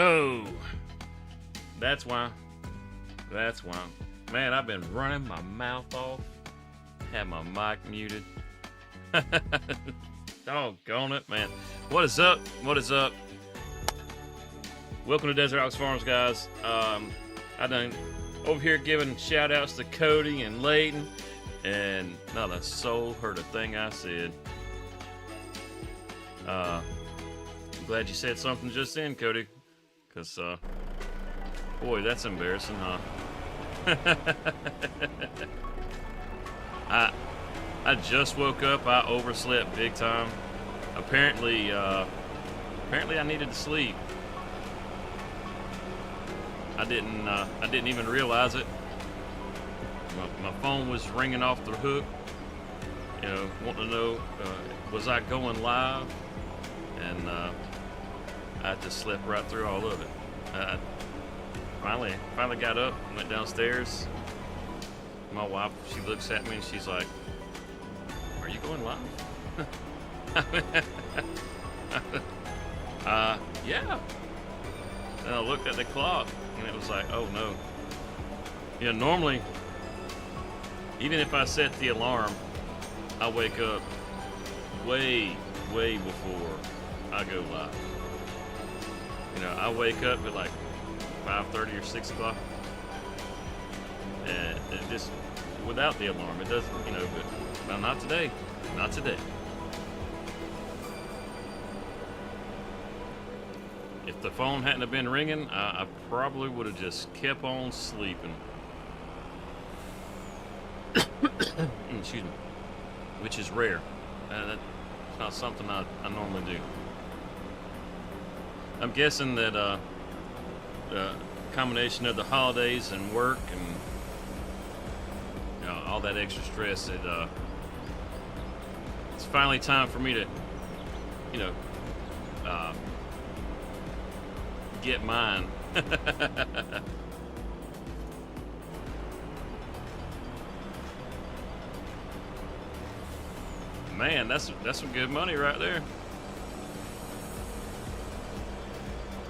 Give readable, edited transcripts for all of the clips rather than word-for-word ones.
Oh, that's why. That's why. Man, I've been running my mouth off. Had my mic muted. Doggone it, man. What is up? What is up? Welcome to Desert Ox Farms, guys. I done over here giving shout outs to Cody and Layton, and not a soul heard a thing I said. I'm glad you said something just then, Cody, because boy, that's embarrassing, huh? I just woke up. I overslept big time. Apparently I needed to sleep. I didn't even realize it. My phone was ringing off the hook, you know, wanting to know was I going live, and I just slept right through all of it. Finally got up, went downstairs. My wife, she looks at me and she's like, "Are you going live?" Yeah. And I looked at the clock and it was like, oh no. You know, normally, even if I set the alarm, I wake up way before I go live. You know, I wake up at like 5:30 or 6 o'clock. And it just, without the alarm, it doesn't, you know, but no, not today. Not today. If the phone hadn't have been ringing, I probably would have just kept on sleeping. Excuse me. Which is rare. That's not something I normally do. I'm guessing that the combination of the holidays and work and, you know, all that extra stress, it's finally time for me to, you know, get mine. Man, that's some good money right there.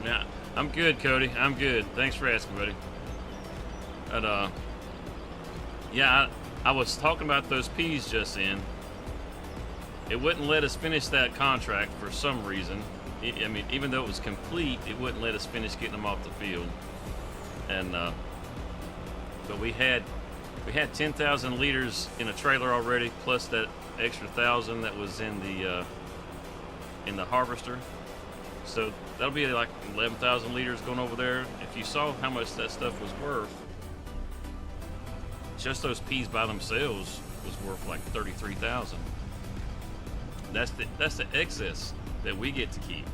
Yeah, I'm good, Cody. I'm good. Thanks for asking, buddy. But yeah, I was talking about those peas just then. It wouldn't let us finish that contract for some reason. I mean, even though it was complete, it wouldn't let us finish getting them off the field. And but we had 10,000 liters in a trailer already, plus that extra 1,000 that was in the harvester. So that'll be like 11,000 liters going over there. If you saw how much that stuff was worth, just those peas by themselves was worth like 33,000. That's the excess that we get to keep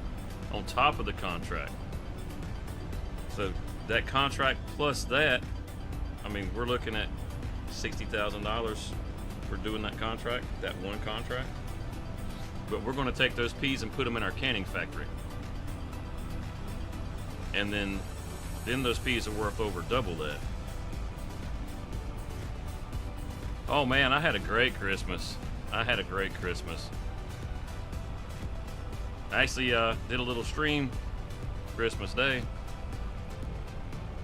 on top of the contract. So that contract plus that, I mean, we're looking at $60,000 for doing that contract, that one contract. But we're going to take those peas and put them in our canning factory, and then those peas are worth over double that. Oh man, I had a great Christmas. I actually did a little stream Christmas Day.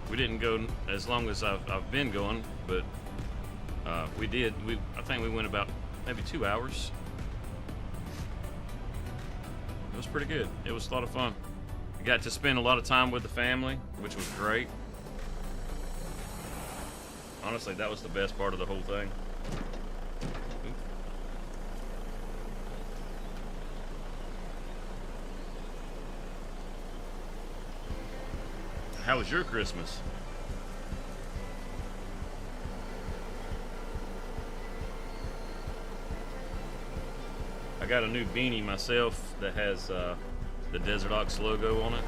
We didn't go as long as I've been going, but we did. I think we went about maybe 2 hours. It was pretty good. It was a lot of fun. I got to spend a lot of time with the family, which was great. Honestly, that was the best part of the whole thing. How was your Christmas? I got a new beanie myself that has the Desert Ox logo on it.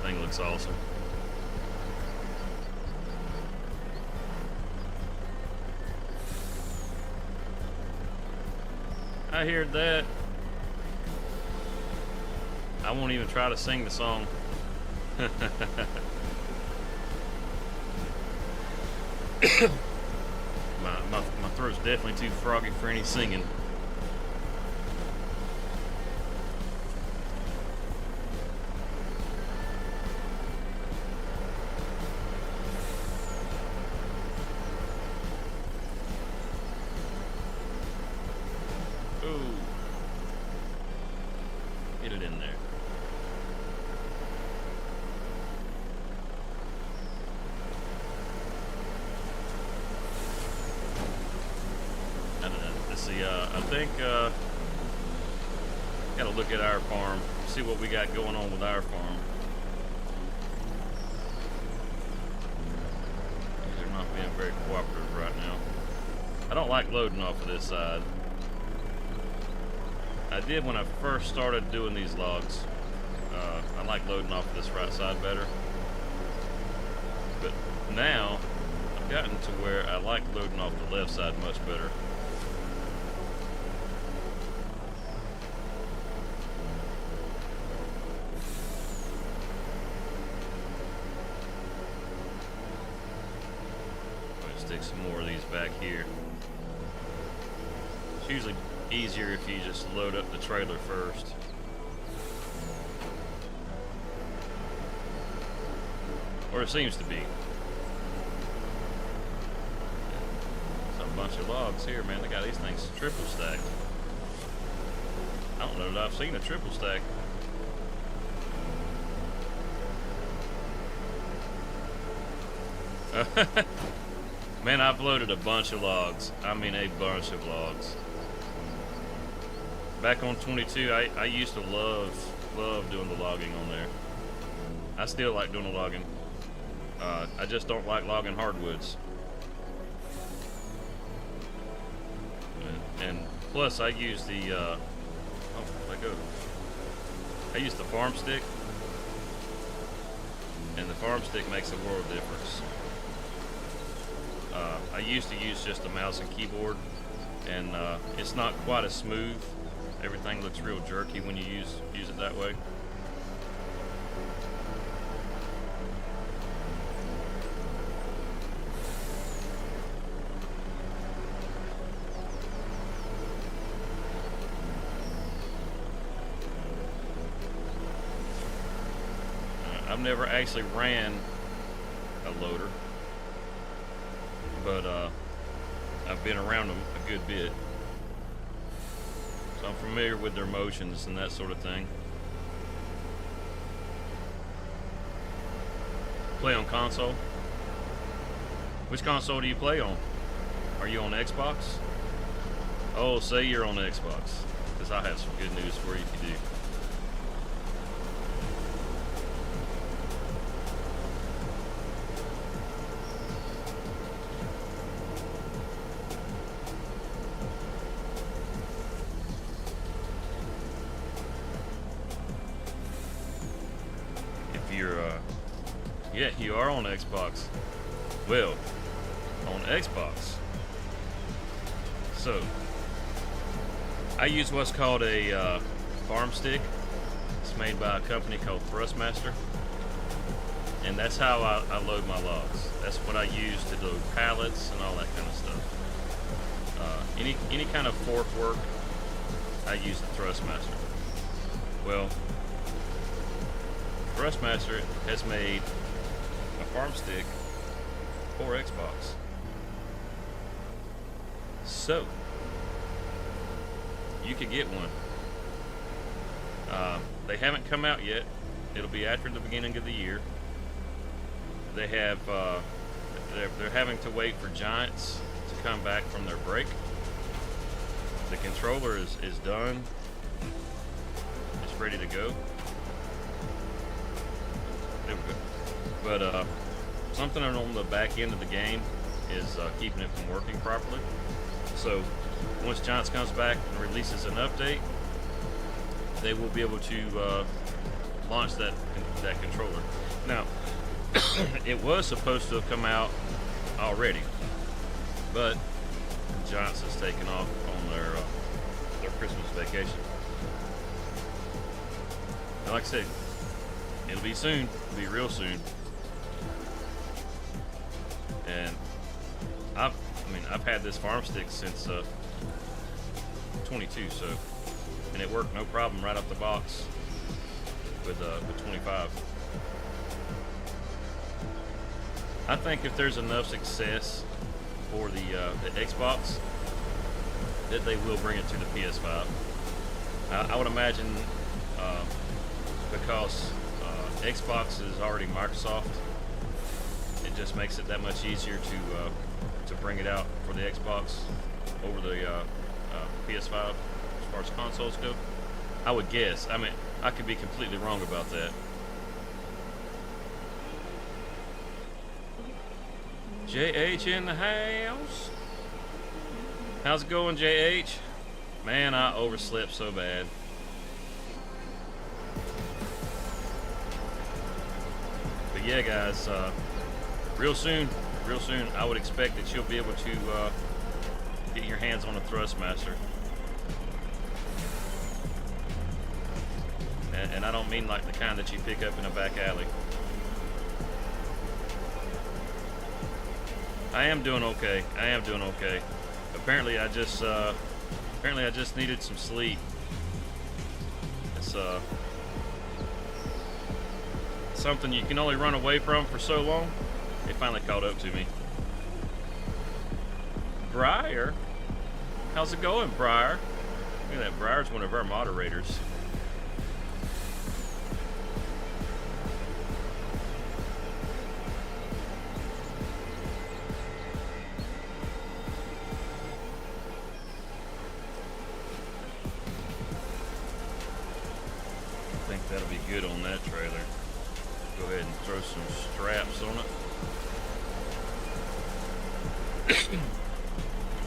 Thing looks awesome. I heard that. I won't even try to sing the song. my throat's definitely too froggy for any singing. see. I think gotta look at our farm, see what we got going on with our farm. They're not being very cooperative right now. I don't like loading off of this side. I did when I first started doing these logs. I like loading off of this right side better. But now, I've gotten to where I like loading off the left side much better. Stick some more of these back here. It's usually easier if you just load up the trailer first. Or it seems to be. It's a bunch of logs here, man. They got these things triple stacked. I don't know that I've seen a triple stack. Man, I've loaded a bunch of logs. I mean, a bunch of logs. Back on 22, I used to love doing the logging on there. I still like doing the logging. I just don't like logging hardwoods. And plus, I use the oh, let go. I use the farm stick, and the farm stick makes a world of difference. I used to use just a mouse and keyboard, and it's not quite as smooth. Everything looks real jerky when you use it that way. I've never actually ran a loader, but I've been around them a good bit, so I'm familiar with their motions and that sort of thing. Play on console? Which console do you play on? Are you on Xbox? Oh, say you're on Xbox, because I have some good news for you if you do. Yeah, you are on Xbox. Well, on Xbox. So, I use what's called a farm stick. It's made by a company called Thrustmaster. And that's how I load my logs. That's what I use to load pallets and all that kind of stuff. Any kind of fork work, I use the Thrustmaster. Well, Thrustmaster has made a farm stick for Xbox. So, you could get one. They haven't come out yet. It'll be after the beginning of the year. They have, they're having to wait for Giants to come back from their break. The controller is done. It's ready to go. There we go. But something on the back end of the game is keeping it from working properly. So once Giants comes back and releases an update, they will be able to launch that controller. Now, it was supposed to have come out already, but Giants has taken off on their Christmas vacation. And like I said, it'll be soon. It'll be real soon. And I've had this farm stick since 22, so, and it worked no problem right off the box with 25. I think if there's enough success for the Xbox, that they will bring it to the PS5. I would imagine because Xbox is already Microsoft, it just makes it that much easier to bring it out for the Xbox over the PS5 as far as consoles go. I would guess. I mean, I could be completely wrong about that. JH in the house. How's it going, JH? Man, I overslept so bad. But yeah, guys, real soon, I would expect that you'll be able to get your hands on a Thrustmaster. And I don't mean like the kind that you pick up in a back alley. I am doing okay. Apparently, I just needed some sleep. It's something you can only run away from for so long. It finally caught up to me. Briar, how's it going, Briar? Look at that. Briar's one of our moderators. That'll be good on that trailer. Go ahead and throw some straps on it.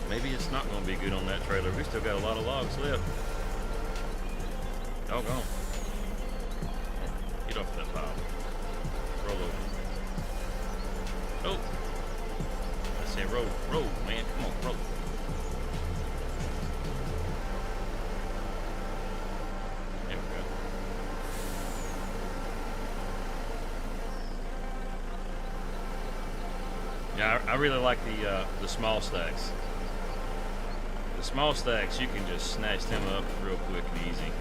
Maybe it's not going to be good on that trailer. We still got a lot of logs left. Doggone. Get off that pile. Roll over. Oh. I said roll, man. Come on, roll. Yeah, I really like the small stacks. The small stacks, you can just snatch them up real quick and easy.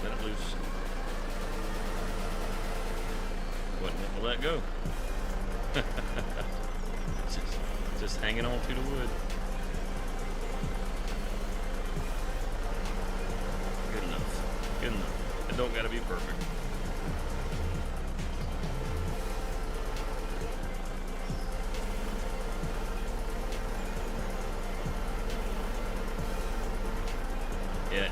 Let it loose. Wasn't let go. just hanging on to the wood. Good enough. Good enough. It don't gotta be perfect. Yeah,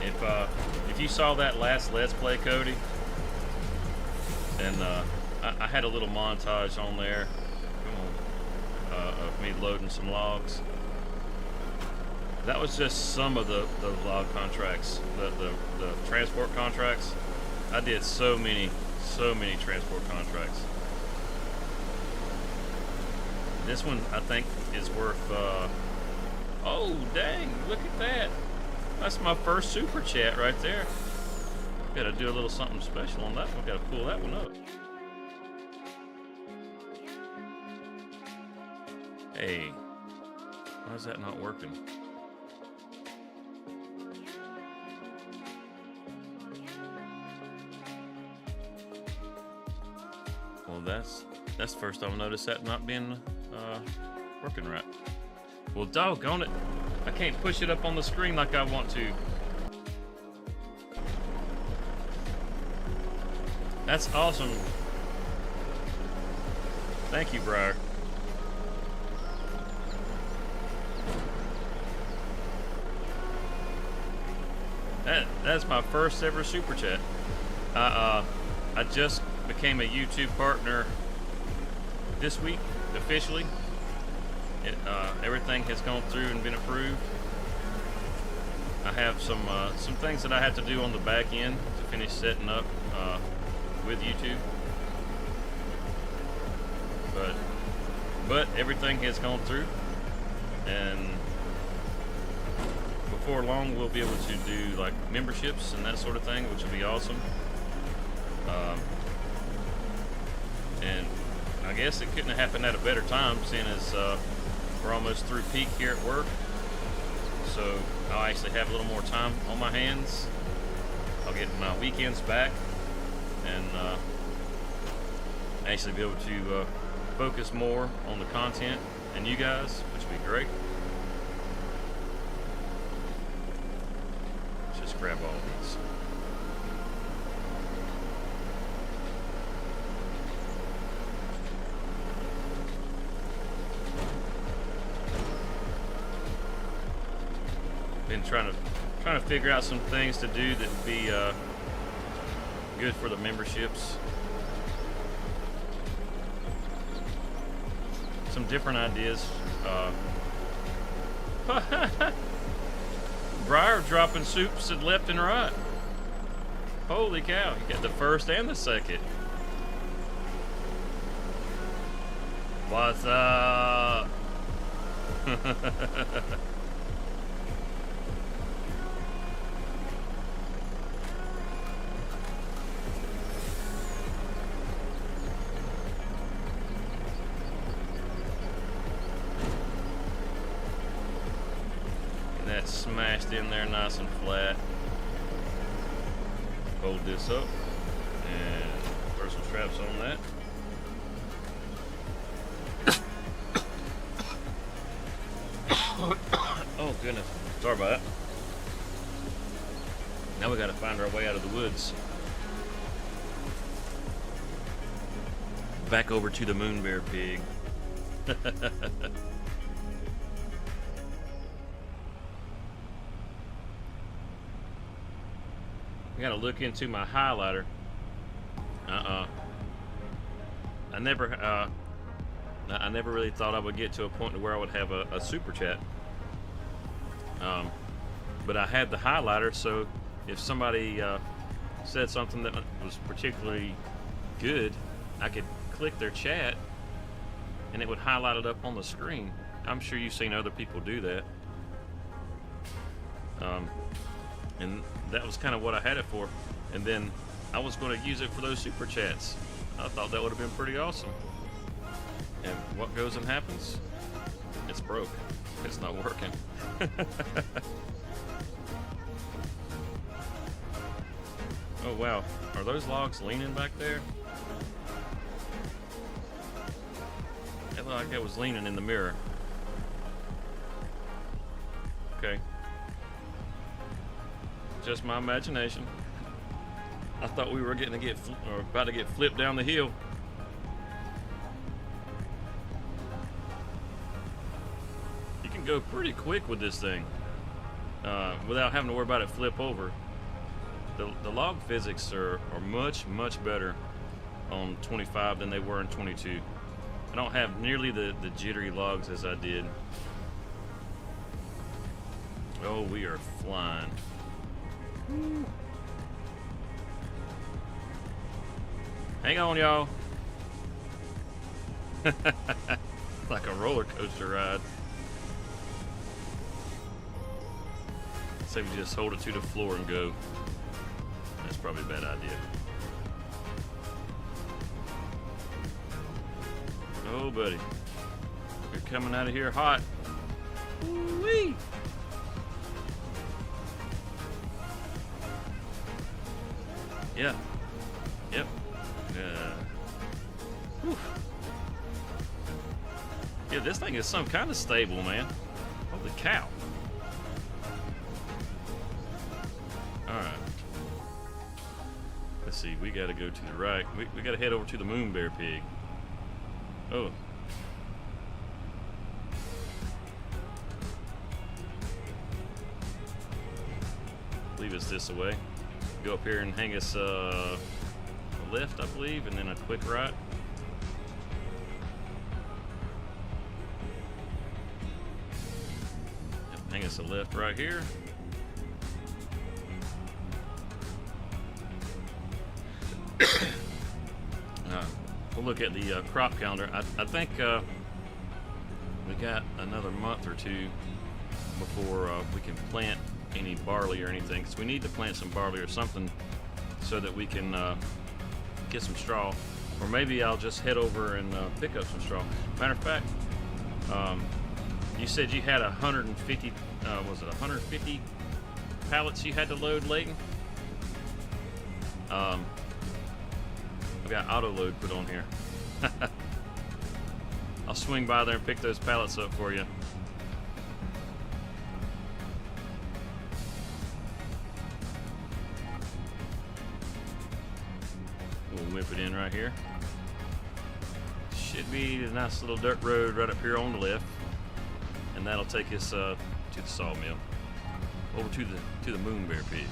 if you saw that last Let's Play, Cody, and I had a little montage on there, of me loading some logs. That was just some of the log contracts, the transport contracts. I did so many transport contracts. This one, I think, is worth, oh, dang, look at that. That's my first super chat right there. Gotta do a little something special on that one. Gotta pull that one up. Hey, why is that not working? Well, that's the first time I noticed that not being working right. Well, doggone it, I can't push it up on the screen like I want to. That's awesome. Thank you, Briar. That's my first ever super chat. I just became a YouTube partner this week officially. Everything has gone through and been approved. I have some things that I have to do on the back end to finish setting up with YouTube, but everything has gone through, and before long we'll be able to do like memberships and that sort of thing, which will be awesome. And I guess it couldn't have happened at a better time, seeing as we're almost through peak here at work. So I'll actually have a little more time on my hands. I'll get my weekends back and actually be able to focus more on the content and you guys, which would be great. Let's just grab all these. Been trying to figure out some things to do that would be good for the memberships. Some different ideas. Briar dropping soups at left and right. Holy cow, you got the first and the second. What's up? That's smashed in there nice and flat. Hold this up and throw some straps on that. Oh goodness, sorry about that. Now we gotta find our way out of the woods. Back over to the moon bear pig. I gotta look into my highlighter. I never really thought I would get to a point where I would have a super chat. But I had the highlighter, so if somebody said something that was particularly good, I could click their chat and it would highlight it up on the screen. I'm sure you've seen other people do that. And that was kind of what I had it for. And then I was going to use it for those super chats. I thought that would have been pretty awesome. And what goes and happens? It's broke. It's not working. Oh wow, are those logs leaning back there? It looked like it was leaning in the mirror. Okay. Just my imagination. I thought we were about to get flipped down the hill. You can go pretty quick with this thing without having to worry about it flip over. The log physics are much better on 25 than they were in 22. I don't have nearly the jittery logs as I did. Oh, we are flying. Woo. Hang on, y'all. Like a roller coaster ride. Say we just hold it to the floor and go. That's probably a bad idea. Oh, buddy. You're coming out of here hot. Woo-wee. Yeah. Yep. Yeah, this thing is some kind of stable, man. Holy cow. Alright. Let's see, we gotta go to the right. We gotta head over to the moon bear pig. Oh. Leave us this away. Go up here and hang us a left, I believe, and then a quick right. Hang us a left right here. We'll look at the crop calendar. I think we got another month or two before we can plant any barley or anything, because we need to plant some barley or something so that we can get some straw. Or maybe I'll just head over and pick up some straw. Matter of fact, you said you had 150, was it 150 pallets you had to load, Layton? I've got auto load put on here. I'll swing by there and pick those pallets up for you. We'll whip it in right here. Should be a nice little dirt road right up here on the left, and that'll take us to the sawmill. over to the moon bear pig.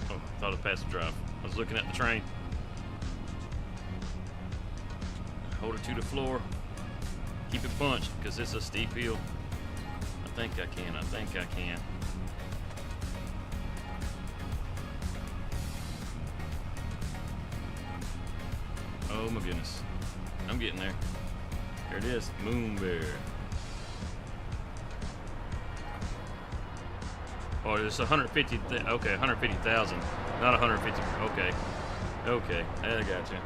Oh, I thought it passed the drive. I was looking at the train. Hold it to the floor. Keep it punched because it's a steep hill. I think I can. Oh my goodness. I'm getting there. There it is. Moon bear. Oh, it's 150. Okay, 150,000. Not 150. Okay. Okay. I got you.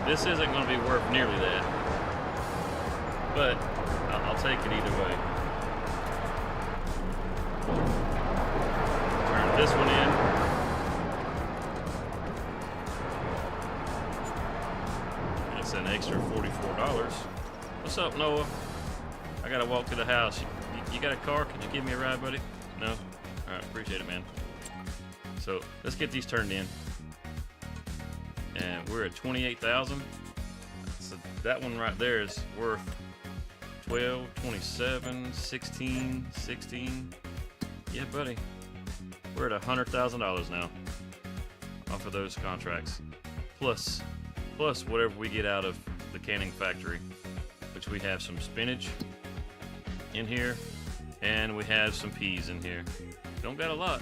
This isn't going to be worth nearly that. But I'll take it either way. Turn this one in. It's an extra $44. What's up, Noah? I gotta walk to the house. You got a car? Could you give me a ride, buddy? No? Alright, appreciate it, man. So, let's get these turned in. And we're at 28,000. So that one right there is worth 12, 27, 16, 16. Yeah, buddy. We're at $100,000 now off of those contracts. Plus whatever we get out of the canning factory, which we have some spinach in here, and we have some peas in here. Don't got a lot.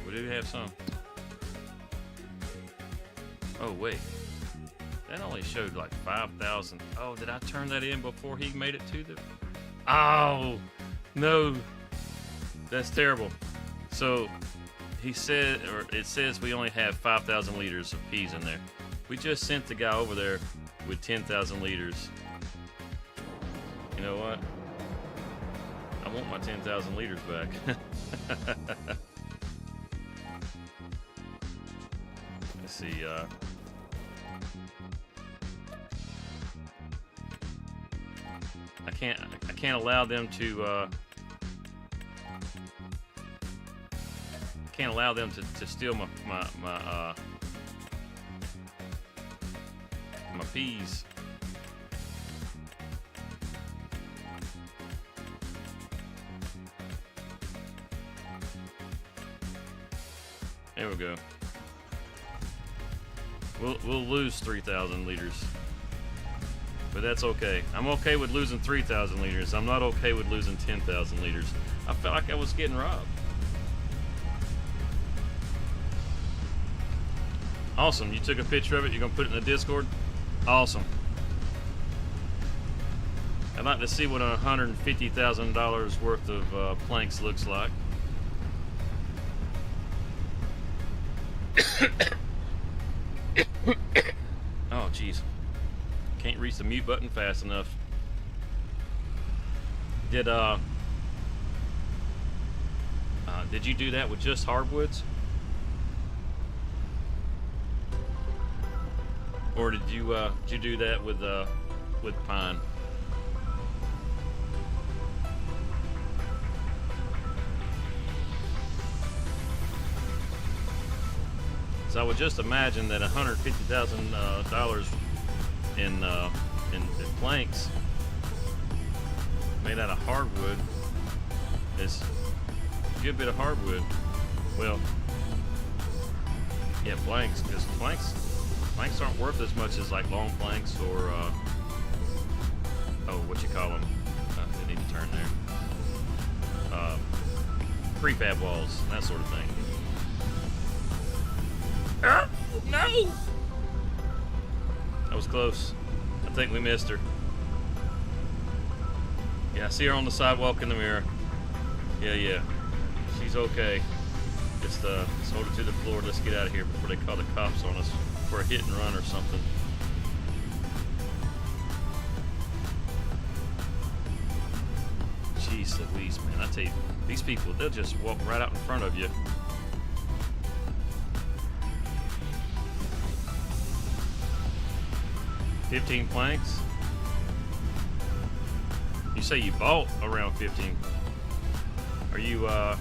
We do have some. Oh, wait. That only showed like 5,000. Oh, did I turn that in before he made it to the... Oh, no. That's terrible. So, he said, or it says we only have 5,000 liters of peas in there. We just sent the guy over there with 10,000 liters. You know what? I want my 10,000 liters back. Let's see, I can't allow them to to steal my peas. There we go. We'll lose 3,000 liters. But that's okay. I'm okay with losing 3,000 liters. I'm not okay with losing 10,000 liters. I felt like I was getting robbed. Awesome. You took a picture of it. You're going to put it in the Discord? Awesome. I'd like to see what $150,000 worth of planks looks like. Oh, jeez. Can't reach the mute button fast enough. Did you do that with just hardwoods? Or did you do that with pine? So I would just imagine that $150,000 in planks made out of hardwood is a good bit of hardwood. Well, yeah, planks, because planks aren't worth as much as like long planks or what you call them? They need to turn there. Prefab walls, that sort of thing. No! That was close. I think we missed her. Yeah, I see her on the sidewalk in the mirror. Yeah. She's okay. Just hold her to the floor. Let's get out of here before they call the cops on us for a hit and run or something. Jeez Louise, man. I tell you, these people, they'll just walk right out in front of you. $15 planks? You say you bought around 15. Are you, it was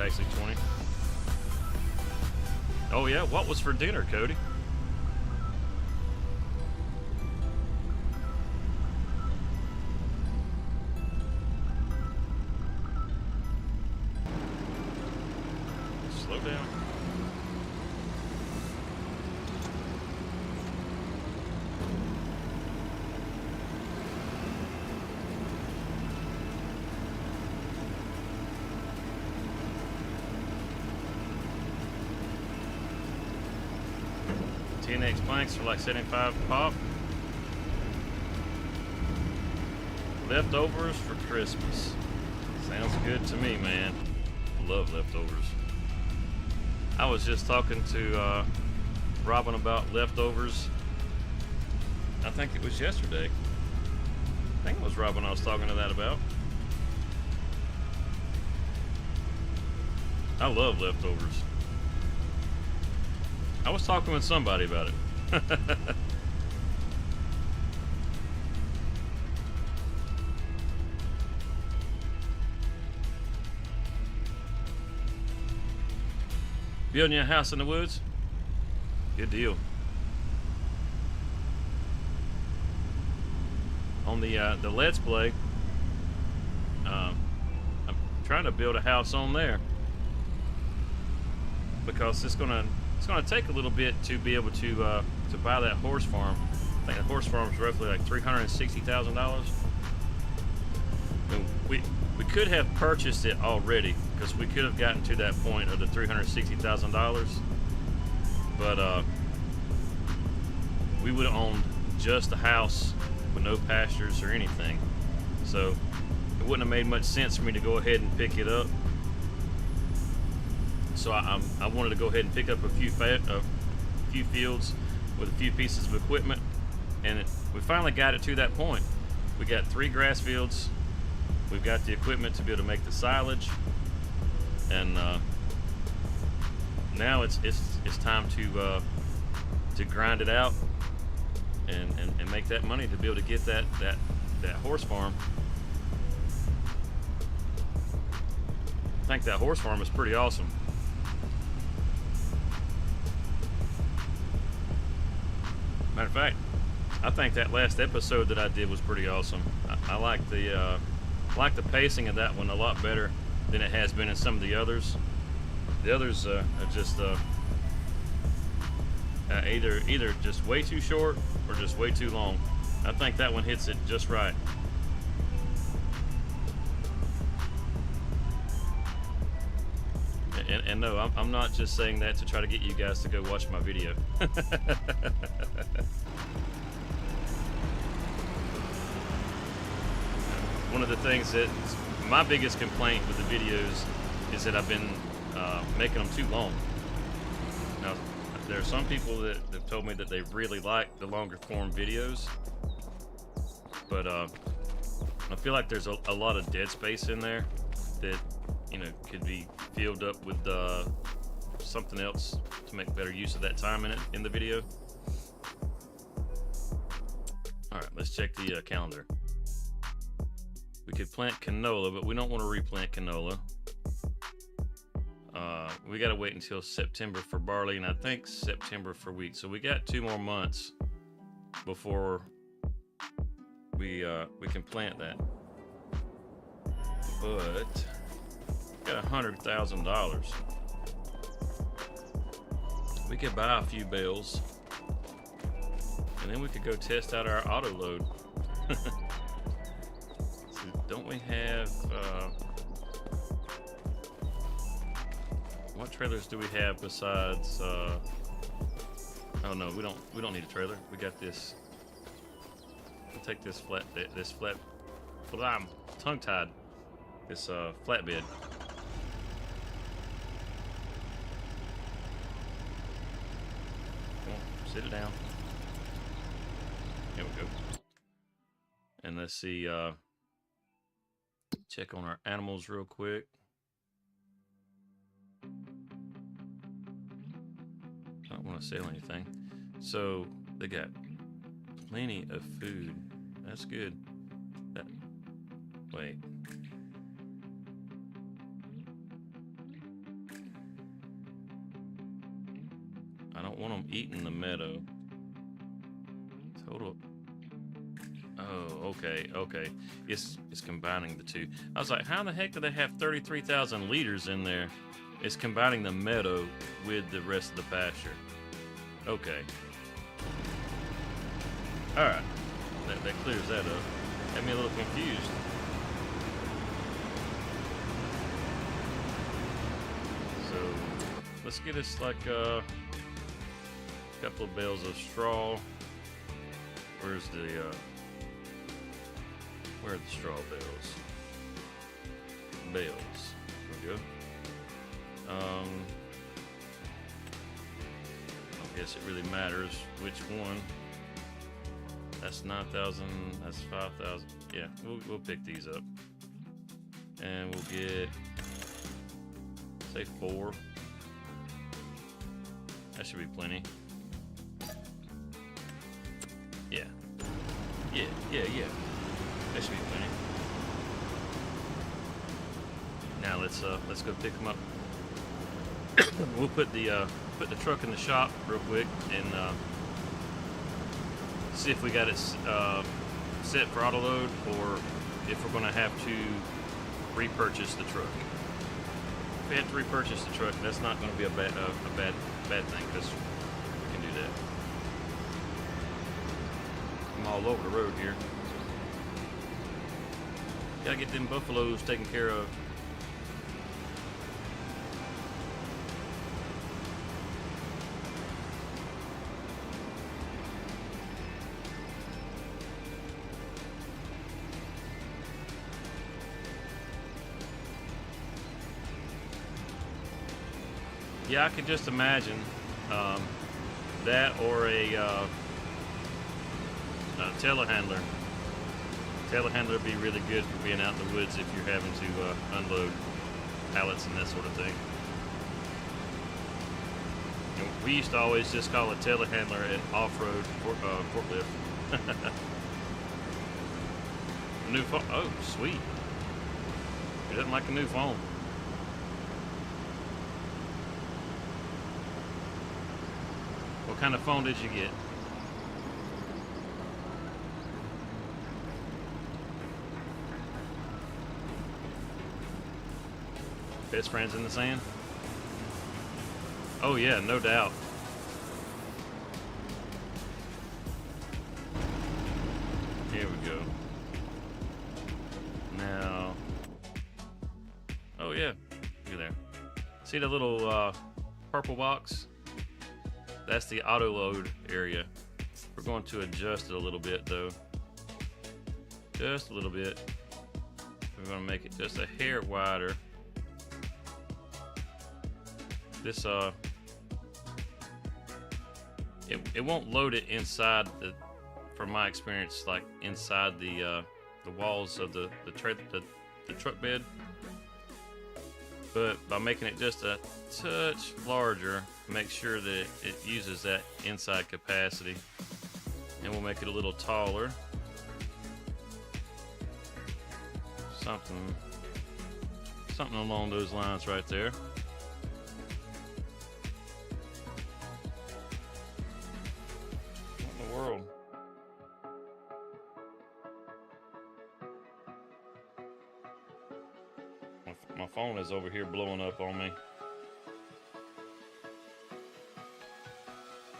actually 20. Oh yeah, what was for dinner, Cody? Slow down. TNX planks for like 75 pop. Leftovers for Christmas. Sounds good to me, man. Love leftovers. I was just talking to Robin about leftovers. I think it was yesterday. I think it was Robin I was talking to that about. I love leftovers. I was talking with somebody about it. Building your house in the woods? Good deal. On the Let's Play, I'm trying to build a house on there because it's gonna take a little bit to be able to buy that horse farm. I think the horse farm is roughly like $360,000. We could have purchased it already because we could have gotten to that point of the $360,000, but we would have owned just the house with no pastures or anything. So it wouldn't have made much sense for me to go ahead and pick it up. So I wanted to go ahead and pick up a few fields with a few pieces of equipment, and we finally got it to that point. We got 3 grass fields. We've got the equipment to be able to make the silage, and now it's time to grind it out and make that money to be able to get that horse farm. I think that horse farm is pretty awesome. Matter of fact, I think that last episode that I did was pretty awesome. I like the pacing of that one a lot better than it has been in some of the others. The others are just either just way too short or just way too long. I think that one hits it just right. And no, I'm not just saying that to try to get you guys to go watch my video. One of the things that my biggest complaint with the videos is that I've been making them too long. Now, there are some people that have told me that they really like the longer form videos, but I feel like there's a lot of dead space in there that, you know, could be filled up with something else to make better use of that time in the video. All right, let's check the calendar. We could plant canola, but we don't want to replant canola. We got to wait until September for barley, and I think September for wheat. So we got 2 more months before we can plant that. But got $100,000. We could buy a few bales, and then we could go test out our auto load. So don't we have what trailers do we have besides oh no, we don't need a trailer. We got this. We'll take this flat well, I'm tongue tied. This flatbed. Come on, sit it down. There we go. And let's see, check on our animals real quick. I don't want to sell anything. So they got plenty of food. That's good. Wait. want them eating the meadow. Total. Oh, okay, okay. It's combining the two. I was like, how the heck do they have 33,000 liters in there? It's combining the meadow with the rest of the pasture. Okay. All right. That clears that up. Had me a little confused. So let's get us like a couple of bales of straw. Where's the where are the straw bales? Bales. There we go. I guess it really matters which one. That's 9,000. That's 5,000. Yeah, we'll pick these up, and we'll get say 4. That should be plenty. Yeah. That should be plenty. Now let's go pick them up. We'll put the truck in the shop real quick and see if we got it set for auto load, or if we're going to have to repurchase the truck. If we have to repurchase the truck, that's not going to be a bad thing, because we can do that. I'm all over the road here. Gotta get them buffaloes taken care of. Yeah, I can just imagine that, or a telehandler. Telehandler would be really good for being out in the woods if you're having to unload pallets and that sort of thing. And we used to always just call a telehandler an off-road forklift. New phone. Oh, sweet. It doesn't like a new phone. What kind of phone did you get? Best friends in the sand? Oh yeah, no doubt. Here we go. Now, oh yeah, look at there. See the little purple box? That's the auto load area. We're going to adjust it a little bit though. Just a little bit. We're going to make it just a hair wider. This it won't load it inside the, from my experience, like inside the walls of the truck bed. But by making it just a touch larger, make sure that it uses that inside capacity, and we'll make it a little taller. Something along those lines right there. What in the world? My phone is over here blowing up on me.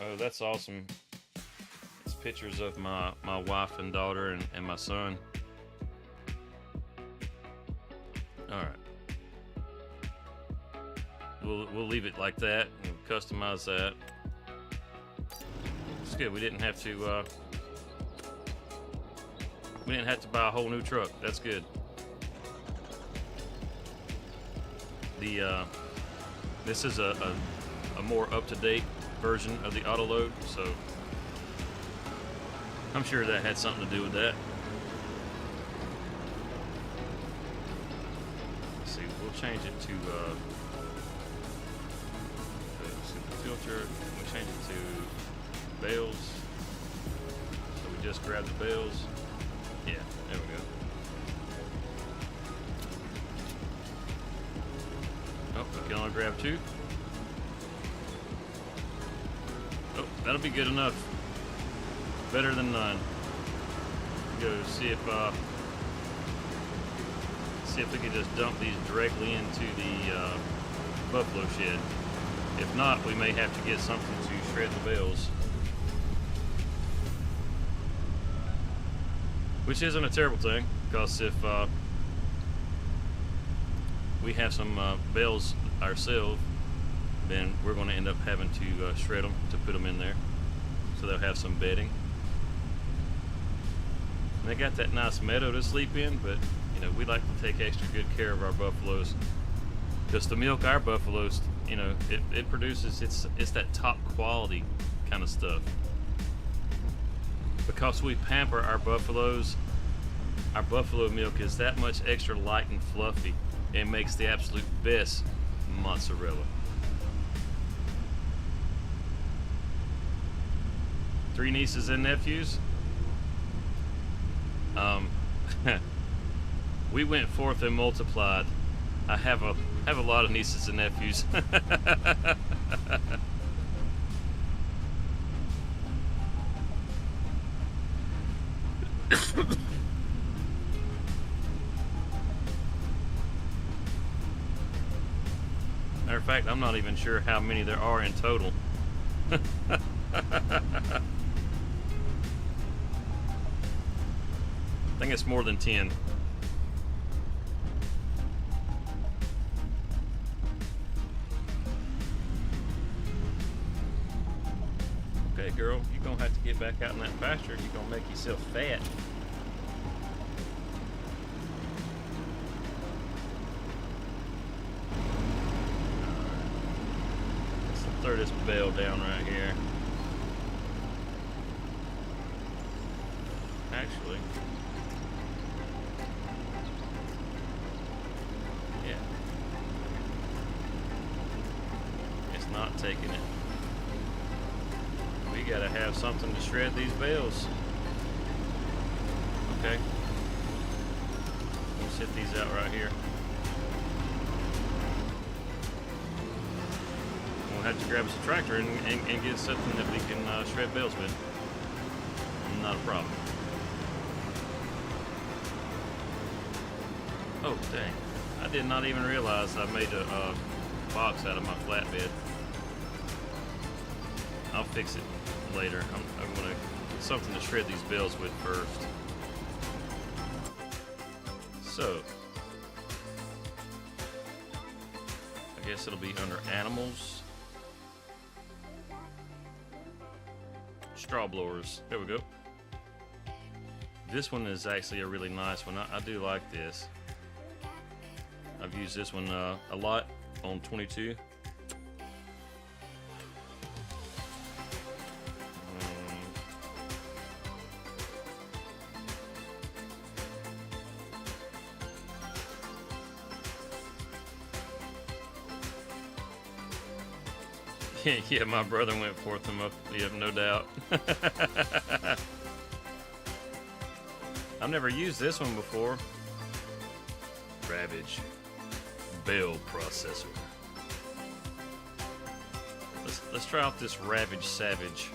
Oh, that's awesome. It's pictures of my wife and daughter and my son. Alright. We'll leave it like that and customize that. It's good. We didn't have to buy a whole new truck. That's good. This is a more up-to-date version of the auto load, so I'm sure that had something to do with that. Let's see, we'll change it to the filter. We'll change it to bales. So we just grab the bales. Yeah, there we go. Oh, we can only grab 2. That'll be good enough. Better than none. Go see if we can just dump these directly into the buffalo shed. If not, we may have to get something to shred the bales. Which isn't a terrible thing, because if we have some bales ourselves, then we're going to end up having to shred them to put them in there, so they'll have some bedding. And they got that nice meadow to sleep in, but you know, we like to take extra good care of our buffaloes, because to milk our buffaloes, you know, it produces, it's that top quality kind of stuff. Because we pamper our buffaloes, our buffalo milk is that much extra light and fluffy. It makes the absolute best mozzarella. Three nieces and nephews. We went forth and multiplied. I have a lot of nieces and nephews. Matter of fact, I'm not even sure how many there are in total. I think it's more than 10. Okay, girl, you're gonna have to get back out in that pasture. You're gonna make yourself fat. Let's throw this bale down right here. Actually, yeah, it's not taking it. We gotta have something to shred these bales. Okay, we'll set these out right here. We'll have to grab us a tractor and get something that we can shred bales with. Not a problem. Oh, dang. I did not even realize I made a box out of my flatbed. I'll fix it later. I'm going to get something to shred these bales with first. So, I guess it'll be under animals. Straw blowers. There we go. This one is actually a really nice one. I do like this. I've used this one a lot on 22. Yeah, my brother went forth them up. You have no doubt. I've never used this one before. Ravage Bale processor. Let's try out this Ravage Savage.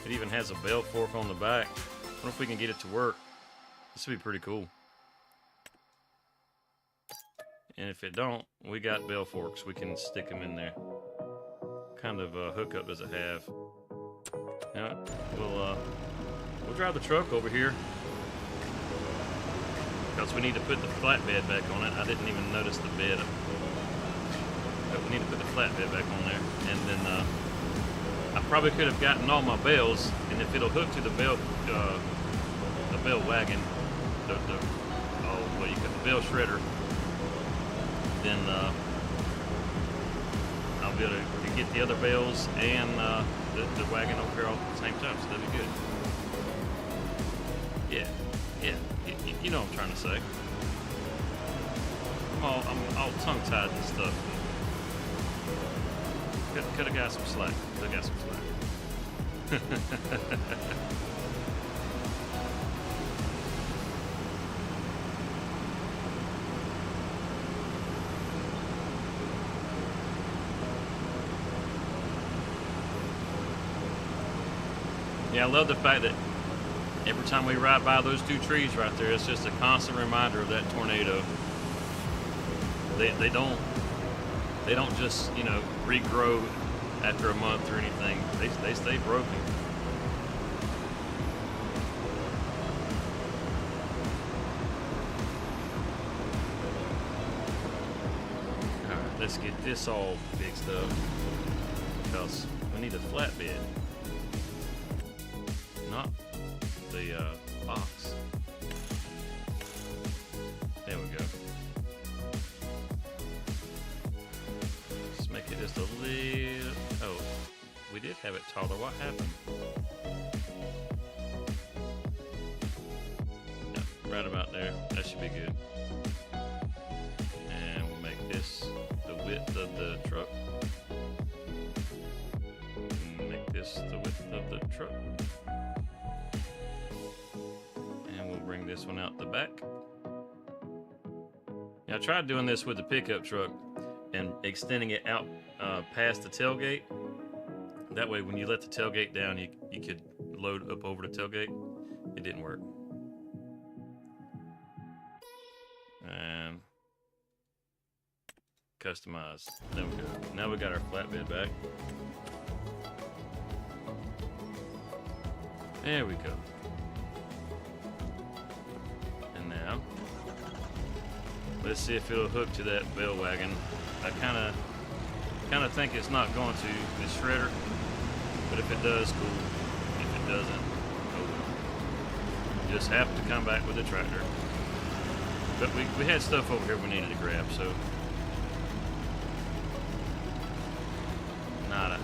It even has a bale fork on the back. I wonder if we can get it to work. This would be pretty cool. And if it don't, we got bale forks. We can stick them in there. What kind of hookup does it have? Yeah, we'll drive the truck over here, because we need to put the flatbed back on it. I didn't even notice the bed. But we need to put the flatbed back on there. And then I probably could have gotten all my bales, and if it'll hook to the bale wagon, the bale shredder, then I'll be able to get the other bales and the wagon over here all at the same time, so that'd be good. Yeah, you know what I'm trying to say. I'm all tongue-tied and stuff. Could have got some slack. Could have got some slack. Yeah, I love the fact that every time we ride by those two trees right there, it's just a constant reminder of that tornado. They don't just, you know, regrow after a month or anything. They stay broken. Alright, let's get this all fixed up because we need a flatbed. Not the box. There we go. Let's make it just a little. Oh, we did have it taller. What happened? Yeah, right about there. That should be good. And we'll make this the width of the truck. And make this the width of the truck. Bring this one out the back. Now, I tried doing this with the pickup truck and extending it out past the tailgate. That way, when you let the tailgate down, you could load up over the tailgate. It didn't work. And customize. There we go. Now we got our flatbed back. There we go. Now, let's see if it'll hook to that Bale wagon. I kind of think it's not going to the shredder, but if it does, cool. If it doesn't, oh well. Just have to come back with the tractor. But we had stuff over here we needed to grab, so nada.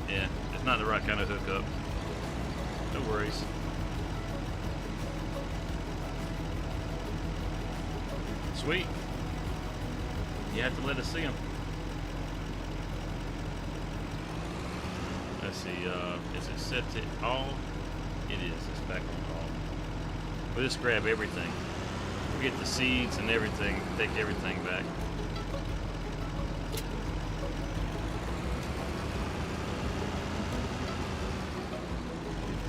Yeah, it's not the right kind of hookup. No worries. Sweet. You have to let us see them. Let's see, is it set to all? It is, it's back on all. We'll just grab everything. We'll get the seeds and everything, take everything back.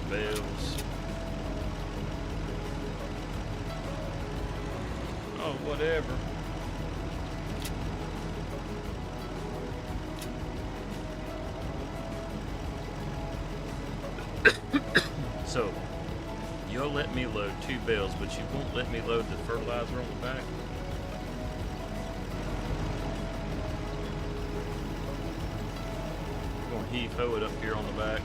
Bales. Oh, whatever. So, you'll let me load 2 bales, but you won't let me load the fertilizer on the back? I'm going to heave-ho it up here on the back.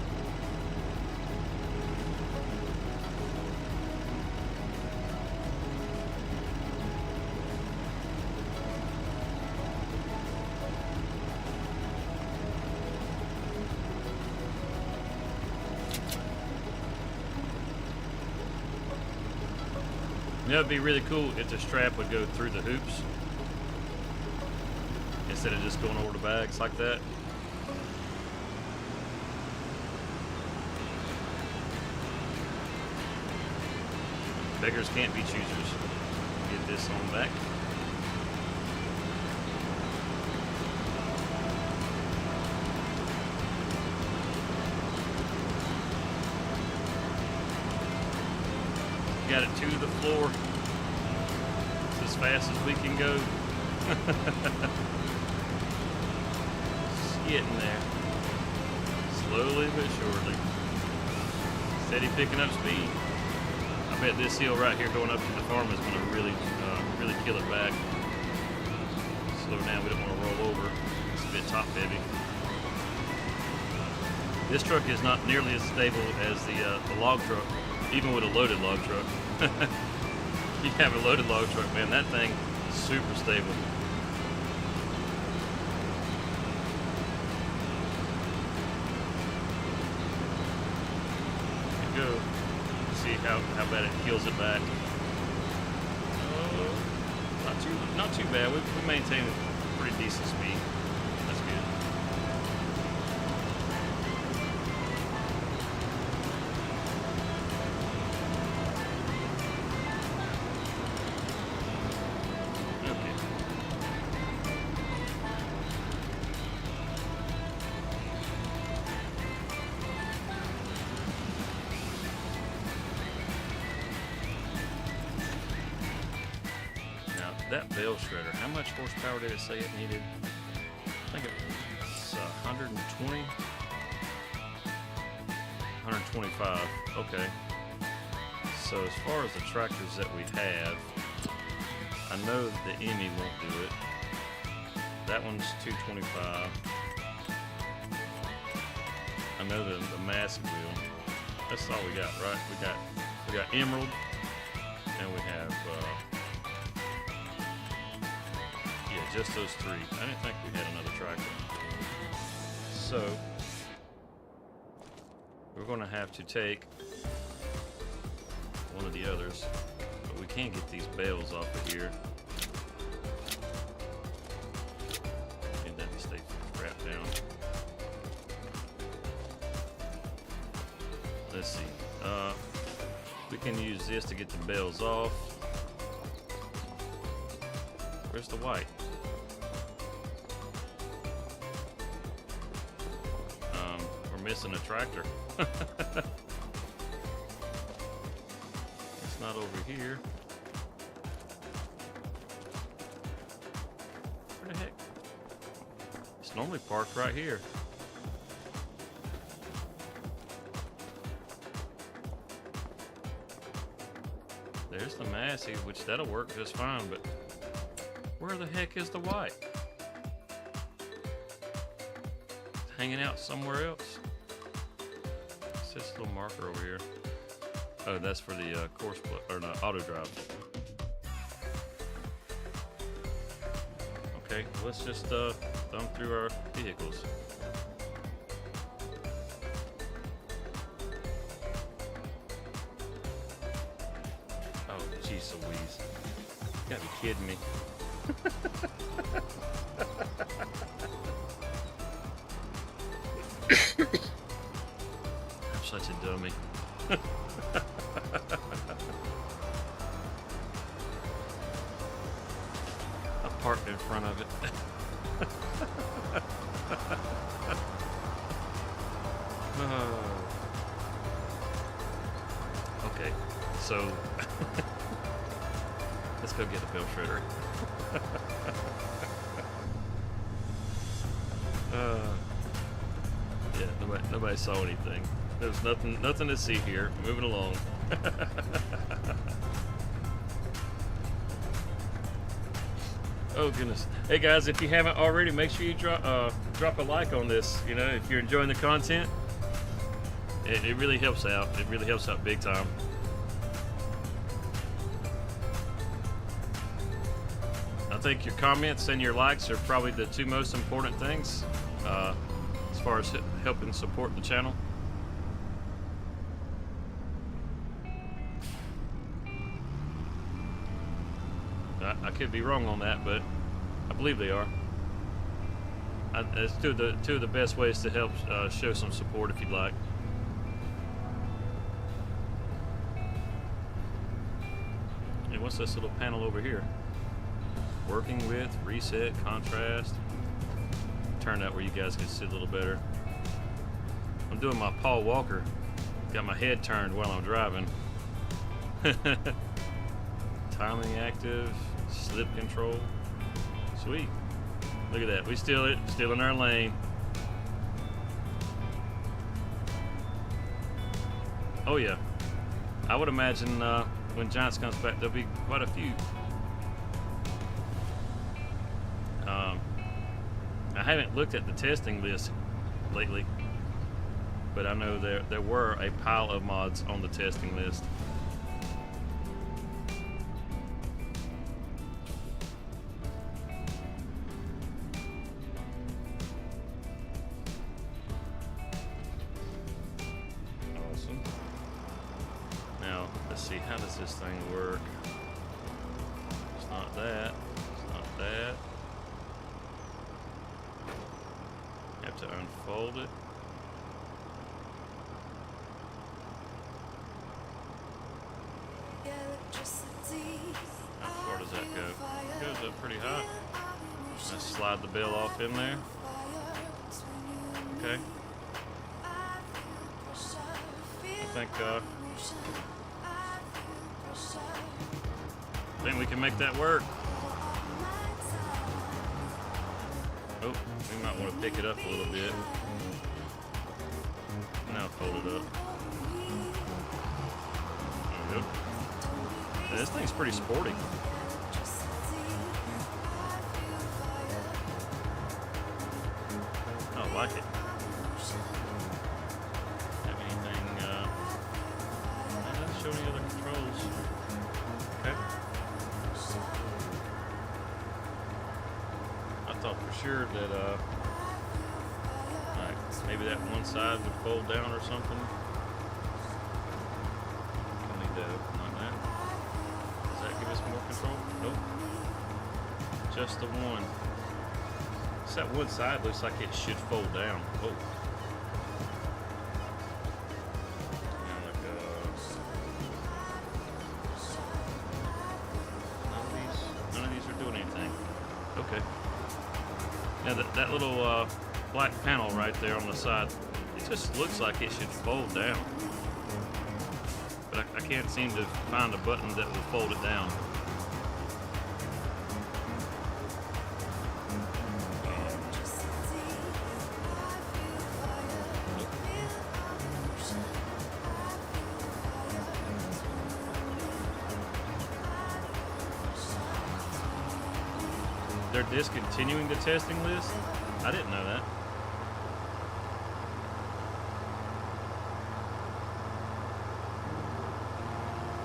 You know, it'd be really cool if the strap would go through the hoops instead of just going over the bags like that. Beggars can't be choosers. Get this on back. Got it to the floor. It's as fast as we can go. It's getting there. Slowly but surely. Steady picking up speed. I bet this hill right here going up to the farm is going to really kill it back. Slow down, we don't want to roll over. It's a bit top heavy. This truck is not nearly as stable as the log truck. Even with a loaded log truck. You have a loaded log truck, man, that thing is super stable. There you go. See how bad it kills it back. Not too bad. We maintain a pretty decent speed. That's good. that Bale shredder, how much horsepower did it say it needed? I think it was 120? 125, okay. So as far as the tractors that we have, I know the Emmy won't do it. That one's 225. I know the Massey will. That's all we got, right? We got Emerald, and we have yeah, just those three. I didn't think we had another tractor. So we're gonna have to take one of the others, but we can't get these bales off of here. And then stay wrapped down. Let's see. We can use this to get the bales off. Where's the white? We're missing a tractor. It's not over here. Where the heck? It's normally parked right here. There's the Massey, which that'll work just fine, but where the heck is the white? It's hanging out somewhere else. It's this little marker over here. Oh, that's for the Courseplay, or no, auto drive. Okay, let's just thumb through our vehicles. Jeez Louise. You gotta be kidding me. I'm such a dummy. I parked in front of it. Okay, so let's go get a Bale shredder. Yeah, nobody saw anything. There's nothing to see here. Moving along. Oh goodness! Hey guys, if you haven't already, make sure you drop a like on this. You know, if you're enjoying the content, it really helps out. It really helps out big time. I think your comments and your likes are probably the two most important things as far as helping support the channel. I could be wrong on that, but I believe they are. It's two of the best ways to help show some support if you'd like. And what's this little panel over here? Working with, reset, contrast. Turn that where you guys can see a little better. I'm doing my Paul Walker. Got my head turned while I'm driving. Timing active, slip control. Sweet. Look at that. We still in our lane. Oh yeah. I would imagine when Giants comes back, there'll be quite a few. I haven't looked at the testing list lately, but I know there were a pile of mods on the testing list. Awesome. Now, let's see, how does this thing work? It's not that. It's not that. Have to unfold it. How far does that go? It goes up pretty high. Let's slide the Bale off in there. Okay. I think we can make that work. Oh, we might want to pick it up a little bit. Now fold it up. There we go. Yeah, this thing's pretty sporty. I like it. Have anything, let's show any other controls. Okay. I thought for sure that, like, maybe that one side would fold down or something. I'll need that open like that. Does that give us more control? Nope. Just the one. So that one side looks like it should fold down. Oh. None of these are doing anything. Okay. Now that little black panel right there on the side, it just looks like it should fold down. But I can't seem to find a button that will fold it down. They're discontinuing the testing list? I didn't know that.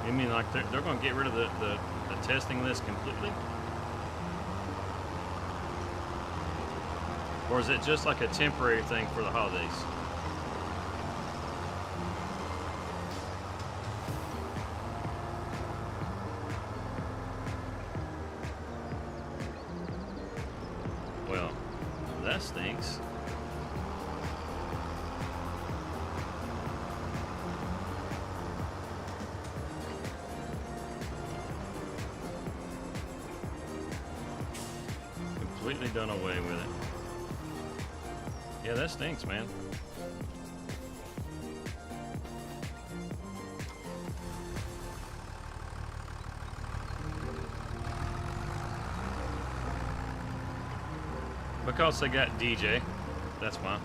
You mean like they're going to get rid of the testing list completely? Or is it just like a temporary thing for the holidays? Well, that stinks. Completely done away with it. Yeah, that stinks, man. Because they got DJ, that's why.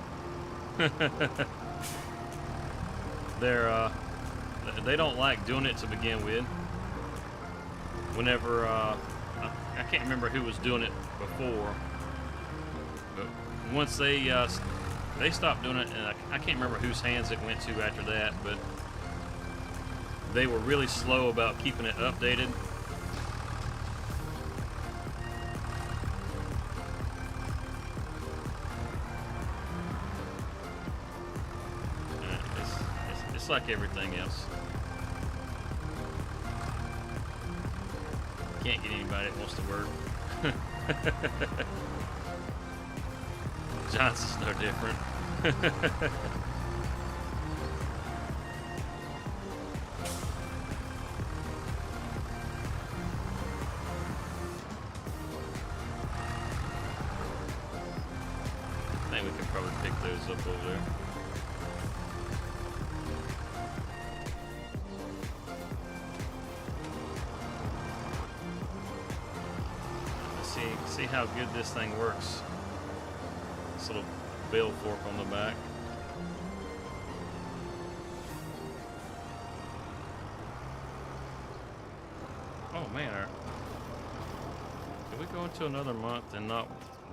They don't like doing it to begin with. Whenever I can't remember who was doing it before, but once they stopped doing it, and I can't remember whose hands it went to after that, but they were really slow about keeping it updated. It's like everything else. Can't get anybody that wants to work. Johnson's no different. I think we can probably pick those up over there. See how good this thing works. This little Bale fork on the back. Oh man, did we go into another month and not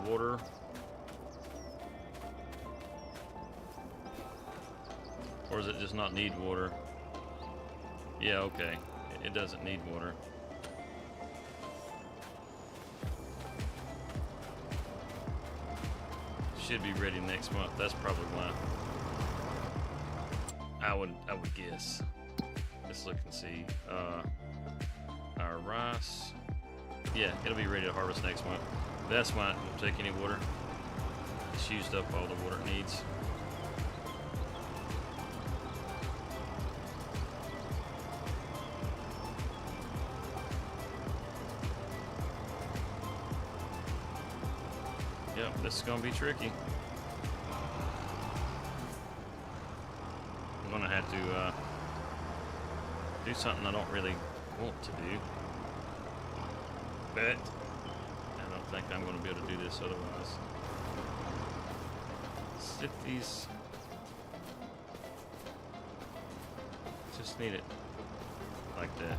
water? Or does it just not need water? Yeah, okay. It doesn't need water. Should be ready next month. That's probably why. I would guess. Let's look and see. Our rice. Yeah, it'll be ready to harvest next month. That's why it won't take any water. It's used up all the water it needs. Yep, this is gonna be tricky. I'm gonna have to do something I don't really want to do, but I don't think I'm gonna be able to do this otherwise. Sit these. Just need it like that.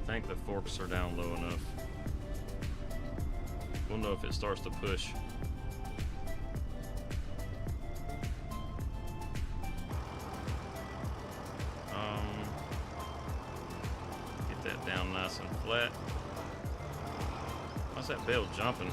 I think the forks are down low enough. We'll know if it starts to push. Get that down nice and flat. Why's that bale jumping?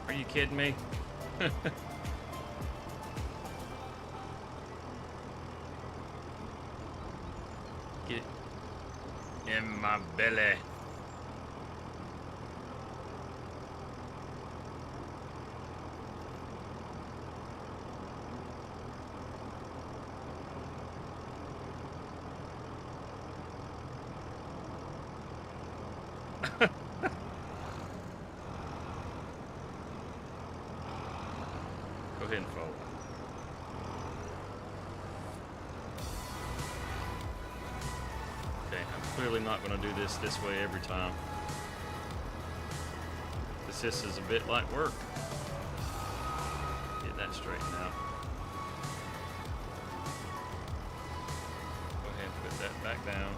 Are you kidding me? Get in my belly. Go ahead and fold. Okay, I'm clearly not going to do this way every time. This is a bit like work. Get that straightened out. Go ahead and put that back down.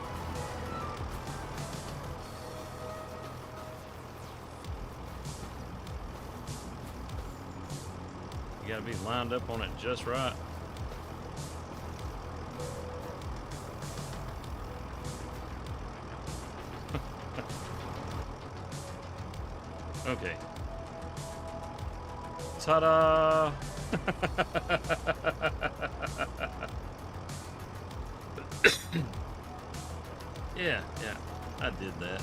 You gotta be lined up on it just right. Okay. Ta-da! Yeah, I did that.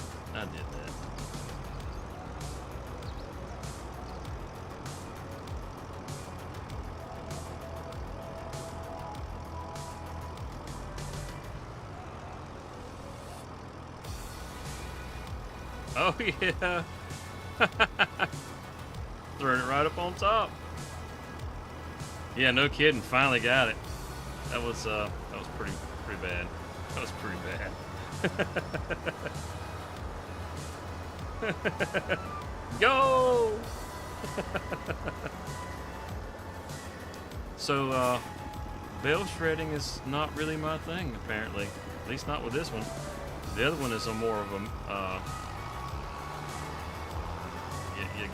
Oh yeah. Throwing it right up on top. Yeah, no kidding. Finally got it. That was pretty bad. That was pretty bad. Go! So, bale shredding is not really my thing, apparently. At least not with this one. The other one is a more of a,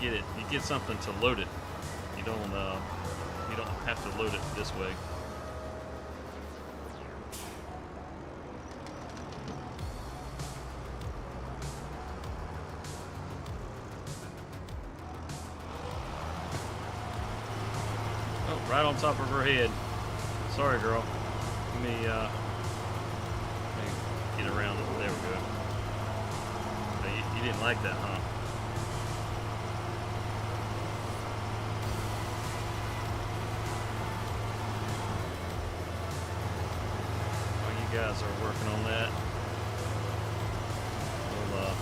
you get something to load it. You don't have to load it this way. Oh, right on top of her head. Sorry, girl. Let me get around it. There we go. You didn't like that, huh? Guys are working on that. We'll,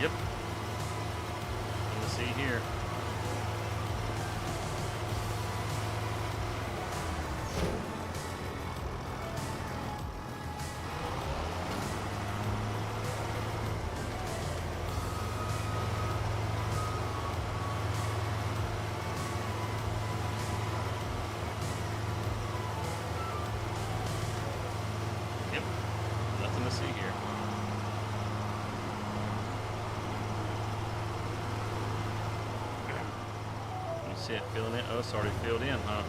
yep. Let's see here. Nothing to see here. You see it filling in? Oh, it's already filled in, huh?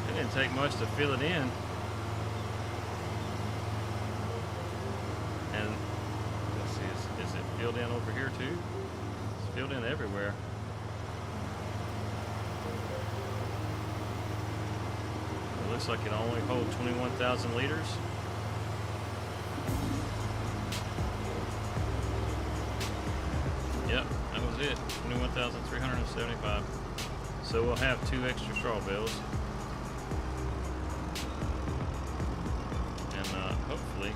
It didn't take much to fill it in. And let's see, is it filled in over here too? It's filled in everywhere. It looks like it only holds 21,000 liters. Yep. 21,375. So we'll have 2 extra straw bales. And hopefully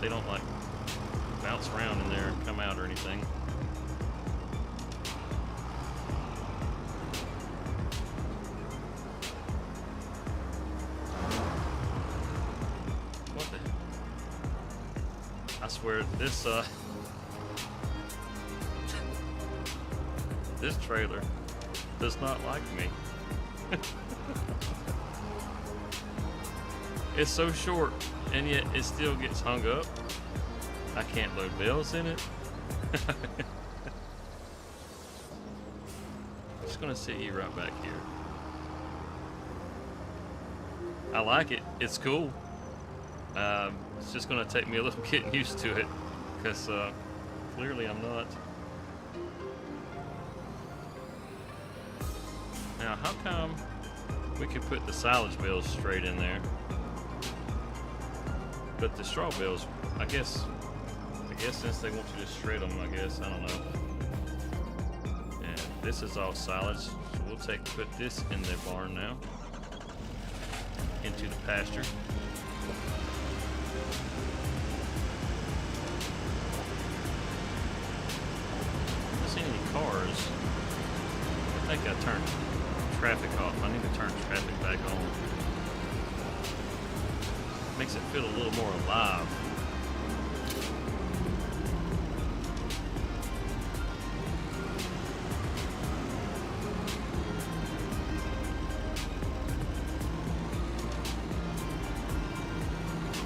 they don't like bounce around in there and come out or anything. What the? I swear this this trailer does not like me. It's so short, and yet it still gets hung up. I can't load bales in it. I'm just gonna sit you right back here. I like it. It's cool. It's just gonna take me a little getting used to it, because clearly I'm not. Now, how come we could put the silage bales straight in there, but the straw bales, I guess since they want you to shred them, I guess, I don't know. And this is all silage, so we'll put this in the barn now, into the pasture. I don't see any cars. I think I turned traffic off. I need to turn traffic back on. Makes it feel a little more alive.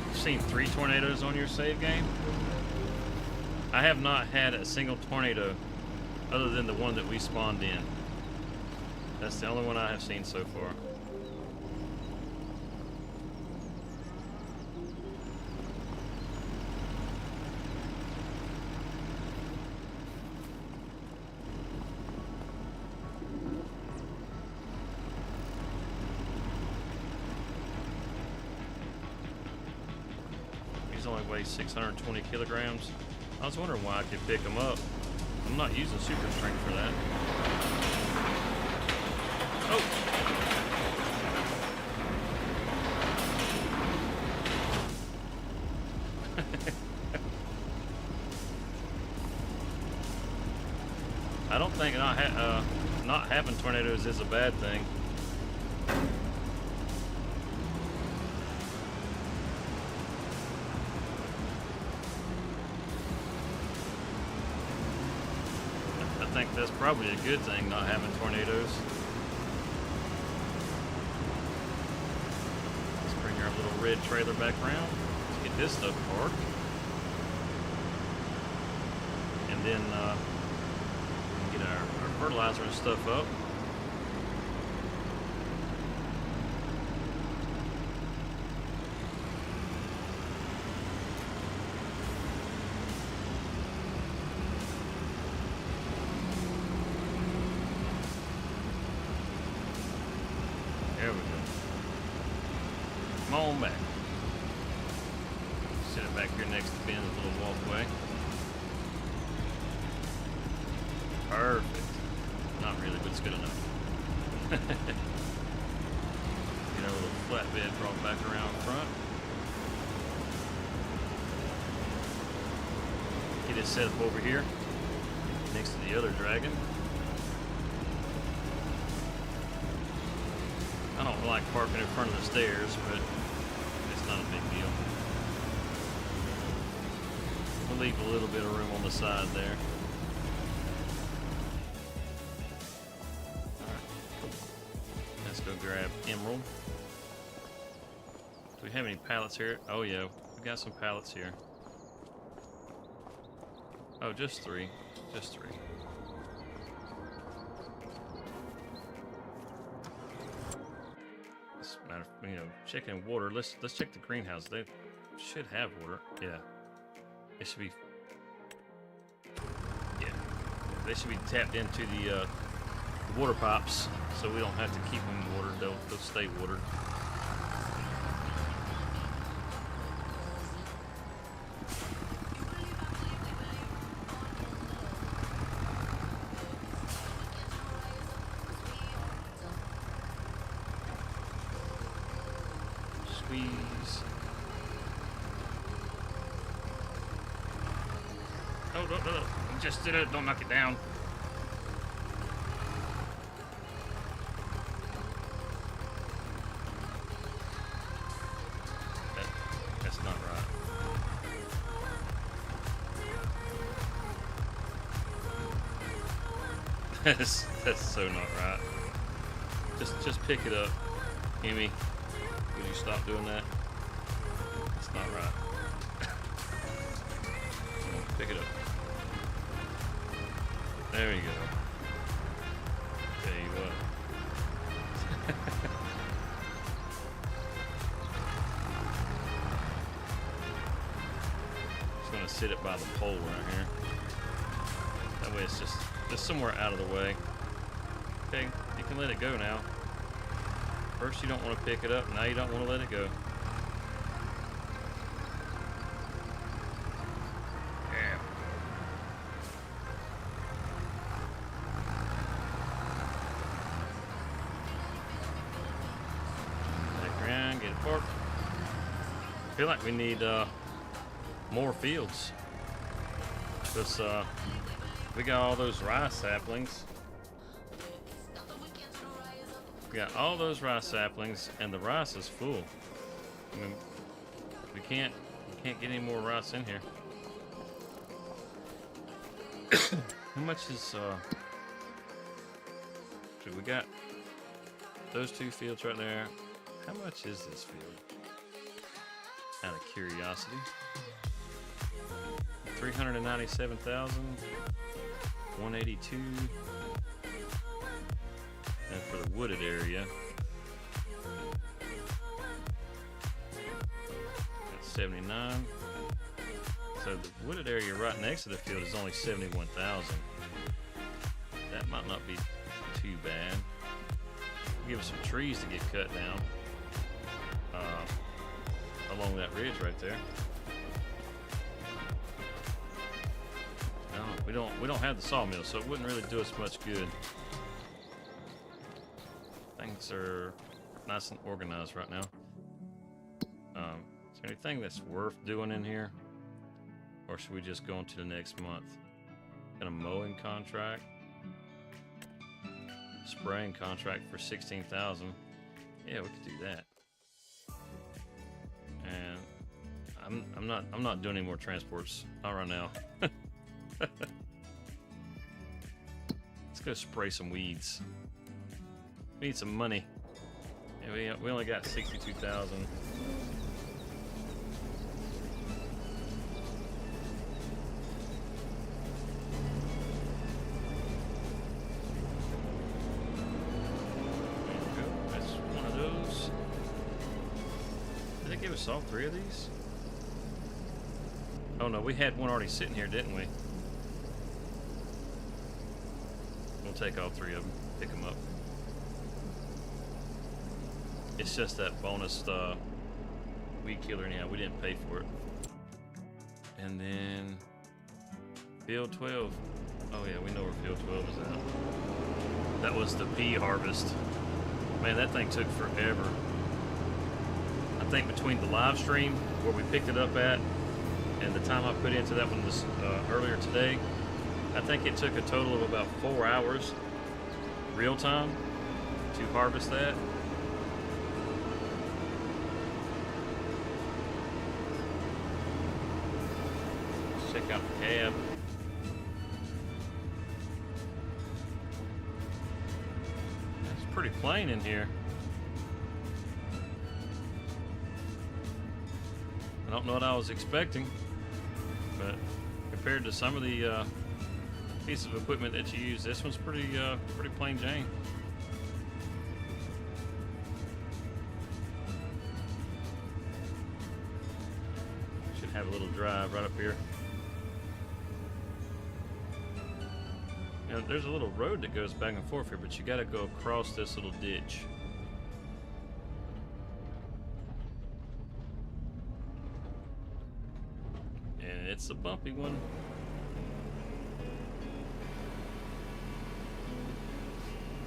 You've seen 3 tornadoes on your save game? I have not had a single tornado other than the one that we spawned in. That's the only one I have seen so far. These only weigh 620 kilograms. I was wondering why I could pick them up. I'm not using super strength for that. Oh! I don't think not having tornadoes is a bad thing. I think that's probably a good thing, not having tornadoes. Let's bring our little red trailer back around. Let's get this stuff parked. And then get our fertilizer and stuff up. There we go. Come on back. Sit it back here next to Ben's little walkway. Perfect. Not really, but it's good enough. Get our little flatbed brought back around front. Get it set up over here next to the other dragon. I don't like parking in front of the stairs, but it's not a big deal. We'll leave a little bit of room on the side there. Let's go grab emerald. Do we have any pallets here? Oh yeah, we got some pallets here. Oh, just 3. Just 3. It's a matter of, checking water. Let's check the greenhouse. They should have water. Yeah. It should be. Yeah. They should be tapped into the water pipes, so we don't have to keep them watered. They'll stay watered. squeeze. Oh, no, no, no. Just did it. Don't knock it down. That's not right. That's so not right. Just pick it up, Amy. Would you stop doing that? It's not right. Pick it up. There you go. Tell you what. Just gonna sit it by the pole right here. That way it's just somewhere out of the way. Okay, you can let it go now. First you don't want to pick it up, now you don't want to let it go. Yeah. Let it grind, get it parked. I feel like we need more fields. Because we got all those rice saplings. We got all those rice saplings, and the rice is full. I mean, we can't get any more rice in here. How much is so we got those two fields right there. How much is this field? Out of curiosity. 397,182. And for the wooded area, that's 79. So the wooded area right next to the field is only 71,000. That might not be too bad. Give us some trees to get cut down along that ridge right there. No, we don't have the sawmill, so it wouldn't really do us much good. Things are nice and organized right now. Is there anything that's worth doing in here? Or should we just go on to the next month? Got a mowing contract. Spraying contract for 16,000. Yeah, we could do that. And I'm not doing any more transports. Not right now. Let's go spray some weeds. We need some money. Yeah, we only got 62,000. That's one of those. Did they give us all three of these? Oh no, we had one already sitting here, didn't we? We'll take all three of them, pick them up. It's just that bonus weed killer anyhow. We didn't pay for it. And then field 12. Oh yeah, we know where field 12 is at. That was the pea harvest. Man, that thing took forever. I think between the live stream where we picked it up at and the time I put into that one this earlier today, I think it took a total of about 4 hours real time to harvest that. Check out the cab. It's pretty plain in here. I don't know what I was expecting, but compared to some of the pieces of equipment that you use, this one's pretty plain Jane. Should have a little drive right up here. You know, there's a little road that goes back and forth here, but you got to go across this little ditch. And it's a bumpy one.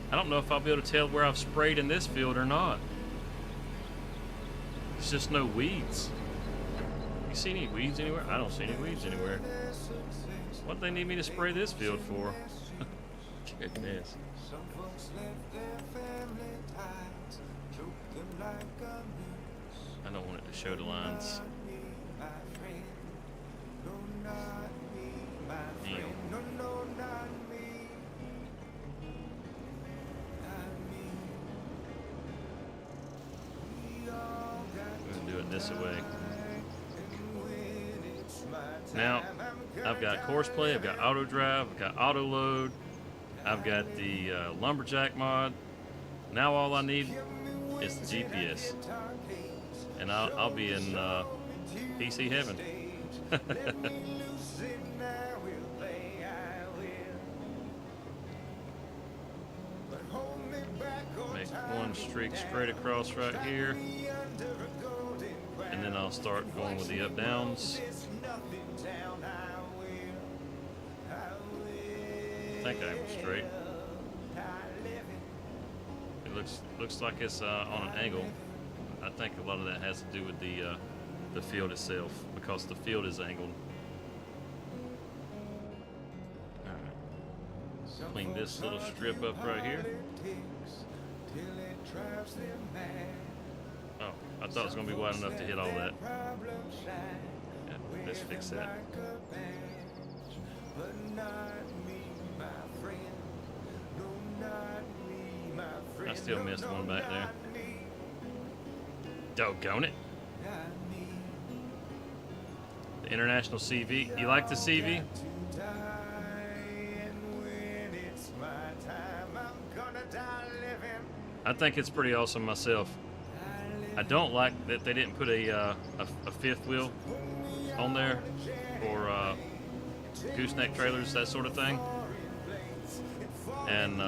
I don't know if I'll be able to tell where I've sprayed in this field or not. There's just no weeds. You see any weeds anywhere? I don't see any weeds anywhere. What do they need me to spray this field for? Goodness. I don't want it to show the lines. Damn. We're gonna do it this way. Now, I've got Courseplay, I've got auto drive, I've got auto load, I've got the lumberjack mod. Now all I need is the GPS, and I'll be in PC heaven. Make one streak straight across right here, and then I'll start going with the up downs. I think I was straight. It looks like it's on an angle. I think a lot of that has to do with the field itself, because the field is angled. All right. Clean this little strip up right here. Oh, I thought it was going to be wide enough to hit all that. Yeah, let's fix that. I still missed one back there. Doggone it. The International CV. You like the CV? I think it's pretty awesome myself. I don't like that they didn't put a fifth wheel on there for gooseneck trailers, that sort of thing. And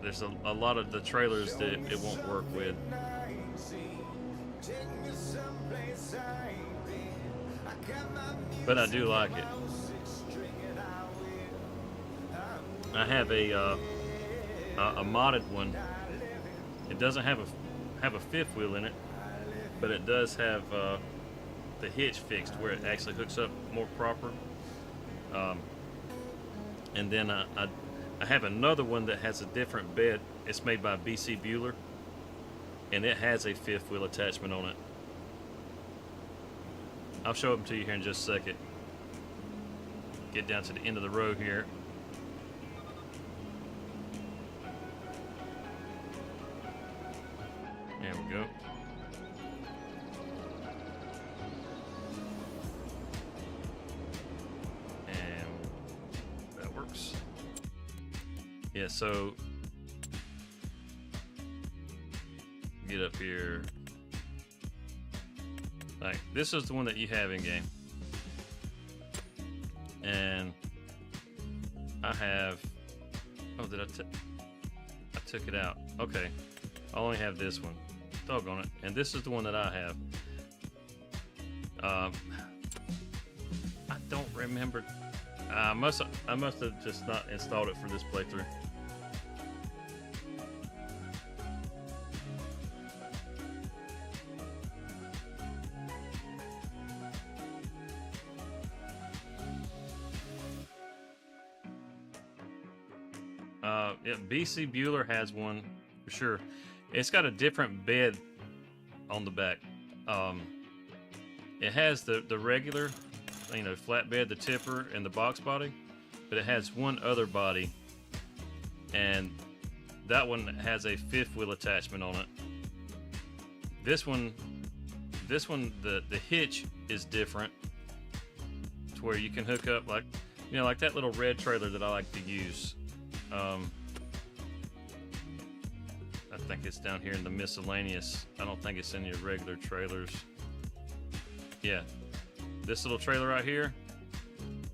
there's a lot of the trailers that it won't work with. But I do like it. I have a modded one. It doesn't have a fifth wheel in it, but it does have the hitch fixed where it actually hooks up more proper. And then I have another one that has a different bed. It's made by BC Bueller, and it has a fifth wheel attachment on it. I'll show them to you here in just a second. Get down to the end of the row here. There we go. And that works. Yeah, so get up here. Like, this is the one that you have in game. And I have, oh, I took it out. Okay, I only have this one. Doggone it. And this is the one that I have. I don't remember. I must have just not installed it for this playthrough. Yeah, BC Bueller has one for sure. It's got a different bed on the back. It has the regular, flat bed, the tipper, and the box body, but it has one other body, and that one has a fifth wheel attachment on it. This one, the hitch is different, to where you can hook up like that little red trailer that I like to use. I think it's down here in the miscellaneous. I don't think it's in your regular trailers. Yeah, this little trailer right here,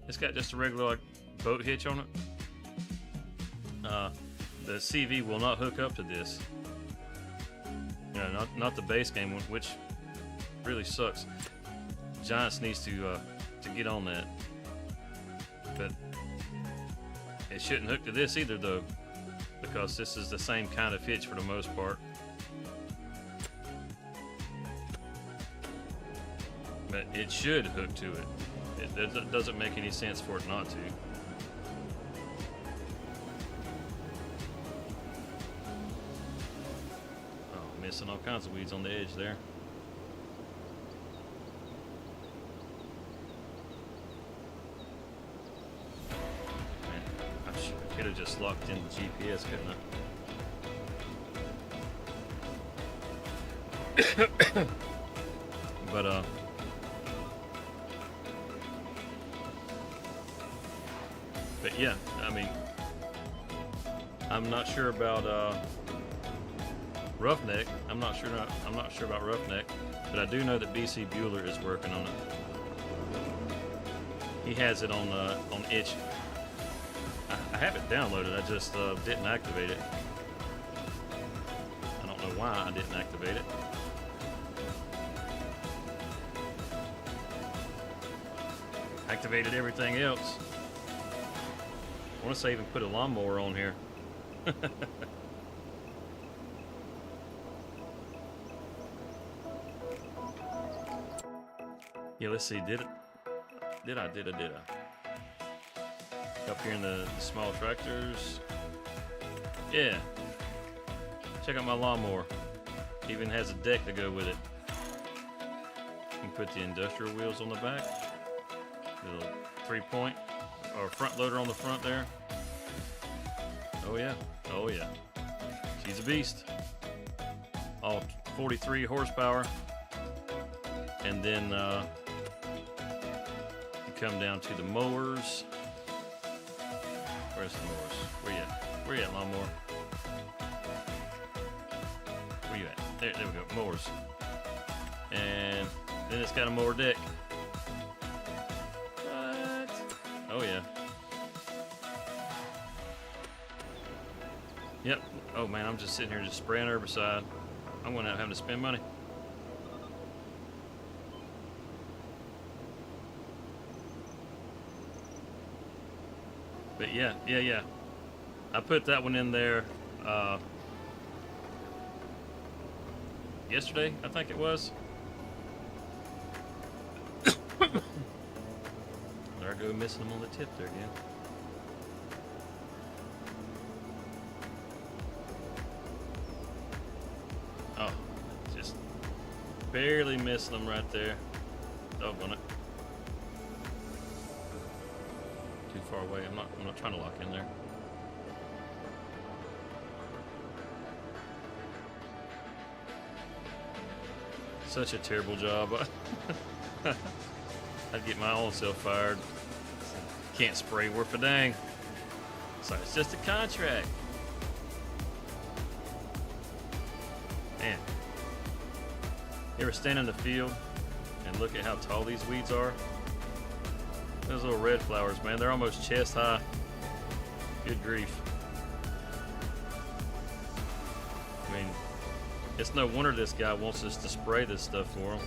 it's got just a regular boat hitch on it. The CV will not hook up to this. Not the base game one, which really sucks. Giants needs to get on that. But it shouldn't hook to this either, though, because this is the same kind of hitch for the most part. But it should hook to it. It doesn't make any sense for it not to. Oh, missing all kinds of weeds on the edge there. Man, I could have just locked in the GPS, couldn't I? But yeah, I mean, I'm not sure about Roughneck. I'm not sure about Roughneck, but I do know that BC Bueller is working on it. He has it on itch. I have it downloaded. I just didn't activate it. I don't know why I didn't activate it. Activated everything else. I want to say even put a lawnmower on here. Yeah, let's see. Did I? Up here in the small tractors. Yeah. Check out my lawnmower. Even has a deck to go with it. You can put the industrial wheels on the back. Little 3-point or front loader on the front there. Oh yeah, oh yeah. She's a beast. All 43 horsepower. And then you come down to the mowers. Where's the mowers? Where you at? Where you at, lawnmower? Where you at? There we go, mowers. And then it's got a mower deck. What? Oh yeah. Yep. Oh man, I'm just sitting here just spraying herbicide. I'm going out having to spend money. But yeah. I put that one in there yesterday, I think it was. There I go, missing them on the tip there again. Oh, just barely missing them right there. Doggone it. Too far away. I'm not trying to lock in there. Such a terrible job. I'd get my own self fired. Can't spray worth a dang. So it's just a contract. Man. You ever stand in the field and look at how tall these weeds are? Those little red flowers, man, they're almost chest high. Good grief. I mean, it's no wonder this guy wants us to spray this stuff for him.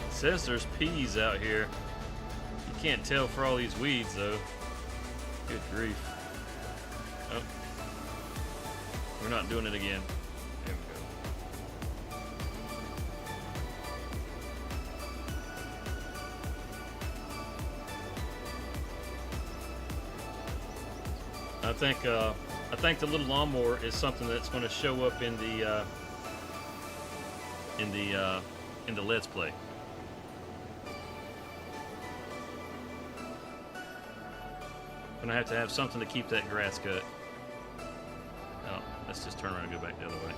It says there's peas out here. You can't tell for all these weeds, though. Good grief. Oh. We're not doing it again. There we go. I think the little lawnmower is something that's going to show up in the Let's Play. Gonna have to have something to keep that grass cut. Oh, let's just turn around and go back the other way.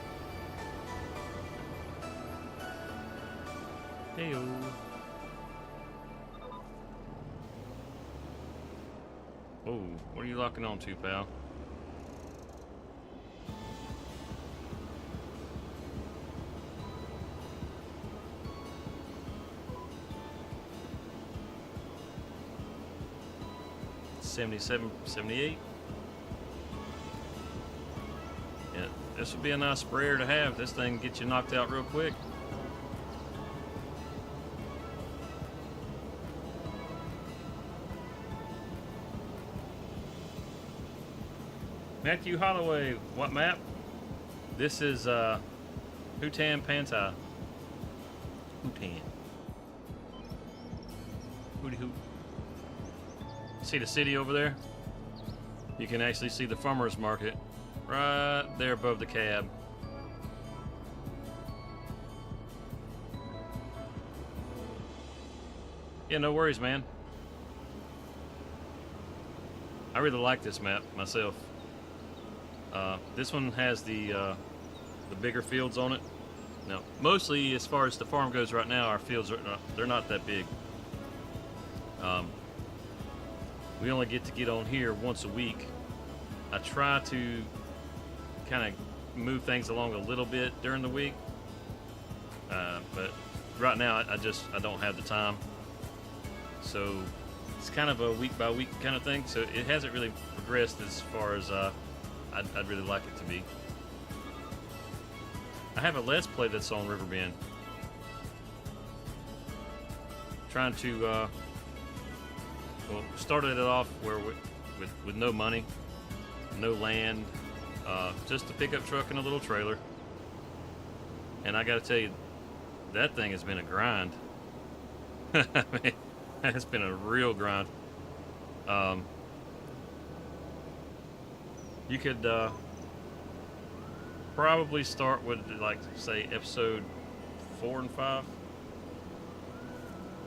Hey-o. Oh, what are you locking on to, pal? $77, $78. Yeah, this would be a nice sprayer to have. This thing gets you knocked out real quick. Matthew Holloway, what map? This is Hutan Pantai. Hutan. Hooty hoot. See the city over there? You can actually see the farmer's market right there above the cab. Yeah, no worries, man. I really like this map myself. This one has the bigger fields on it. Now, mostly as far as the farm goes right now, our fields they're not that big. We only get on here once a week. I try to kind of move things along a little bit during the week, but right now I don't have the time. So it's kind of a week by week kind of thing. So it hasn't really progressed as far as I'd really like it to be. I have a Let's Play that's on Riverbend. Trying to, well, started it off where with no money, no land, just a pickup truck and a little trailer. And I got to tell you, that thing has been a grind. I mean, it's been a real grind. You could probably start with, like, say, episode 4 and 5,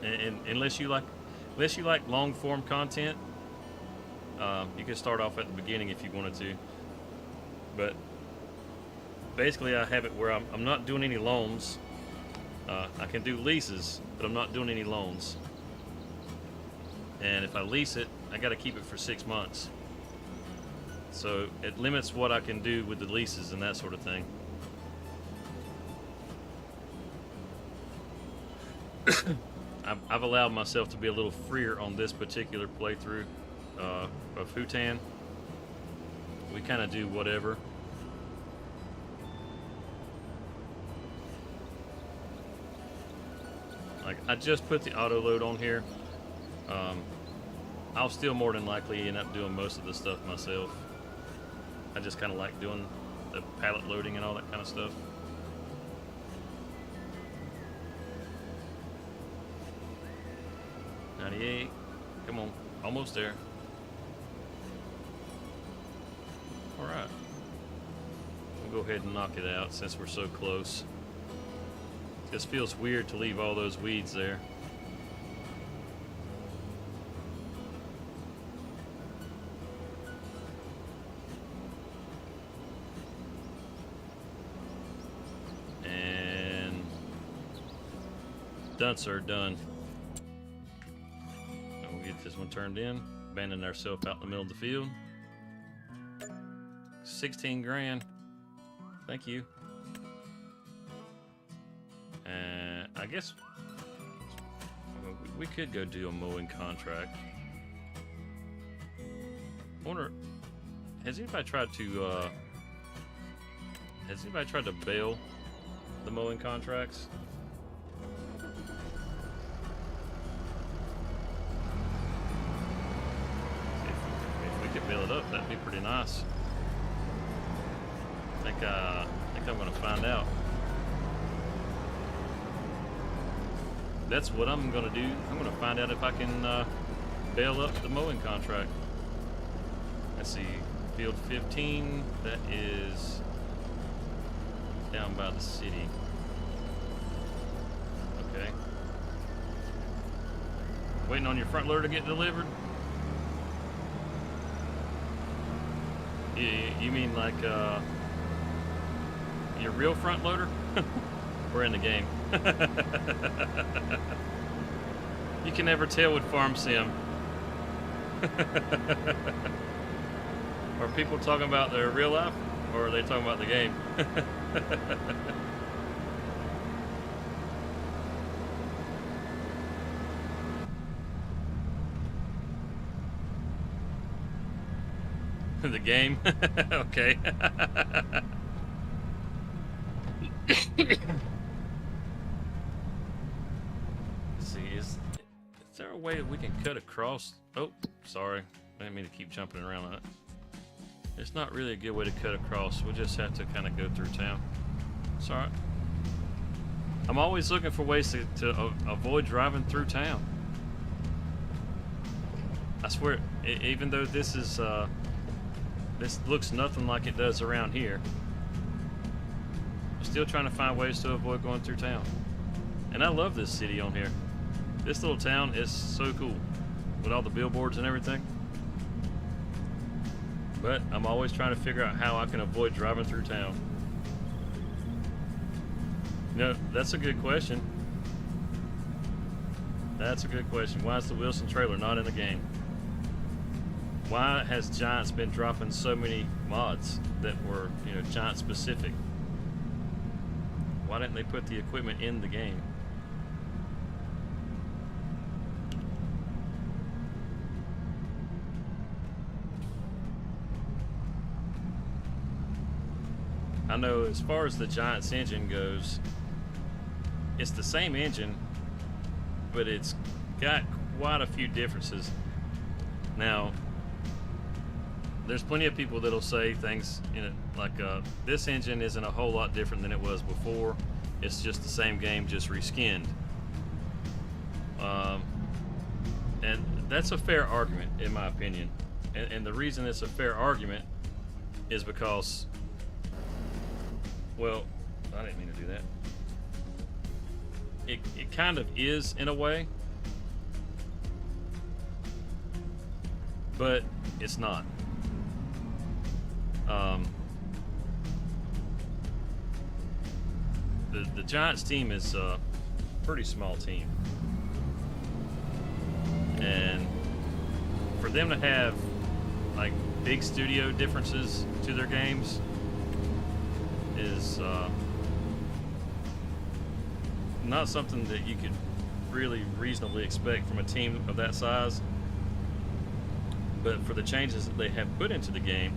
and unless you like long form content, you could start off at the beginning if you wanted to. But basically, I have it where I'm not doing any loans. I can do leases, but I'm not doing any loans. And if I lease it, I got to keep it for 6 months. So it limits what I can do with the leases and that sort of thing. I've allowed myself to be a little freer on this particular playthrough of Hutan. We kind of do whatever. Like, I just put the auto load on here. I'll still more than likely end up doing most of the stuff myself. I just kind of like doing the pallet loading and all that kind of stuff. $98. Come on, almost there. All right, we'll go ahead and knock it out since we're so close. It just feels weird to leave all those weeds there. Done, sir, done. And we'll get this one turned in. Abandon ourselves out in the middle of the field. 16 grand. Thank you. And I guess we could go do a mowing contract. I wonder, has anybody tried to bail the mowing contracts? Could build it up, that'd be pretty nice. I think I'm gonna find out. That's what I'm gonna do. I'm gonna find out if I can bail up the mowing contract. Let's see, field 15, that is down by the city. Okay. Waiting on your front loader to get delivered? You mean like your real front loader? We're in the game. You can never tell with Farm Sim. Are people talking about their real life, or are they talking about the game? The game? Okay. Let's see, is there a way that we can cut across? Oh, sorry. I didn't mean to keep jumping around on it. It's not really a good way to cut across. We'll just have to kind of go through town. It's alright. I'm always looking for ways to avoid driving through town. I swear, even though this is this looks nothing like it does around here, I'm still trying to find ways to avoid going through town. And I love this city on here. This little town is so cool with all the billboards and everything. But I'm always trying to figure out how I can avoid driving through town. No, that's a good question. That's a good question. Why is the Wilson trailer not in the game? Why has Giants been dropping so many mods that were, you know, Giant specific? Why didn't they put the equipment in the game? I know as far as the Giants engine goes, it's the same engine, but it's got quite a few differences. Now, there's plenty of people that'll say things in it like this engine isn't a whole lot different than it was before. It's just the same game, just reskinned. And that's a fair argument, in my opinion. And the reason it's a fair argument is because, well, I didn't mean to do that. It kind of is in a way, but it's not. The Giants team is a pretty small team, and for them to have like big studio differences to their games is not something that you could really reasonably expect from a team of that size. But for the changes that they have put into the game,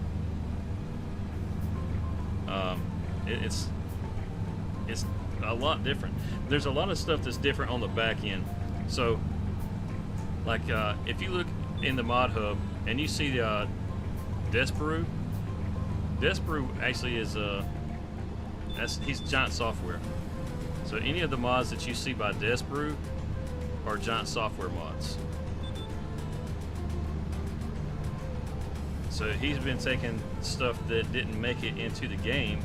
it's a lot different. There's a lot of stuff that's different on the back end. So, like if you look in the mod hub and you see Desperu actually is he's Giant software. So any of the mods that you see by Desperu are Giant software mods. So he's been taking stuff that didn't make it into the game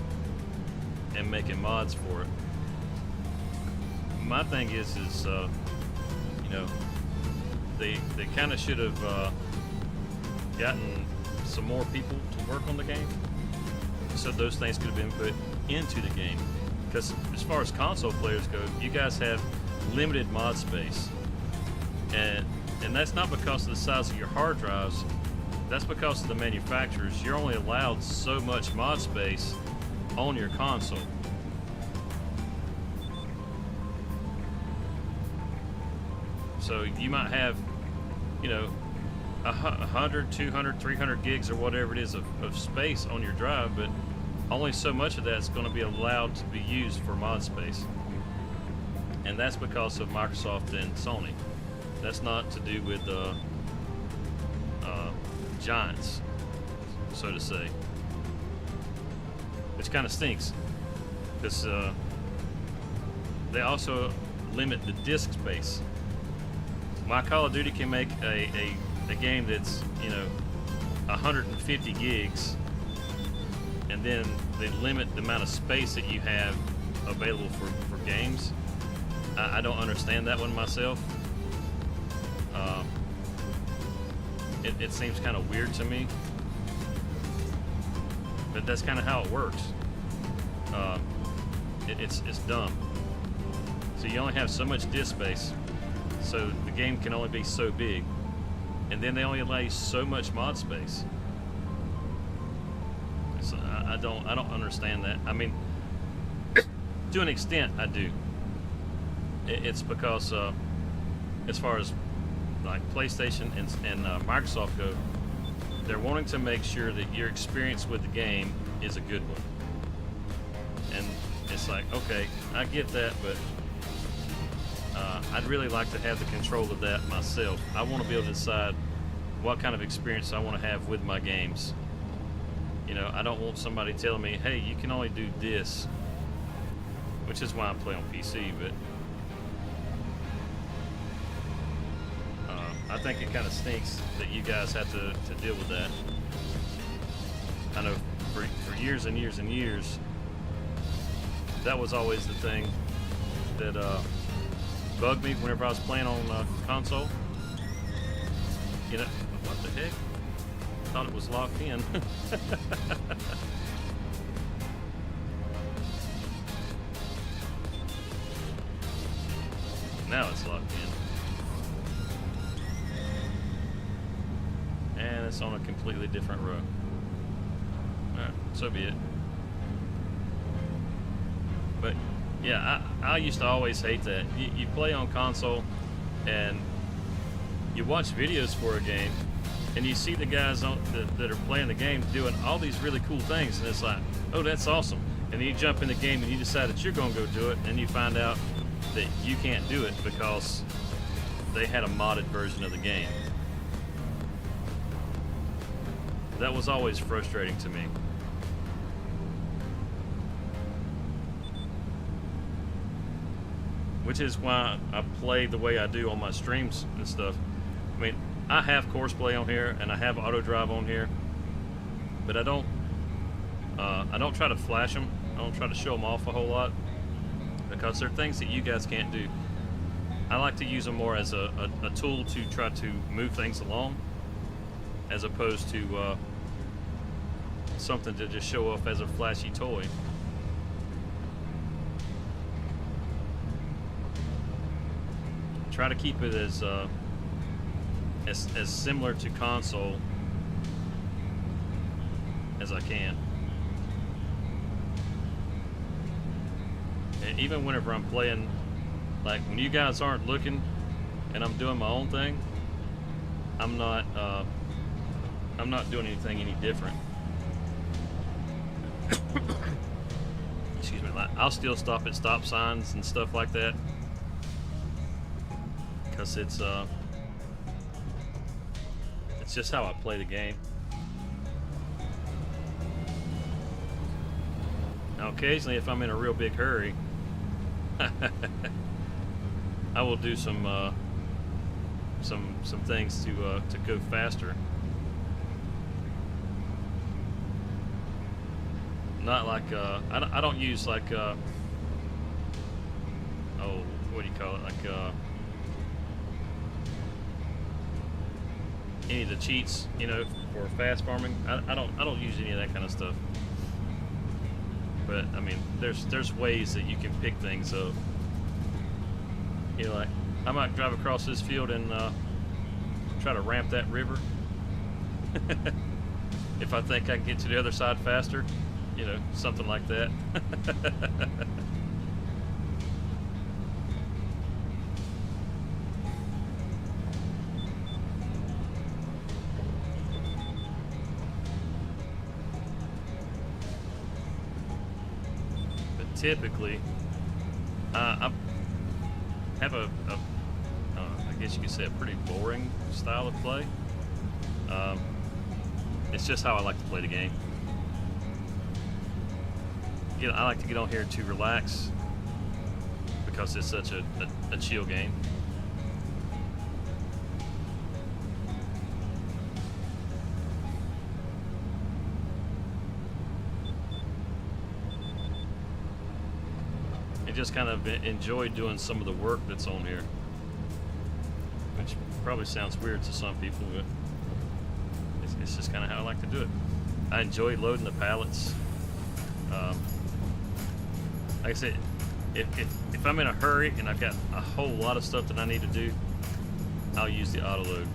and making mods for it. My thing is you know, they kind of should have gotten some more people to work on the game, so those things could have been put into the game. Because as far as console players go, you guys have limited mod space, and that's not because of the size of your hard drives. That's because of the manufacturers. You're only allowed so much mod space on your console. So you might have, you know, 100, 200, 300 gigs or whatever it is of space on your drive, but only so much of that's going to be allowed to be used for mod space. And that's because of Microsoft and Sony. That's not to do with Giants, so to say. Which kind of stinks, because they also limit the disk space. My Call of Duty can make a game that's, you know, 150 gigs, and then they limit the amount of space that you have available for games. I don't understand that one myself. It seems kind of weird to me, but that's kind of how it works. It's dumb. So you only have so much disk space, so the game can only be so big, and then they only allow you so much mod space. So I don't understand that. I mean, to an extent, I do. It's because as far as like PlayStation and Microsoft go, they're wanting to make sure that your experience with the game is a good one. And it's like, okay, I get that, but I'd really like to have the control of that myself. I want to be able to decide what kind of experience I want to have with my games. You know, I don't want somebody telling me, hey, you can only do this, which is why I play on PC, but I think it kind of stinks that you guys have to deal with that. I know for years and years and years, that was always the thing that bugged me whenever I was playing on console. You know, what the heck? I thought it was locked in. Now it's locked in. And it's on a completely different row. Alright, so be it. But yeah, I used to always hate that. You play on console and you watch videos for a game and you see the guys that are playing the game doing all these really cool things, and it's like, oh, that's awesome. And then you jump in the game and you decide that you're going to go do it, and you find out that you can't do it because they had a modded version of the game. That was always frustrating to me. Which is why I play the way I do on my streams and stuff. I mean, I have Courseplay on here and I have auto drive on here, but I don't try to flash them. I don't try to show them off a whole lot because they're things that you guys can't do. I like to use them more as a tool to try to move things along, as opposed to something to just show off as a flashy toy. Try to keep it as similar to console as I can. And even whenever I'm playing, like when you guys aren't looking and I'm doing my own thing, I'm not doing anything any different. Excuse me. I'll still stop at stop signs and stuff like that, because it's just how I play the game. Now occasionally, if I'm in a real big hurry, I will do some things to go faster. Not like I don't use like oh, what do you call it, like any of the cheats, you know, for fast farming. I don't use any of that kind of stuff. But I mean, there's ways that you can pick things up. You know, like I might drive across this field and try to ramp that river if I think I can get to the other side faster. You know, something like that. Typically, I have I guess you could say a pretty boring style of play. It's just how I like to play the game. I like to get on here to relax because it's such a chill game. Just kind of enjoy doing some of the work that's on here, which probably sounds weird to some people, but it's just kind of how I like to do it. I enjoy loading the pallets. Like I said, if I'm in a hurry and I've got a whole lot of stuff that I need to do, I'll use the auto load.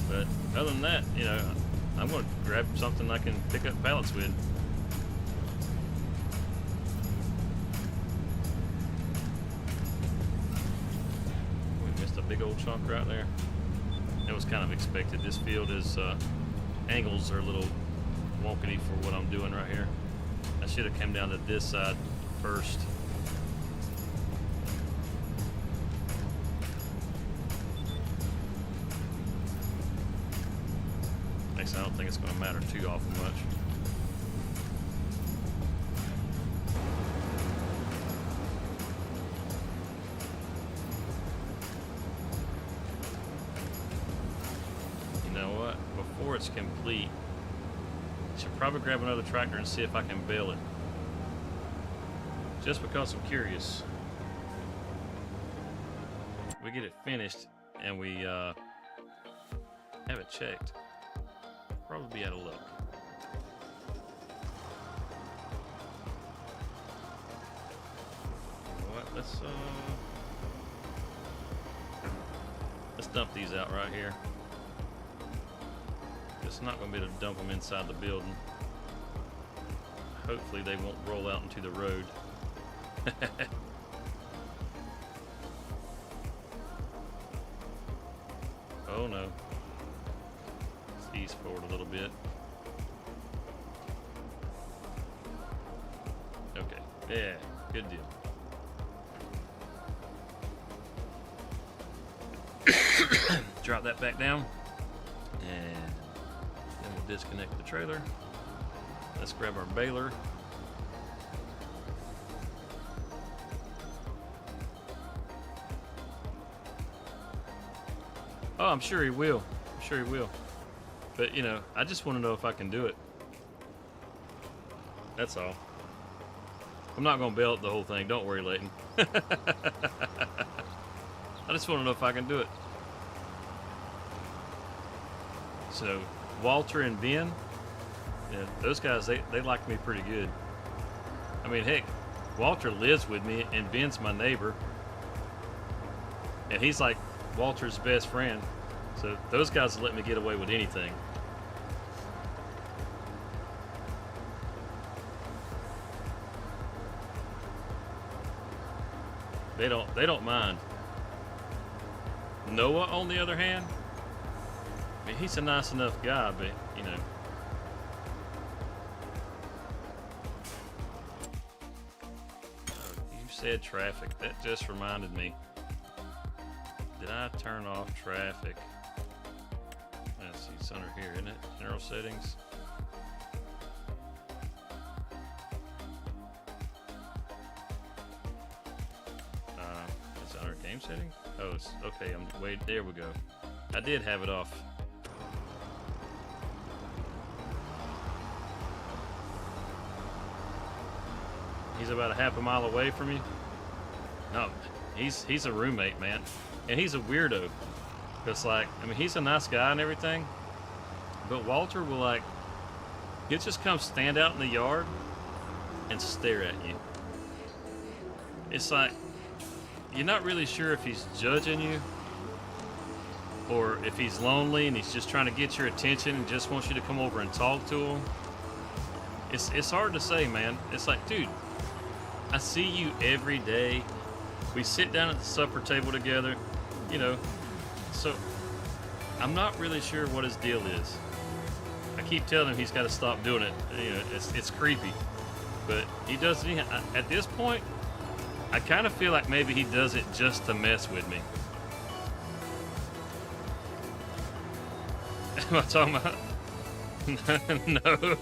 But other than that, you know, I'm going to grab something I can pick up pallets with. Big old chunk right there. It was kind of expected. This field is angles are a little wonkety for what I'm doing right here. I should have come down to this side first. Like I mechanics, I don't think it's going to matter too awful much. You know what? Before it's complete, I should probably grab another tractor and see if I can bale it. Just because I'm curious. We get it finished and we have it checked, probably be out of luck. You know what? Let's dump these out right here. It's not going to be able to dump them inside the building. Hopefully they won't roll out into the road. Oh no. Let's ease forward a little bit. Okay. Yeah, good deal. Drop that back down. And then we'll disconnect the trailer. Let's grab our baler. Oh, I'm sure he will. I'm sure he will. But, you know, I just want to know if I can do it. That's all. I'm not going to bale the whole thing. Don't worry, Leighton. I just want to know if I can do it. So, Walter and Ben, yeah, those guys, they like me pretty good. I mean, heck, Walter lives with me, and Ben's my neighbor. And he's like Walter's best friend. So those guys let me get away with anything. They don't mind. Noah, on the other hand, I mean, he's a nice enough guy, but you know. Oh, you said traffic. That just reminded me. Did I turn off traffic? Let's see, it's under here, isn't it? General settings. It's under game settings? Oh, it's okay. Wait, there we go. I did have it off. He's about a half a mile away from you. No, he's a roommate, man. And he's a weirdo. Because, like, I mean, he's a nice guy and everything. But Walter will, like, he'll just come stand out in the yard and stare at you. It's like, you're not really sure if he's judging you or if he's lonely and he's just trying to get your attention and just wants you to come over and talk to him. It's hard to say, man. It's like, dude, I see you every day. We sit down at the supper table together, you know. So I'm not really sure what his deal is. I keep telling him he's got to stop doing it. You know, it's creepy, but he does it. At this point, I kind of feel like maybe he does it just to mess with me. Am I talking about? No.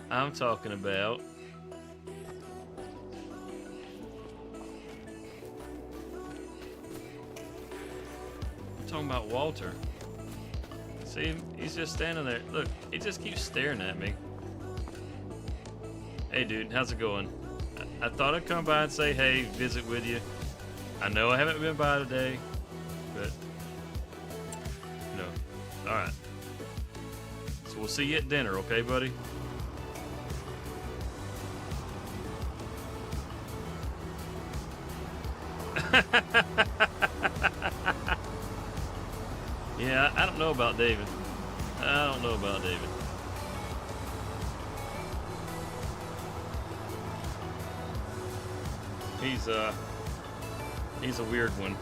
I'm talking about Walter. See, he's just standing there. Look, he just keeps staring at me. Hey, dude, how's it going? I thought I'd come by and say hey, visit with you. I know I haven't been by today, but you know, all right. So we'll see you at dinner, okay, buddy? Yeah, I don't know about David. I don't know about David. He's a weird one.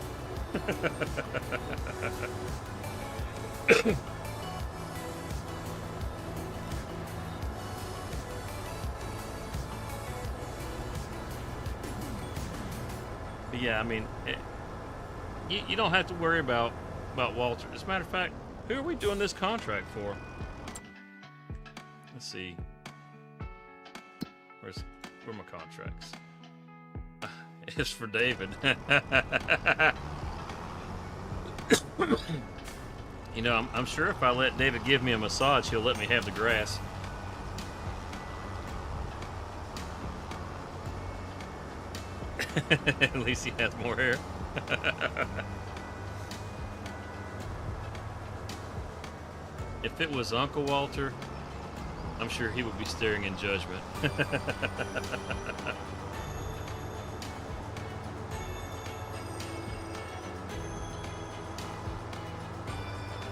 But yeah, I mean, you don't have to worry about Walter. As a matter of fact, who are we doing this contract for? Let's see. Where are my contracts? It's for David. You know, I'm sure if I let David give me a massage, he'll let me have the grass. At least he has more hair. If it was Uncle Walter, I'm sure he would be staring in judgment.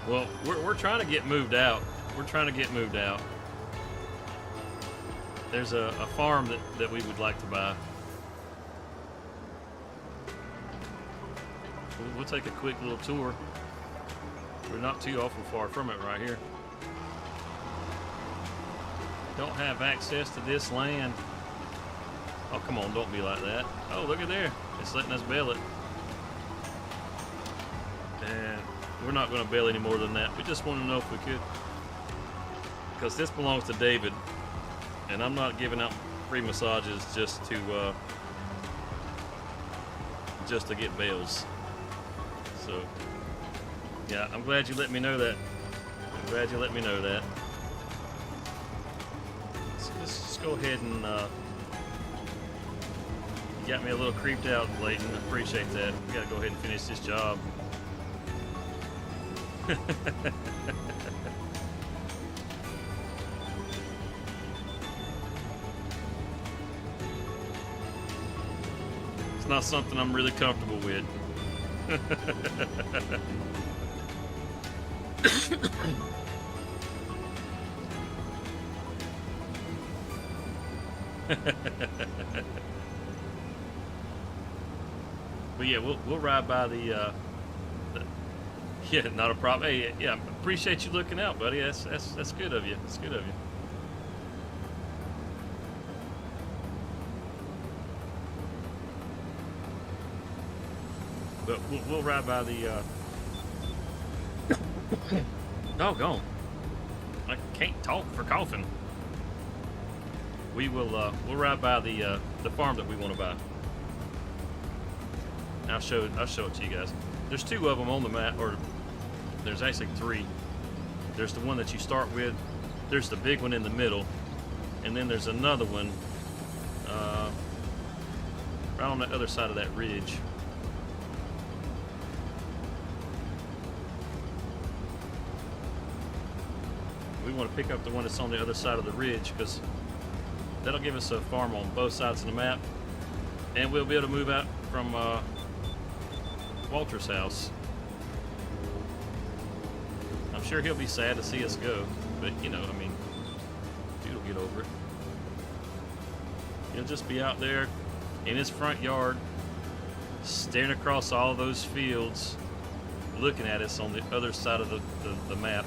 Well, we're trying to get moved out. We're trying to get moved out. There's a farm that we would like to buy. We'll take a quick little tour. We're not too awful far from it right here. Don't have access to this land. Oh, come on, don't be like that. Oh, look at there. It's letting us bail it. And we're not going to bail any more than that. We just want to know if we could. Because this belongs to David. And I'm not giving out free massages just to get bails. So, yeah, I'm glad you let me know that. I'm glad you let me know that. Let's just go ahead and, you got me a little creeped out, Layton. I appreciate that. We gotta go ahead and finish this job. It's not something I'm really comfortable with. But yeah, we'll ride by the yeah, not a problem. Hey, yeah, appreciate you looking out, buddy. That's good of you. That's good of you. But we'll ride by the doggone. I can't talk for coughing. We'll ride by the farm that we want to buy. I'll show it to you guys. There's two of them on the map, or there's actually three. There's the one that you start with. There's the big one in the middle, and then there's another one right on the other side of that ridge. We want to pick up the one that's on the other side of the ridge because that'll give us a farm on both sides of the map, and we'll be able to move out from Walter's house. I'm sure he'll be sad to see us go, but you know, I mean, dude'll get over it. He'll just be out there in his front yard, staring across all those fields, looking at us on the other side of the map.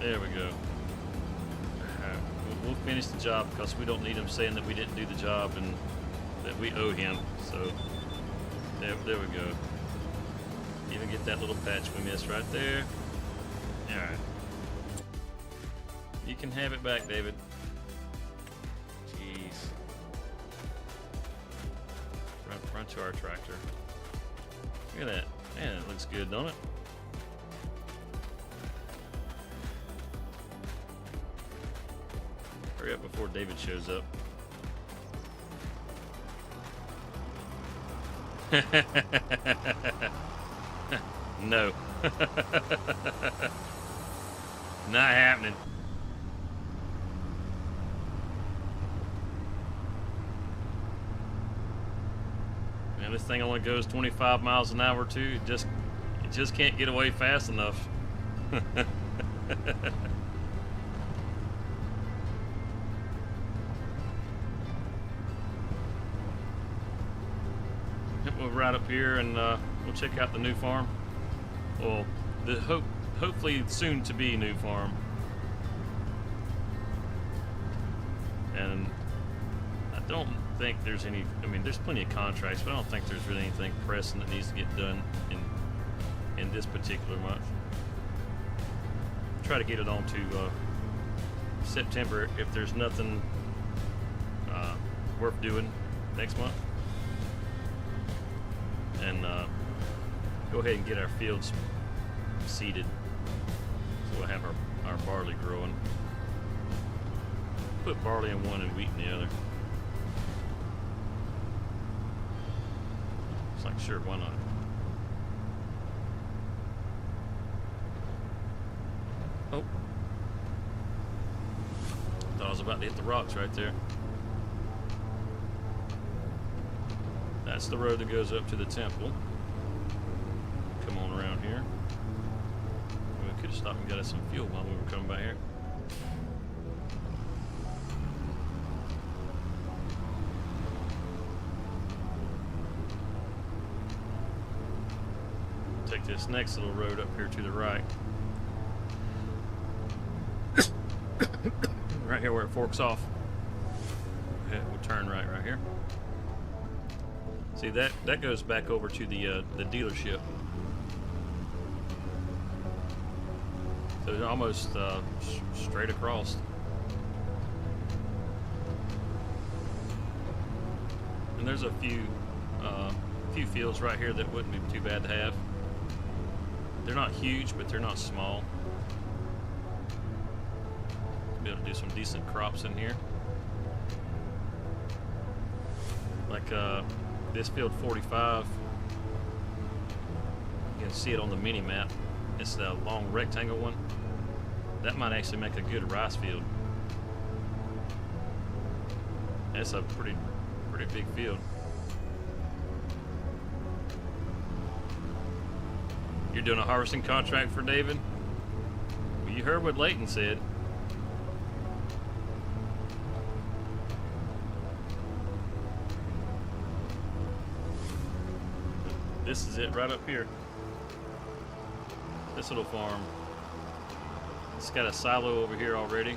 There we go. We'll finish the job because we don't need him saying that we didn't do the job and that we owe him. So there we go. Even get that little patch we missed right there. All right. You can have it back, David. Jeez. Run to our tractor. Look at that. Man, it looks good, don't it? Hurry up before David shows up. No. Not happening. Man, this thing only goes 25 miles an hour too. It just can't get away fast enough. We'll ride up here and we'll check out the new farm. Well, the hope hopefully soon to be new farm. And I don't think there's any, I mean, there's plenty of contracts, but I don't think there's really anything pressing that needs to get done in this particular month. Try to get it on to September if there's nothing worth doing next month. And go ahead and get our fields seeded so we'll have our barley growing. Put barley in one and wheat in the other. It's like, sure, why not? Oh. Thought I was about to hit the rocks right there. That's the road that goes up to the temple. Come on around here. We could have stopped and got us some fuel while we were coming by here. Take this next little road up here to the right. Right here where it forks off. Okay, we'll turn right here. See, that goes back over to the dealership. So it's almost straight across. And there's a few fields right here that wouldn't be too bad to have. They're not huge, but they're not small. Be able to do some decent crops in here. Like this field 45. You can see it on the mini map. It's the long rectangle one. That might actually make a good rice field. That's a pretty big field. You're doing a harvesting contract for David? Well, you heard what Leighton said. This is it right up here. This little farm. It's got a silo over here already.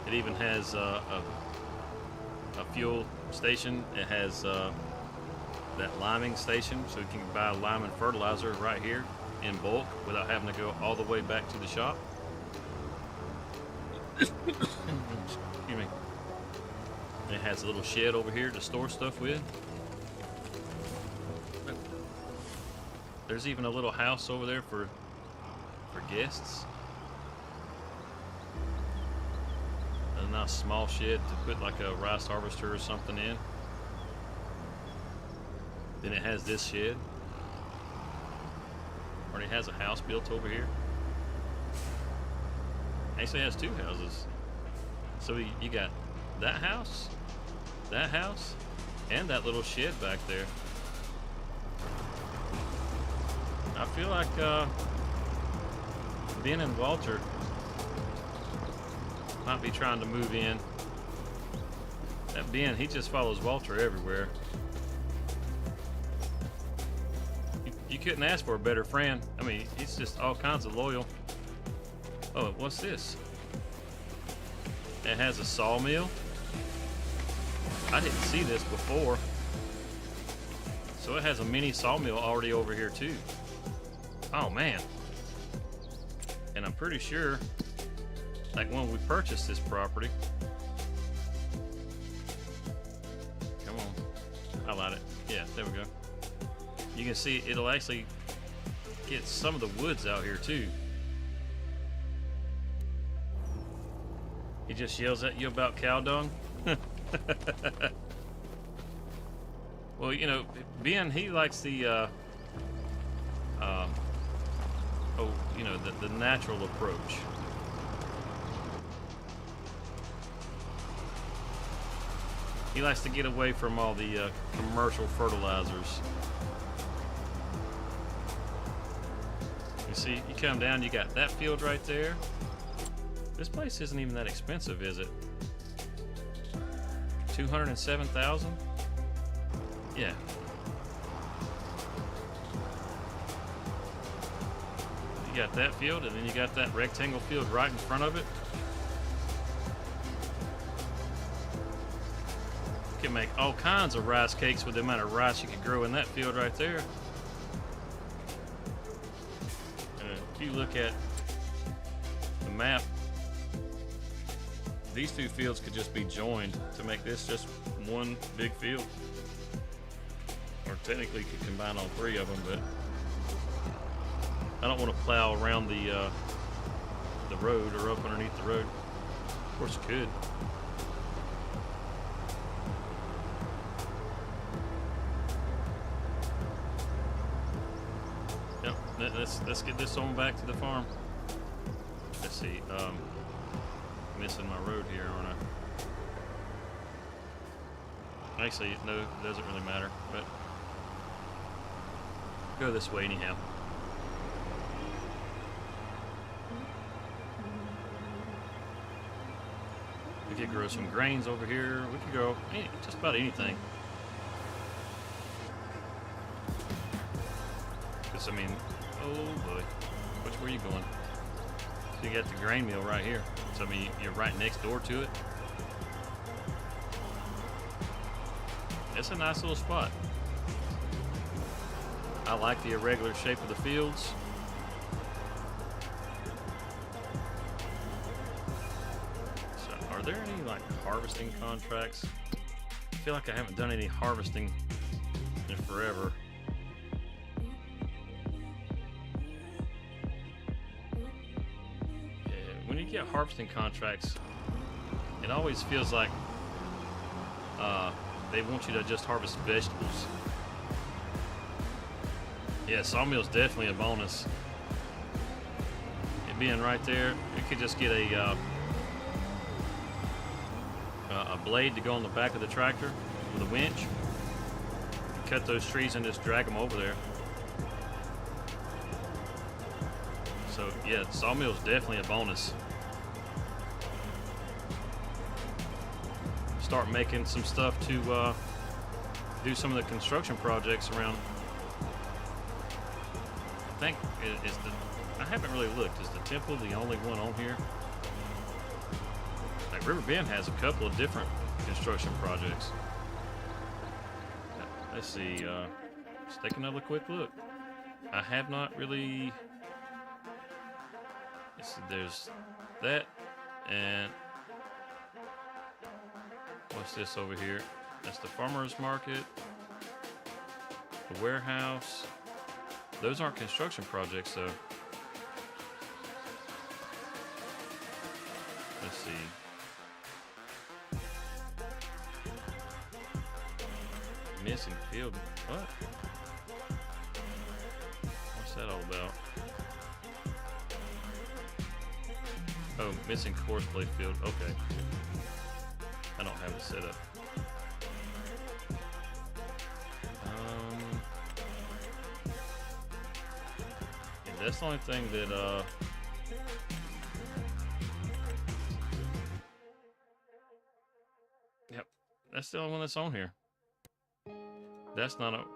It even has a fuel station. It has that liming station, so you can buy lime and fertilizer right here in bulk without having to go all the way back to the shop. Excuse me. It has a little shed over here to store stuff with. There's even a little house over there for guests. A nice small shed to put like a rice harvester or something in. Then it has this shed. Already has a house built over here. Actually has two houses. So you got that house, and that little shed back there. I feel like Ben and Walter might be trying to move in. That Ben, he just follows Walter everywhere. You couldn't ask for a better friend. I mean, he's just all kinds of loyal. Oh, what's this? It has a sawmill. I didn't see this before. So it has a mini sawmill already over here too. Oh man. And I'm pretty sure, like when we purchased this property. Come on. Highlight it. Yeah, there we go. You can see it'll actually get some of the woods out here too. He just yells at you about cow dung. Well, you know, Ben, he likes the you know, the natural approach. He likes to get away from all the commercial fertilizers. You see, you come down, you got that field right there. This place isn't even that expensive, is it? $207,000? Yeah. You got that field, and then you got that rectangle field right in front of it. You can make all kinds of rice cakes with the amount of rice you could grow in that field right there. If you look at the map, these two fields could just be joined to make this just one big field. Or technically you could combine all three of them, but I don't want to plow around the road or up underneath the road. Of course you could. Yep, let's get this on back to the farm. Let's see, missing my road here, aren't I? Actually, no, it doesn't really matter, but go this way anyhow. We could grow some grains over here. We could grow just about anything. Because, I mean, oh boy. Which way are you going? So you got the grain mill right here. So, I mean, you're right next door to it. It's a nice little spot. I like the irregular shape of the fields. So, are there any like harvesting contracts? I feel like I haven't done any harvesting in forever. Yeah, when you get harvesting contracts, it always feels like they want you to just harvest vegetables. Yeah, sawmill's definitely a bonus. It being right there, you could just get a blade to go on the back of the tractor with a winch. Cut those trees and just drag them over there. So yeah, sawmill's definitely a bonus. Start making some stuff to do some of the construction projects around. I think I haven't really looked. Is the temple the only one on here? Like River Bend has a couple of different construction projects. Let's see. Let's take another quick look. I have not really. There's that, and what's this over here? That's the farmer's market, the warehouse. Those aren't construction projects, though. Let's see. Missing field. What? What's that all about? Oh, missing Courseplay field. Okay. I don't have it set up. That's the only thing that yep, that's the only one that's on here. That's not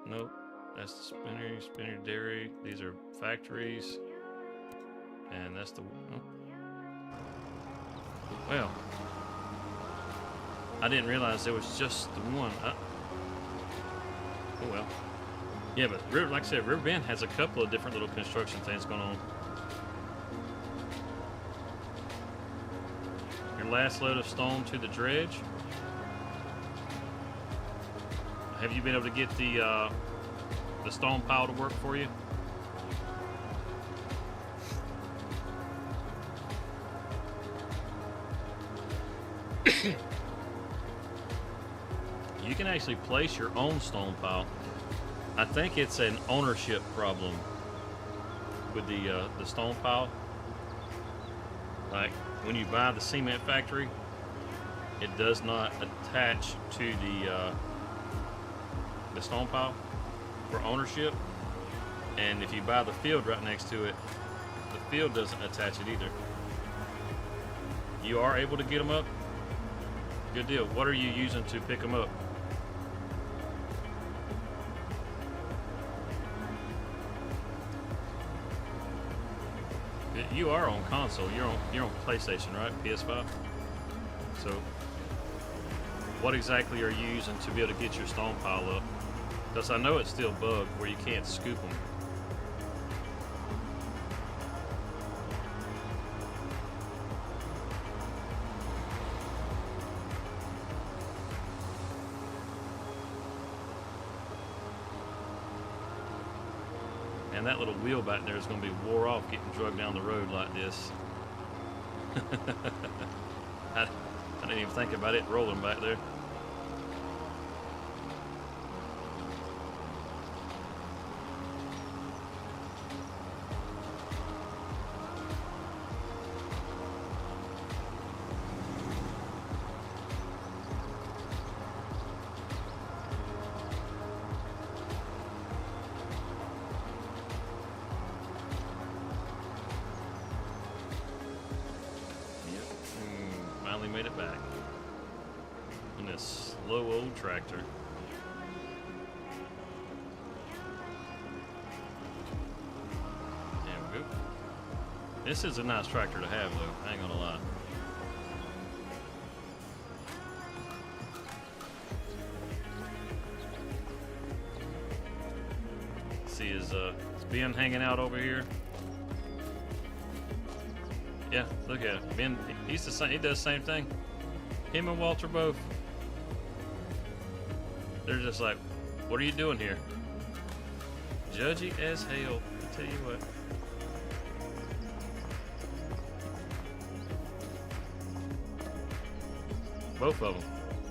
nope, that's the spinner dairy. These are factories, and that's the well, I didn't realize there was just the one. Oh well. Yeah, but like I said, River Bend has a couple of different little construction things going on. Your last load of stone to the dredge. Have you been able to get the stone pile to work for you? You can actually place your own stone pile. I think it's an ownership problem with the stone pile. Like when you buy the cement factory, it does not attach to the stone pile for ownership. And if you buy the field right next to it, the field doesn't attach it either. You are able to get them up, Good deal. What are you using to pick them up? You are on console. You're on PlayStation, right? PS5. So, what exactly are you using to be able to get your stone pile up? Because I know it's still bugged where you can't scoop them. And that little wheel back there is going to be wore off getting drugged down the road like this. I didn't even think about it rolling back there. Finally made it back in this slow old tractor. There we go. This is a nice tractor to have, though. I ain't gonna lie. See his Ben hanging out over here. Yeah, look at him. Ben, he's the same. He does the same thing. Him and Walter both. They're just like, what are you doing here? Judgy as hell. I tell you what. Both of them.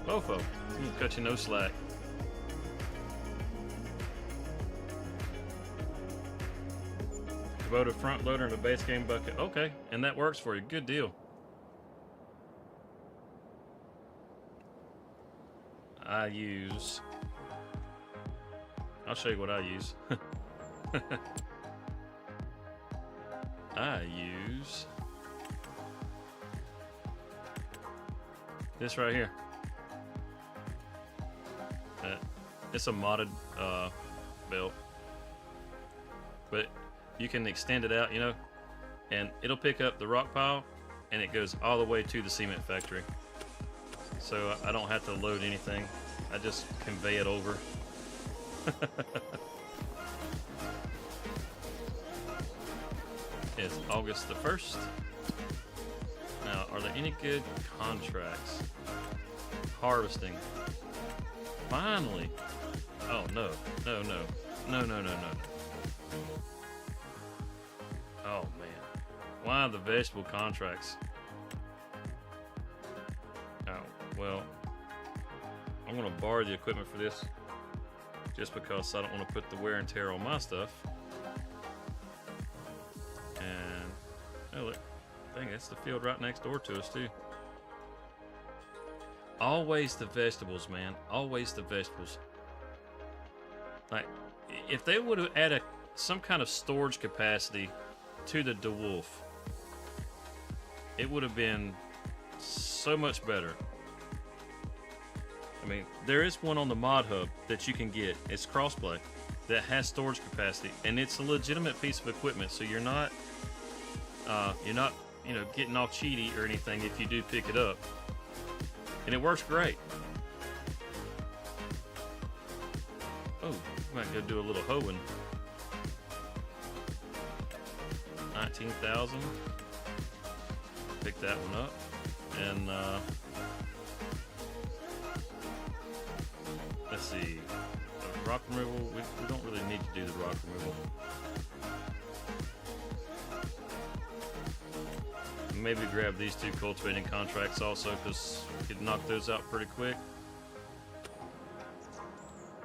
Both of them. I'm gonna cut you no slack. Voted front loader and a base game bucket. Okay, and that works for you. Good deal. I'll show you what I use. I use this right here. It's a modded belt, but you can extend it out, you know, and it'll pick up the rock pile and it goes all the way to the cement factory. So I don't have to load anything. I just convey it over. It's August the 1st. Now, are there any good contracts? Harvesting. Finally. Oh, no. No, no. No, no, no, no. Oh, man. Why the vegetable contracts? Oh, well, I'm going to borrow the equipment for this just because I don't want to put the wear and tear on my stuff. And, oh, look, dang, that's the field right next door to us, too. Always the vegetables, man. Always the vegetables. Like, if they would have added some kind of storage capacity to the DeWolf, it would have been so much better. I mean, there is one on the mod hub that you can get. It's Courseplay that has storage capacity, and it's a legitimate piece of equipment. So you're not, you know, getting all cheaty or anything if you do pick it up, and it works great. Oh, might go do a little hoeing. 19,000. Pick that one up, and let's see. Rock removal. We don't really need to do the rock removal. Maybe grab these two cultivating contracts also, because we could knock those out pretty quick.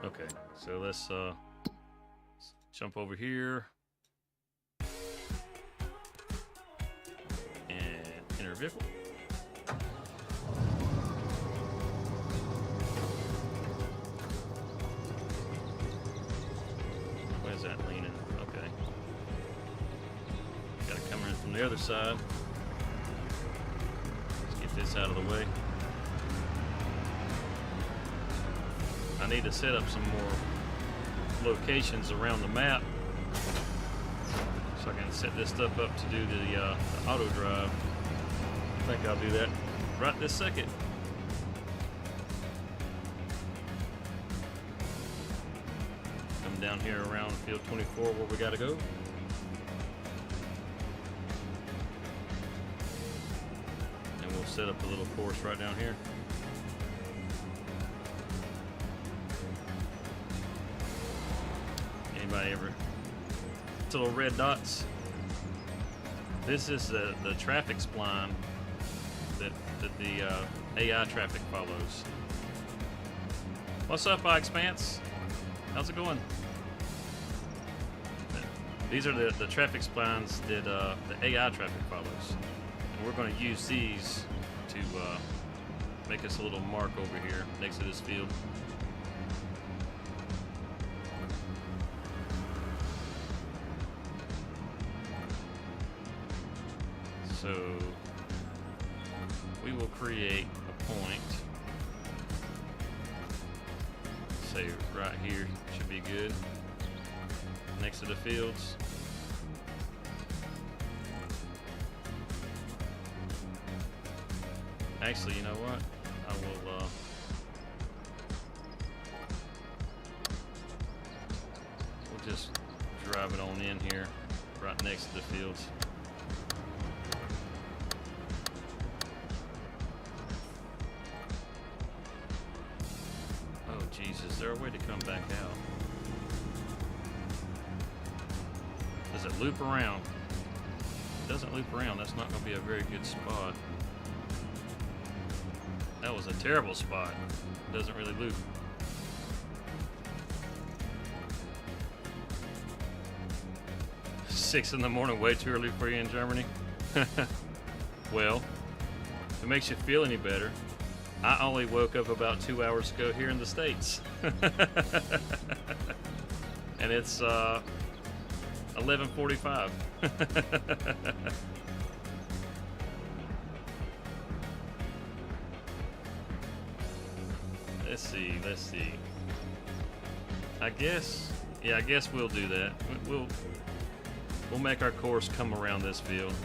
Okay, so let's jump over here and enter vehicle. Where's that leaning? Okay. Gotta come in from the other side. Let's get this out of the way. I need to set up some more locations around the map so I can set this stuff up to do the auto drive. I think I'll do that right this second. Come down here around field 24 where we gotta go. And we'll set up a little course right down here. Anybody ever? It's little red dots. This is the traffic spline that the AI traffic follows. What's up, Expanse? How's it going? These are the traffic splines that the AI traffic follows. And we're going to use these to make us a little mark over here next to this field. So we will create a point, say right here, should be good, next to the fields. Actually, you know what? I will we'll just drive it on in here, right next to the fields. Is there a way to come back out? Does it loop around? If it doesn't loop around, that's not going to be a very good spot. That was a terrible spot. It doesn't really loop. Six in the morning, way too early for you in Germany? Well, if it makes you feel any better, I only woke up about 2 hours ago here in the States. And it's 11:45. Let's see. I guess we'll do that. We'll make our course come around this field.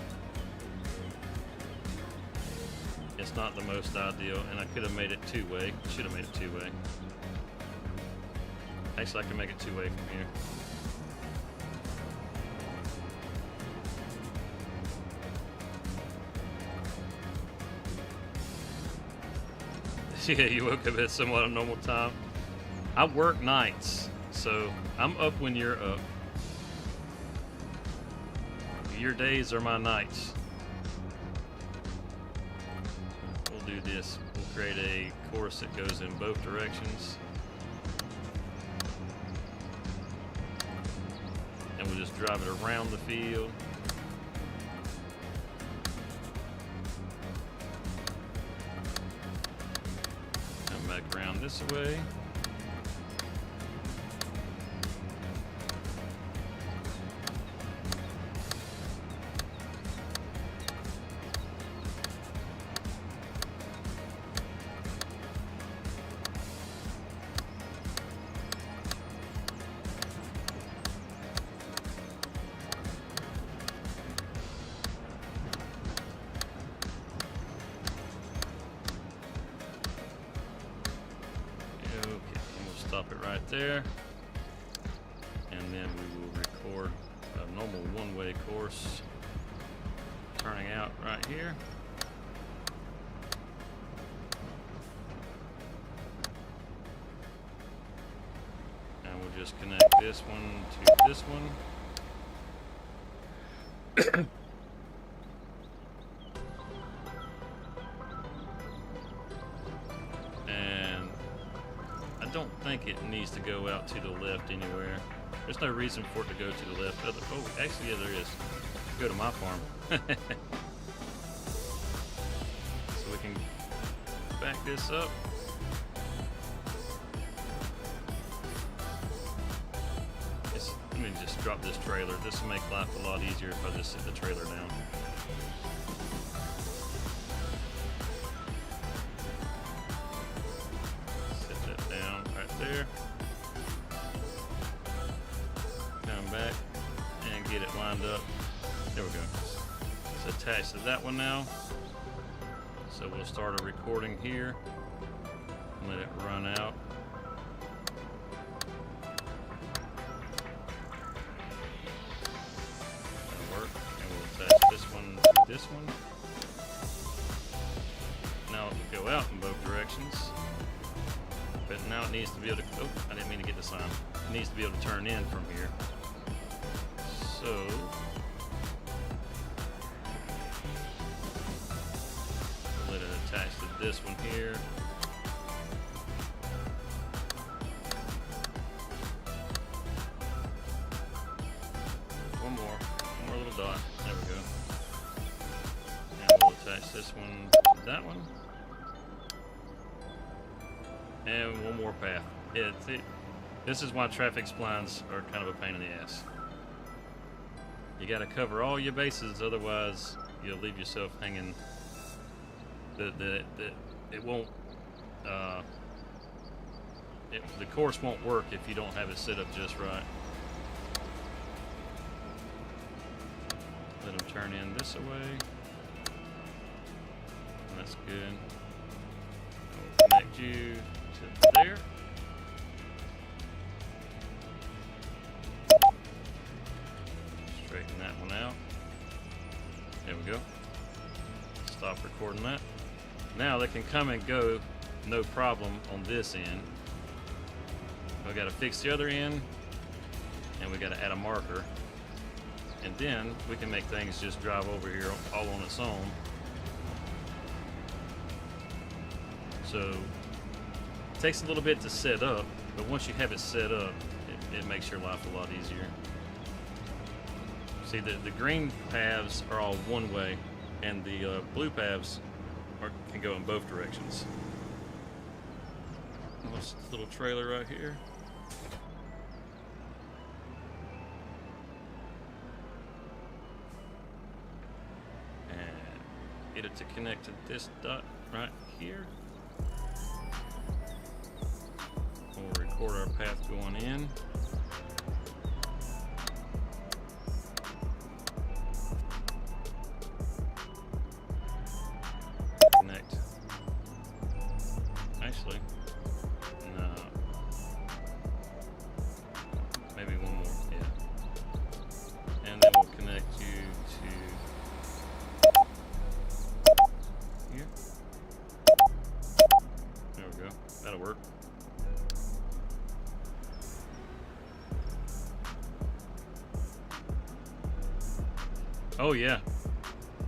It's not the most ideal, and I could have made it two-way. Should have made it two-way. Actually, I can make it two-way from here. Yeah, you woke up at somewhat a normal time. I work nights, so I'm up when you're up. Your days are my nights. Do this. We'll create a course that goes in both directions. And we'll just drive it around the field. Come back around this way. Stop it right there, and then we will record a normal one-way course turning out right here. And we'll just connect this one to this one. I don't think it needs to go out to the left anywhere. There's no reason for it to go to the left. Oh, actually, yeah, there is. Go to my farm. So we can back this up. Let me just drop this trailer. This will make life a lot easier if I just set the trailer down. attached to that one now. So we'll start a recording here. Let it run out. That'll work. And we'll attach this one to this one. Now it will go out in both directions. But now it needs to be able to, oh, I didn't mean to get the sign. It needs to be able to turn in from here. So, we'll let it attach to this one here. One more little dot. There we go. And we'll attach this one to that one. And one more path. This is why traffic splines are kind of a pain in the ass. You got to cover all your bases, otherwise you'll leave yourself hanging. It won't. The course won't work if you don't have it set up just right. Let them turn in this way. That's good. We'll connect you to there. Straighten that one out. There we go. Stop recording that. Now they can come and go, no problem on this end. We got to fix the other end, and we got to add a marker, and then we can make things just drive over here all on its own. So it takes a little bit to set up, but once you have it set up, it makes your life a lot easier. See, the green paths are all one way, and the blue paths can go in both directions. What's this little trailer right here? And get it to connect to this dot right here. We'll record our path going in. Connect. Actually, no. Maybe one more, yeah. And then we'll connect you to here. There we go. That'll work. Oh yeah,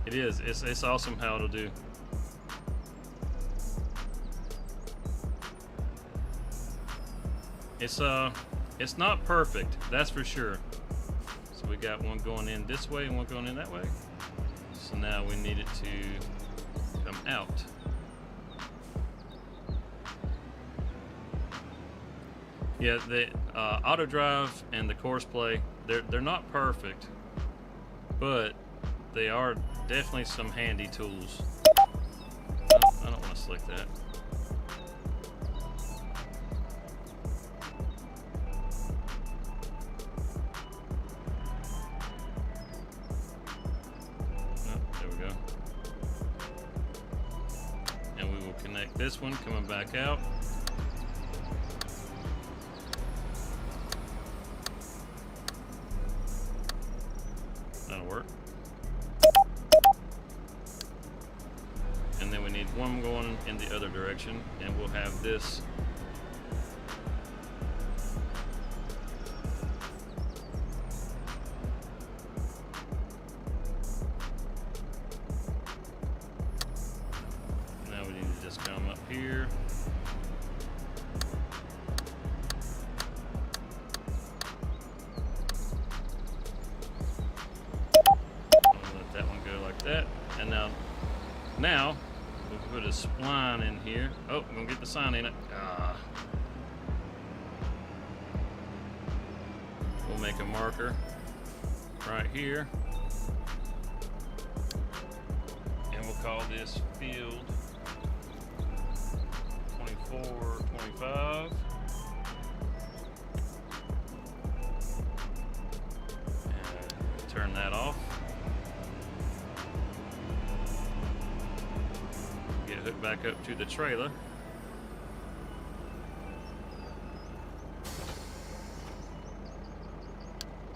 it is. It's awesome how it'll do. It's not perfect, that's for sure. So we got one going in this way and one going in that way. So now we need it to come out. Yeah, the auto drive and the Courseplay, they're not perfect, but they are definitely some handy tools. I don't want to select that. There we go. And we will connect this one coming back out. That'll work. And then we need one going in the other direction, and we'll have this now we need to just come up here. Let that one go like that, and now we'll put a spline in here. Oh, I'm gonna get the sign in it. We'll make a marker right here, and we'll call this field 24, 25. And turn that off. back up to the trailer.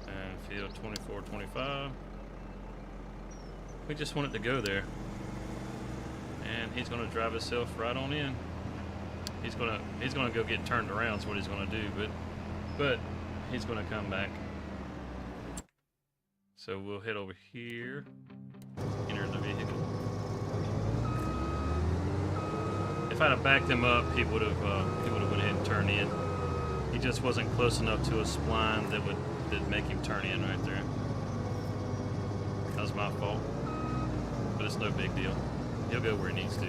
And field 2425. We just want it to go there. And he's gonna drive himself right on in. He's gonna go get turned around is what he's gonna do, but he's gonna come back. So we'll head over here, enter the vehicle. If I'd have backed him up, he would have went ahead and turned in. He just wasn't close enough to a spline that'd make him turn in right there. That was my fault, but it's no big deal. He'll go where he needs to.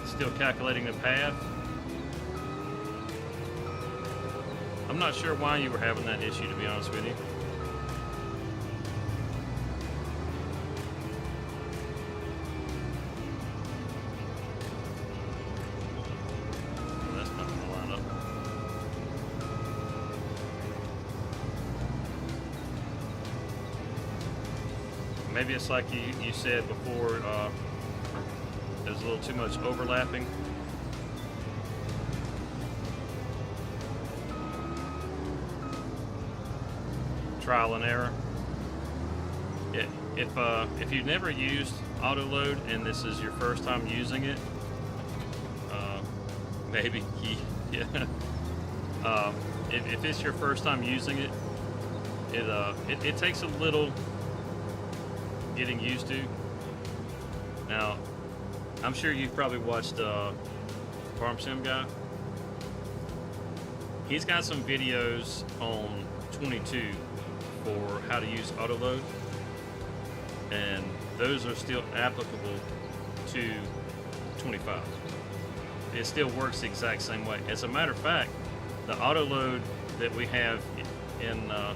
Still calculating the path. I'm not sure why you were having that issue, to be honest with you. Well, that's not going to line up. Maybe it's like you said before, there's a little too much overlapping. Trial and error. If you've never used autoload and this is your first time using it, maybe yeah. If it's your first time using it, it takes a little getting used to. Now, I'm sure you've probably watched Farm Sim Guy. He's got some videos on 22 for how to use autoload, and those are still applicable to 25. It still works the exact same way. As a matter of fact, the autoload that we have in I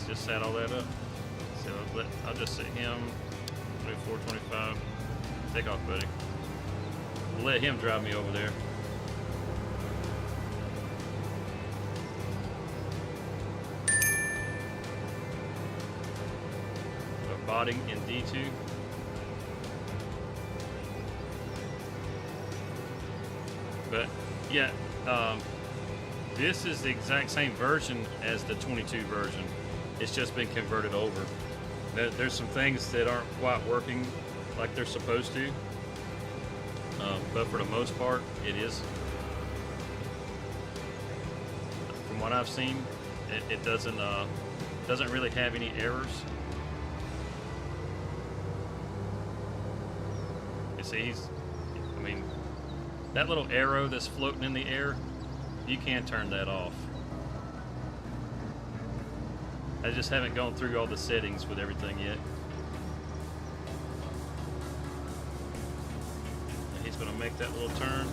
just set all that up. So I'll just set him 24, 25. Take off, buddy. We'll let him drive me over there. We're botting in D2. But yeah, this is the exact same version as the 22 version. It's just been converted over. There's some things that aren't quite working like they're supposed to, but for the most part, it is. From what I've seen, it doesn't really have any errors. You see, I mean, that little arrow that's floating in the air, you can't turn that off. I just haven't gone through all the settings with everything yet. And he's gonna make that little turn.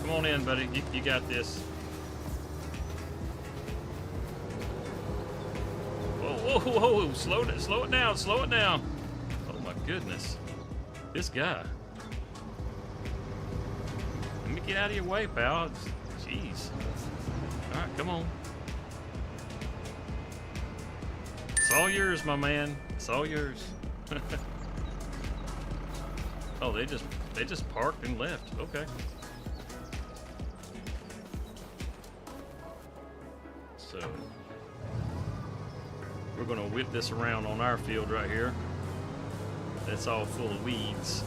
Come on in, buddy. You got this. Whoa, whoa, whoa! Slow it down, slow it down. Oh my goodness, this guy. Let me get out of your way, pal. Jeez. All right, come on. It's all yours, my man. It's all yours. Oh, they just parked and left. Okay. So we're gonna whip this around on our field right here. That's all full of weeds.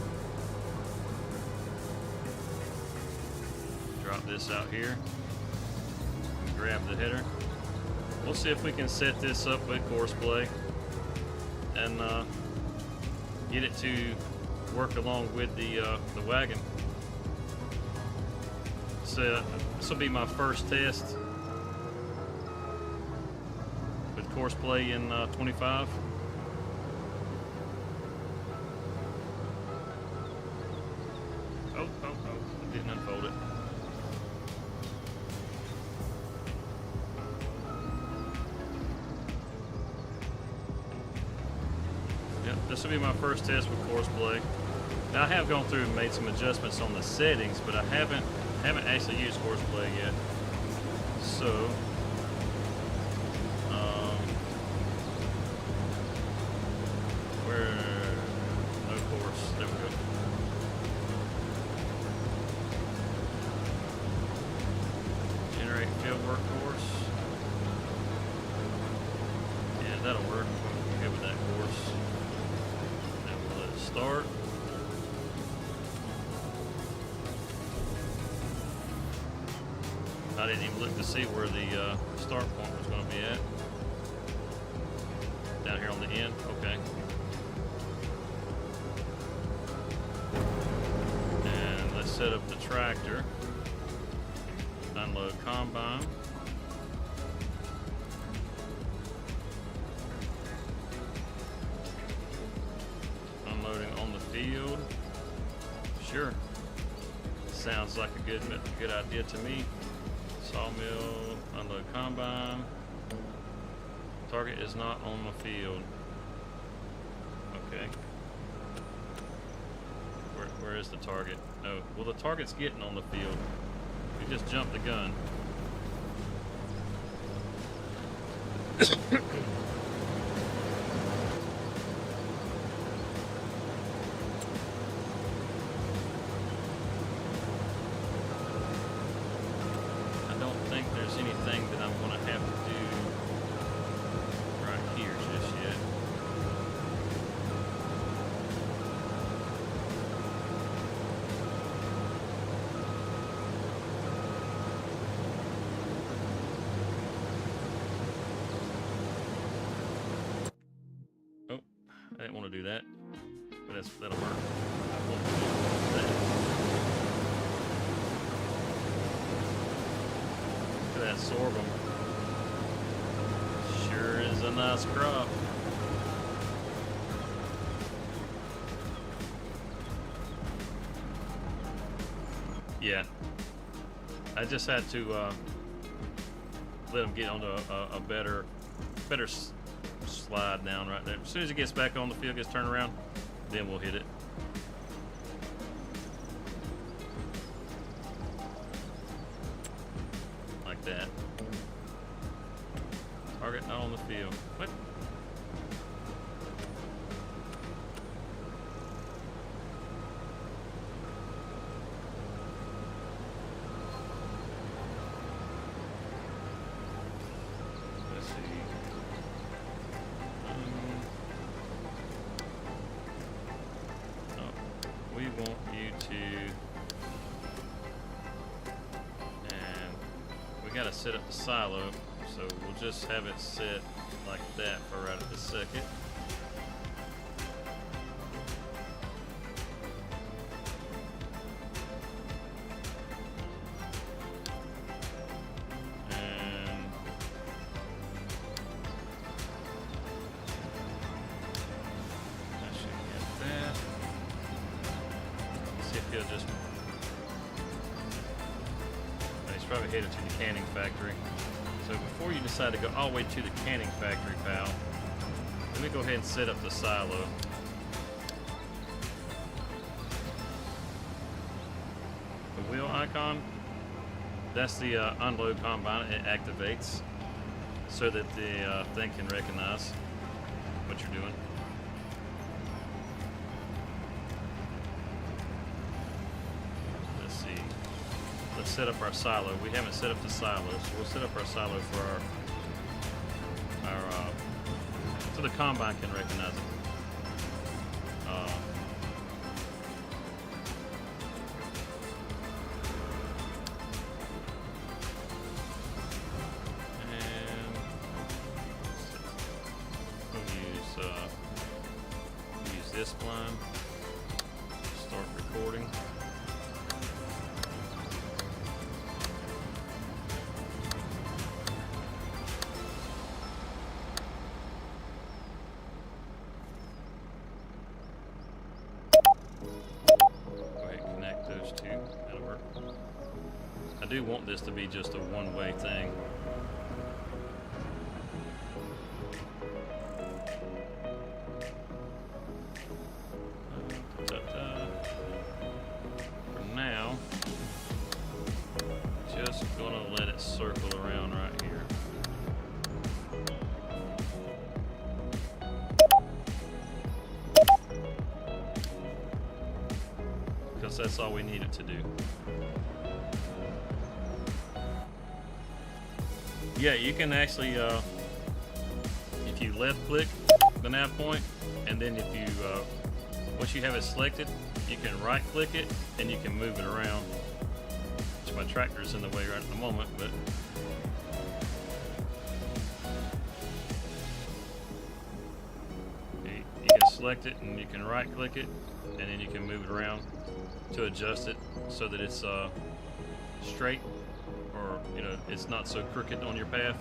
Drop this out here. And grab the header. We'll see if we can set this up with Courseplay and get it to work along with the wagon. So this will be my first test with Courseplay in 25. Oh, I didn't unfold it. This will be my first test with Courseplay. Now I have gone through and made some adjustments on the settings, but I haven't Haven't actually used Courseplay yet. So, where, no course, there we go. Generate fieldwork course. Yeah, that'll work. We're good with that course. Now we'll let it start. I didn't even look to see where the start point was going to be at. Down here on the end? Okay. And let's set up the tractor. Unload combine. Unloading on the field. Sure. Sounds like a good idea to me. Sawmill, unload combine. Target is not on the field. Okay. Where is the target? No. Well, the target's getting on the field. We just jumped the gun. Anything that I'm going to have to do right here just yet. Oh, I didn't want to do that, but that'll work. I won't do that. That sorghum sure is a nice crop. Yeah, I just had to let him get onto a better slide down right there. As soon as he gets back on the field, gets turned around, then we'll hit it. That target not on the field. What? Let's see. Oh, we want you to. Got to set up the silo, so we'll just have it set like that for right at the second. And I should get that. Let's see if he'll just. Probably headed to the canning factory. So before you decide to go all the way to the canning factory, pal, let me go ahead and set up the silo. The wheel icon, that's the unload combine. It activates so that the thing can recognize what you're doing. Let's set up our silo. We haven't set up the silo, so we'll set up our silo for our so the combine can recognize it. And we'll use this line. Start recording. I do want this to be just a one-way thing. For now, That's all we need it to do. Yeah, you can actually, if you left click the nav point, and then if you, once you have it selected, you can right click it and you can move it around. Which my tractor's in the way right at the moment, but you can select it and you can right click it, and then you can move it around to adjust it so that it's straight, or it's not so crooked on your path.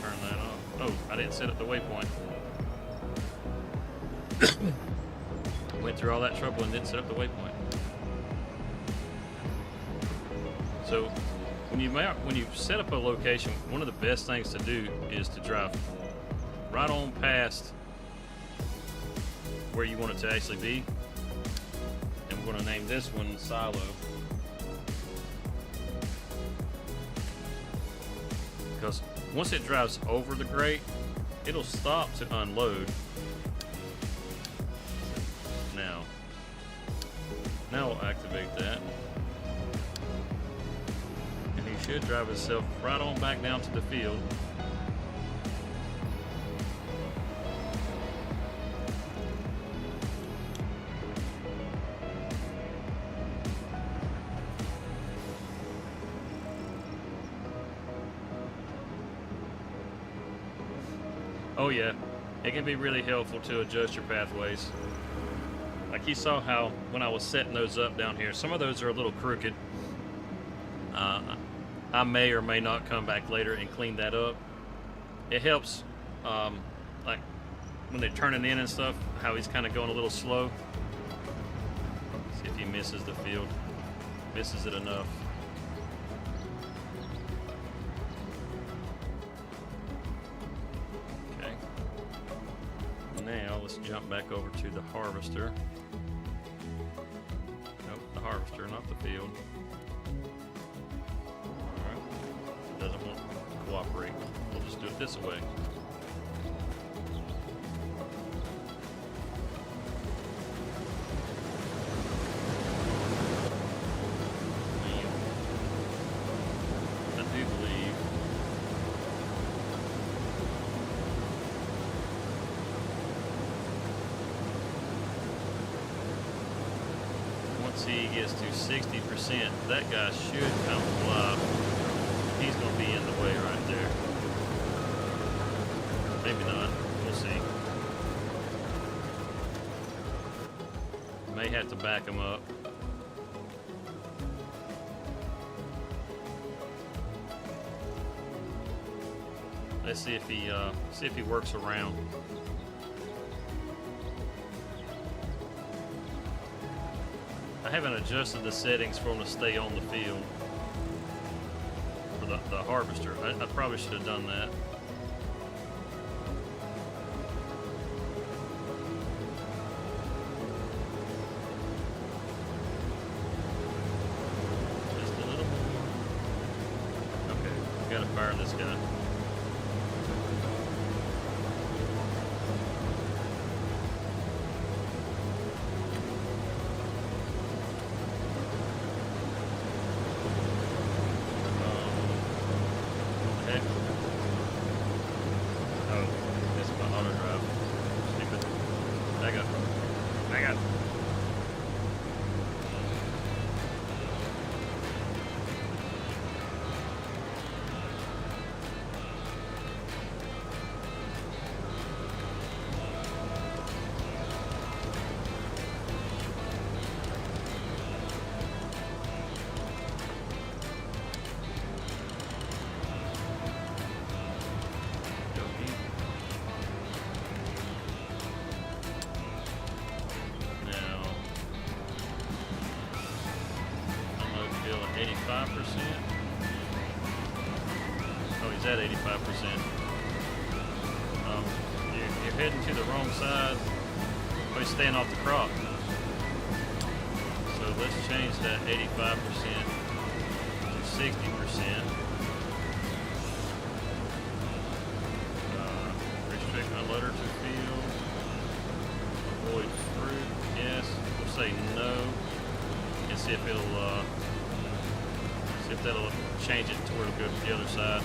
Turn that off. Oh, I didn't set up the waypoint. Went through all that trouble and didn't set up the waypoint. So when you set up a location, one of the best things to do is to drive right on past where you want it to actually be. And we're going to name this one Silo, because once it drives over the grate, it'll stop to unload. Now we'll activate that, and he should drive himself right on back down to the field. Oh yeah, it can be really helpful to adjust your pathways. Like you saw how when I was setting those up down here, some of those are a little crooked. I may or may not come back later and clean that up. It helps, like when they're turning in and stuff, how he's kind of going a little slow. See if he misses the field. Misses it enough. Okay. Now let's jump back over to the harvester. Nope, the harvester, not the field. Alright. Doesn't want to cooperate. We'll just do it this way. I do believe once he gets to 60%, that guy should come fly. He's going to be in the way right there. Maybe not. We'll see. May have to back him up. Let's see if he works around. I haven't adjusted the settings for him to stay on the field for the harvester. I probably should have done that. Just a little more. Okay, we gotta fire this guy. Oh, he's at 85%. You're heading to the wrong side. Oh, he's staying off the crop. So let's change that 85% to 60%. Restrict unloader to field. say no and see if it'll see if that'll change it to where it'll go to the other side.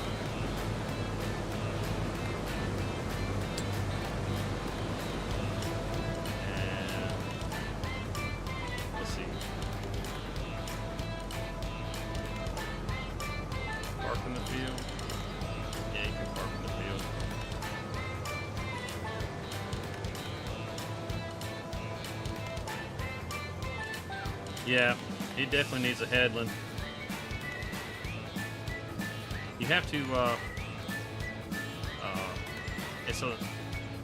And let's see. Park in the field. Yeah, you can park in the field. Yeah, he definitely needs a headland. You have to.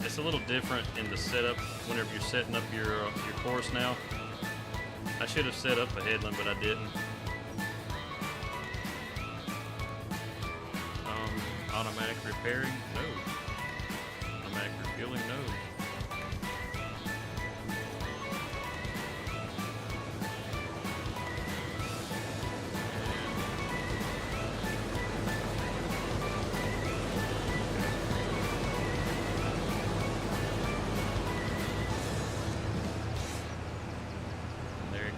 It's a little different in the setup whenever you're setting up your course now. I should have set up a headland, but I didn't. Automatic repairing? No. Automatic refueling? No.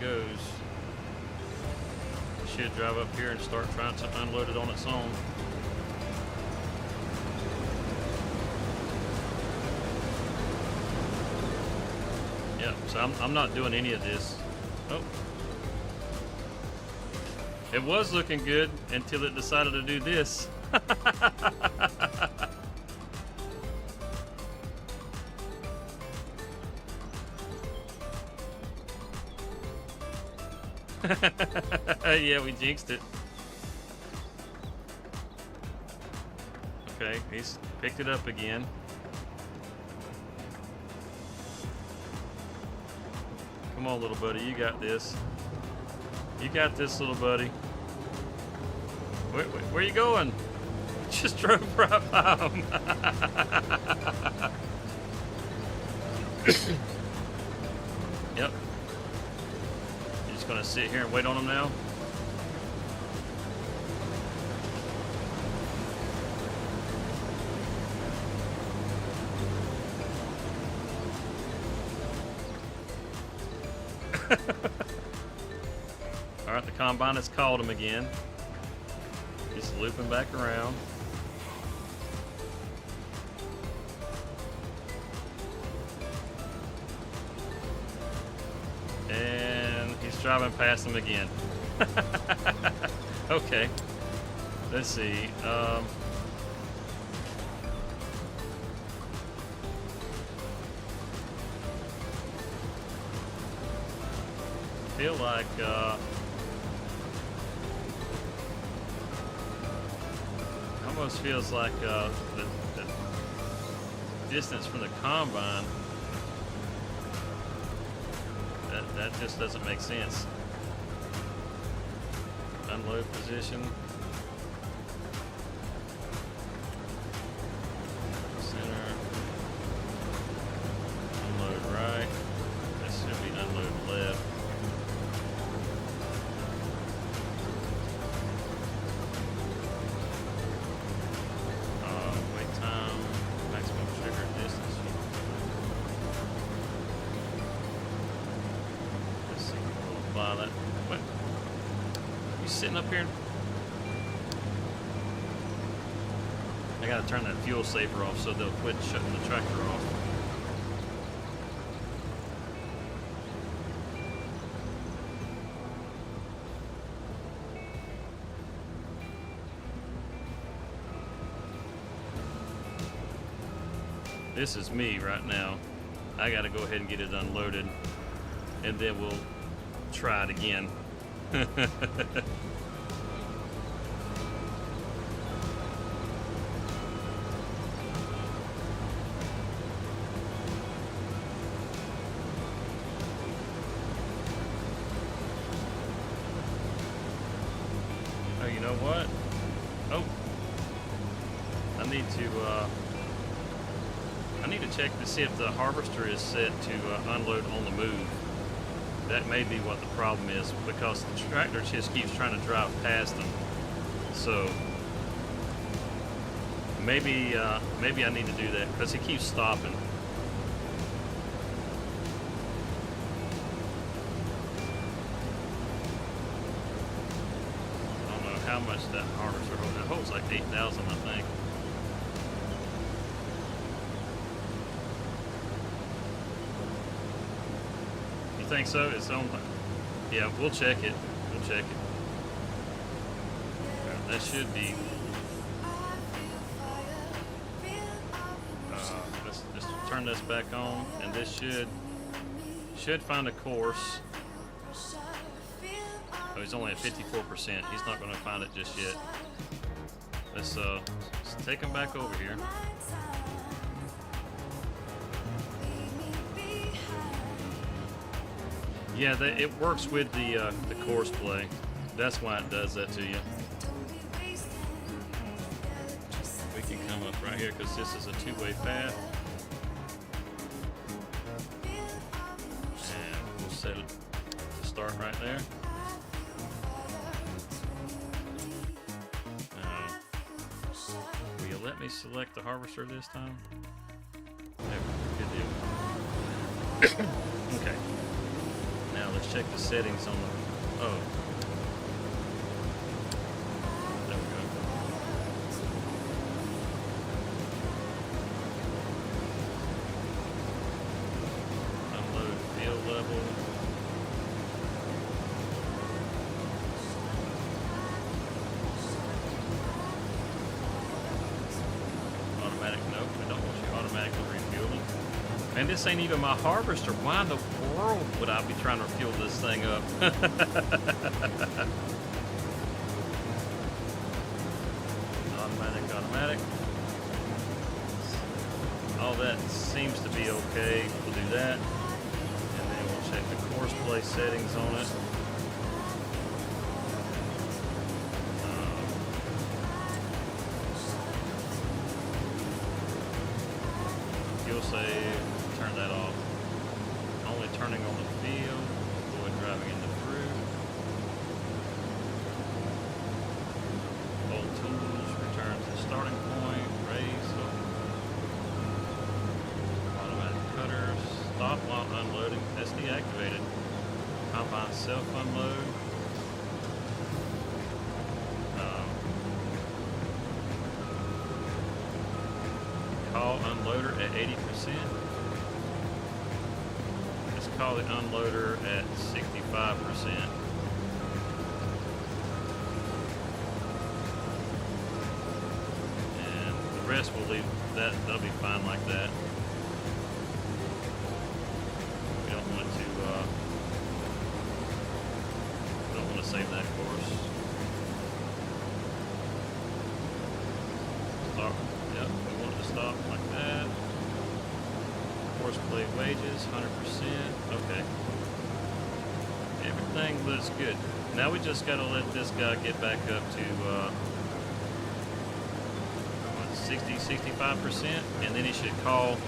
Goes. It should drive up here and start trying to unload it on its own. Yeah, so I'm not doing any of this. Oh. It was looking good until it decided to do this. Yeah, we jinxed it. Okay, he's picked it up again. Come on, little buddy, you got this. You got this, little buddy. Where you going? Just drove right by him. Yep. Gonna sit here and wait on him now. All right, the combine has called him again. He's looping back around. Driving past him again. Okay. Let's see. Feel like almost feels like the distance from the combine. That just doesn't make sense. Unload position. Center. Unload right. This should be unload left. Wait time. Maximum trigger distance. That. What? You sitting up here? I gotta turn that fuel saver off so they'll quit shutting the tractor off. This is me right now. I gotta go ahead and get it unloaded, and then we'll try it again. Oh, you know what? Oh, I need to check to see if the harvester is set to unload on the move. That may be what the problem is, because the tractor just keeps trying to drive past them. So maybe I need to do that, because it keeps stopping. how much that harvester holds. It holds like 8,000, I think. You think so? It's on. Yeah, we'll check it. We'll check it. That should be. Let's turn this back on, and this should find a course. Oh, he's only at 54%. He's not going to find it just yet. Let's take him back over here. Yeah, it works with the Courseplay. That's why it does that to you. We can come up right here because this is a two-way path. And we'll set it to start right there. Will you let me select the harvester this time? Good deal. Okay. Now let's check the settings on the. Oh. There we go. Unload field level. Automatic, nope, we don't want you automatically refueling. And this ain't even my harvester. Why in the world would I be trying to fuel this thing up? Automatic. All that seems to be okay. We'll do that. And then we'll check the Courseplay settings on it. Fuel save. Turn that off. Only turning on the field. Avoid driving into fruit. Old tools. Return to starting point. Raise. Automatic cutters. Stop while unloading. That's deactivated. Combine self-unload. Call unloader at 80%. Let's call the unloader at 65%. And the rest we'll leave that, that'll be fine like that. We don't want to save that course. Start. Yep, we want it to stop like that. Courseplay wages, 100%. Okay. Everything looks good. Now we just got to let this guy get back up to 60, 65%, and then he should call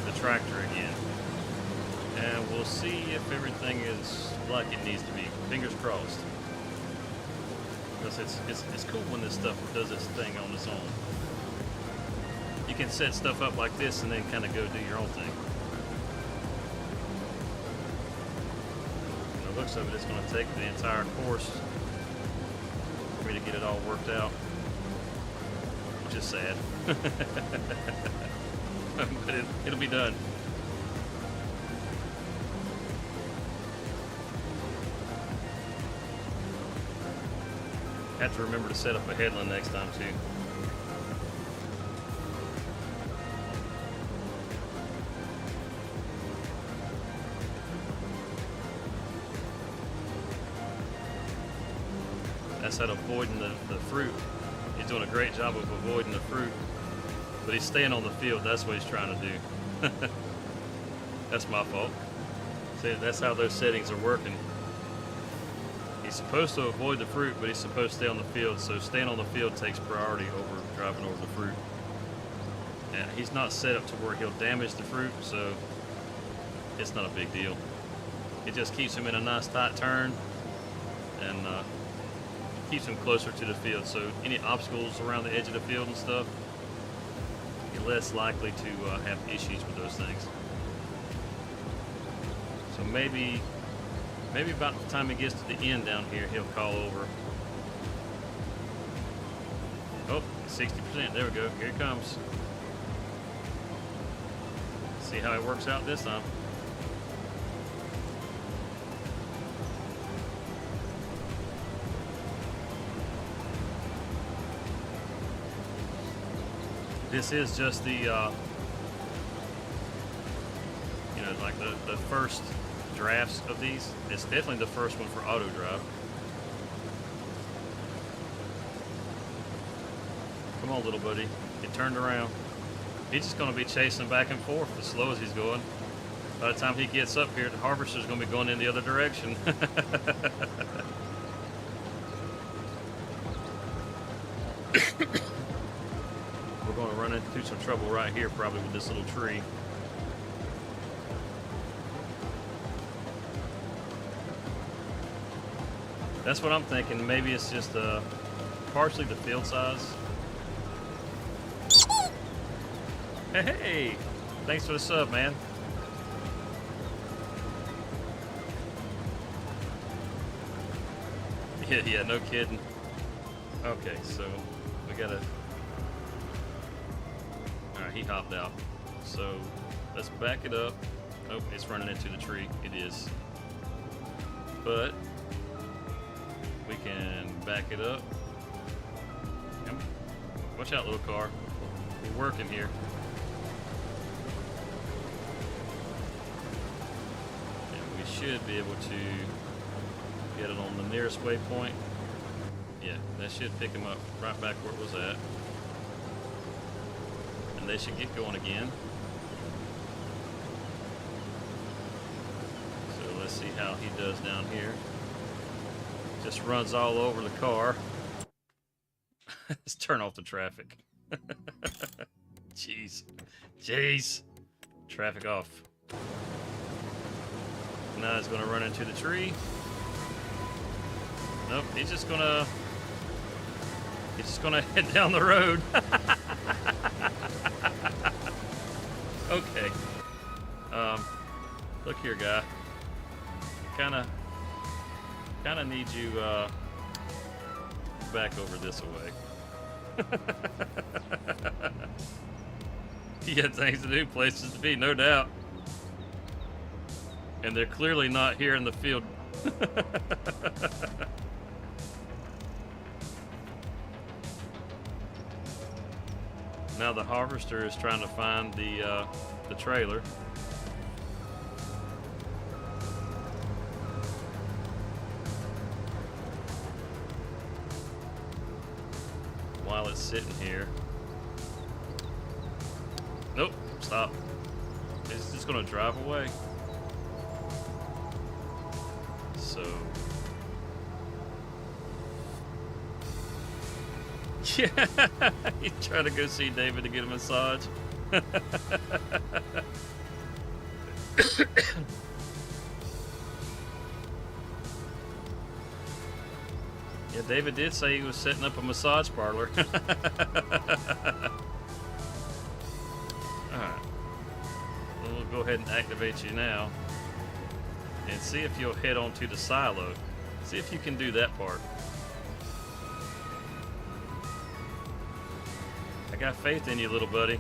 the tractor again. And we'll see if everything is like it needs to be. Fingers crossed. Because it's cool when this stuff does its thing on its own. You can set stuff up like this and then kind of go do your own thing. And the looks of it, it's going to take the entire course for me to get it all worked out, which is sad. But it'll be done. Have to remember to set up a headland next time too. That's how avoiding the fruit. He's doing a great job of avoiding the fruit, but he's staying on the field. That's what he's trying to do. That's my fault. See, that's how those settings are working. He's supposed to avoid the fruit, but he's supposed to stay on the field. So staying on the field takes priority over driving over the fruit. And he's not set up to where he'll damage the fruit, so it's not a big deal. It just keeps him in a nice tight turn and keeps him closer to the field. So any obstacles around the edge of the field and stuff, you're less likely to have issues with those things. So maybe about the time he gets to the end down here, he'll call over Oh, 60%. There we go. Here it comes. See how it works out this time. This is just the, you know, like the first drafts of these. It's definitely the first one for auto drive. Come on, little buddy. Get turned around. He's just going to be chasing back and forth as slow as he's going. By the time he gets up here, the harvester's going to be going in the other direction. We're going to run into some trouble right here, probably with this little tree. That's what I'm thinking. Maybe it's just partially the field size. Hey, thanks for the sub, man. Yeah, no kidding. Okay, so we gotta. All right, he hopped out. So let's back it up. Oh, it's running into the tree. It is. But we can back it up. Watch out, little car. We're working here. Should be able to get it on the nearest waypoint. Yeah, that should pick him up right back where it was at. And they should get going again. So let's see how he does down here. Just runs all over the car. Let's turn off the traffic. Jeez. Jeez. Traffic off. Now he's going to run into the tree. Nope, he's just going to head down the road. Okay. Look here, guy. Kind of need you back over this way. You got things to do, places to be, no doubt. And they're clearly not here in the field. Now the harvester is trying to find the trailer. While it's sitting here. Nope, stop. It's just gonna drive away. So, yeah, you try to go see David to get a massage. Yeah, David did say he was setting up a massage parlor. Alright. We'll go ahead and activate you now. And see if you'll head on to the silo. See if you can do that part. I got faith in you, little buddy.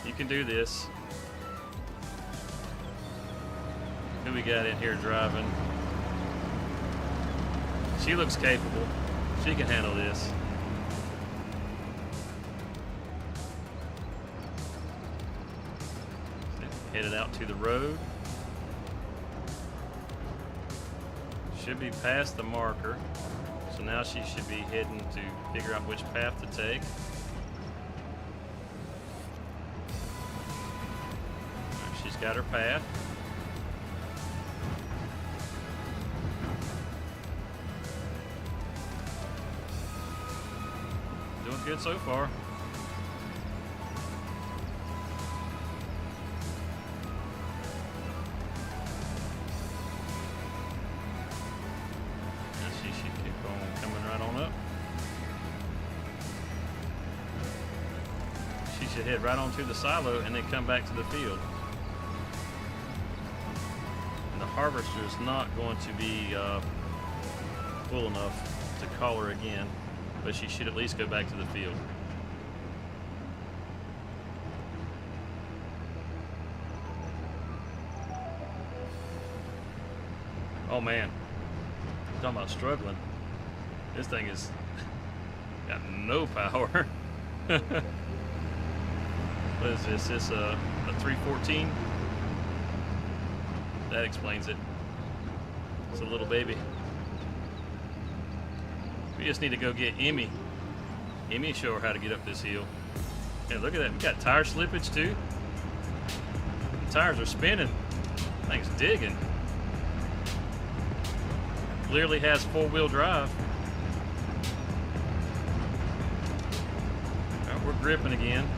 You can do this. Who we got in here driving? She looks capable. She can handle this. Headed out to the road. Should be past the marker. So now she should be heading to figure out which path to take. Right, she's got her path. Doing good so far. Head right onto the silo and then come back to the field. And the harvester is not going to be full enough to call her again. but she should at least go back to the field. Oh man, talking about struggling. This thing is got no power. What is this? This a 314? That explains it. It's a little baby. We just need to go get Emmy. Emmy show her how to get up this hill. And look at that, we got tire slippage too. The tires are spinning. Thing's digging. Clearly has 4-wheel drive. All right, we're gripping again.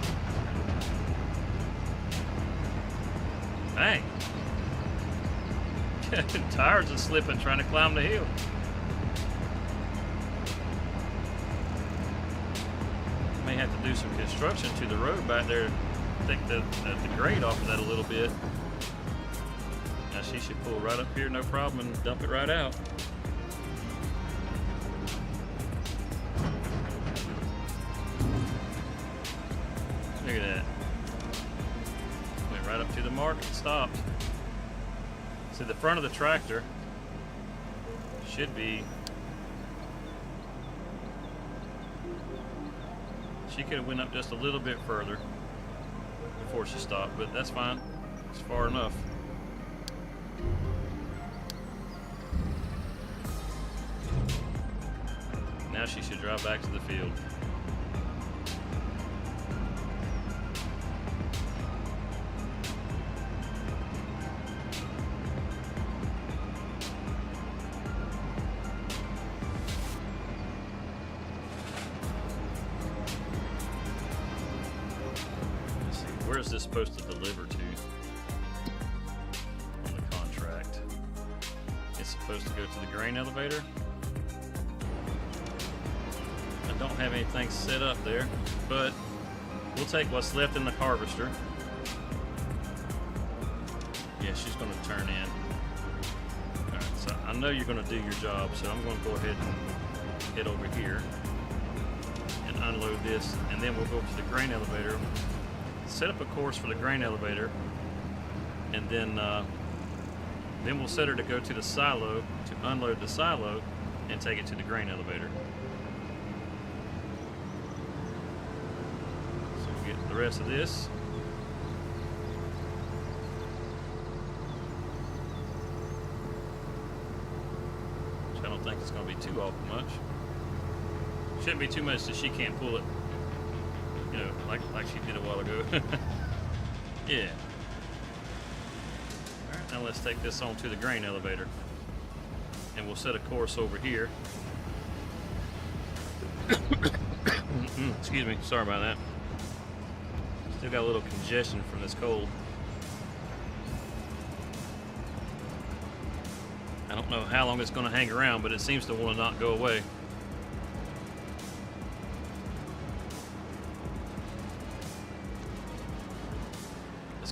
Dang. Tires are slipping trying to climb the hill. May have to do some construction to the road back there. Take the grade off of that a little bit. Now she should pull right up here, no problem, and dump it right out. Look at that. Went right up to the mark and stopped. So the front of the tractor should be, she could have went up just a little bit further before she stopped, but that's fine. It's far enough. Now she should drive back to the field. Where is this supposed to deliver to on the contract? It's supposed to go to the grain elevator. I don't have anything set up there, but we'll take what's left in the harvester. Yeah, she's going to turn in. All right, so I know you're going to do your job, so I'm going to go ahead and head over here and unload this, and then we'll go to the grain elevator. Set up a course for the grain elevator, and then we'll set her to go to the silo to unload the silo and take it to the grain elevator. So we'll get the rest of this. Which I don't think it's going to be too awful much. Shouldn't be too much that she can't pull it. You know, like she did a while ago. Yeah. Alright, now let's take this on to the grain elevator. And we'll set a course over here. Excuse me, sorry about that. Still got a little congestion from this cold. I don't know how long it's going to hang around, but it seems to want to not go away.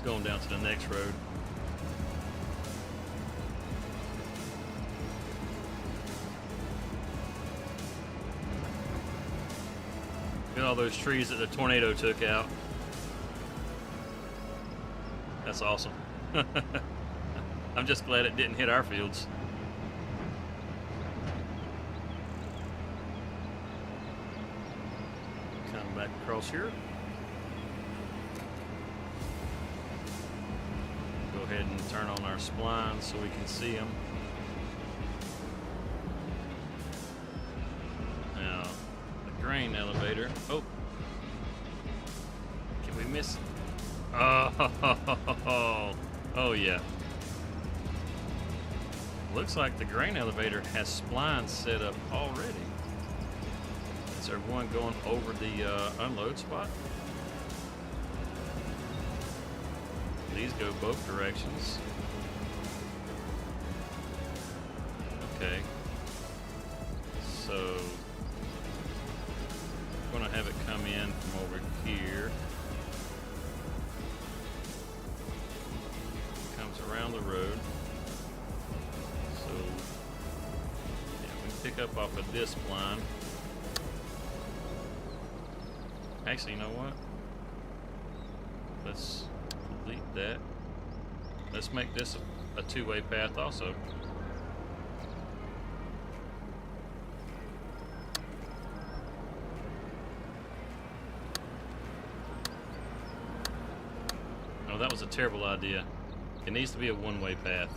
Going down to the next road. Look at all those trees that the tornado took out. That's awesome. I'm just glad it didn't hit our fields. Come back across here. Go ahead and turn on our splines so we can see them. Now, the grain elevator. Oh, can we miss? Oh, oh yeah. Looks like the grain elevator has splines set up already. Is there one going over the unload spot? These go both directions. Okay. So I'm going to have it come in from over here. Comes around the road. So yeah, we can pick up off of this line. Actually, you know what? Let's delete that. Let's make this a two-way path also. Oh, that was a terrible idea. It needs to be a one-way path.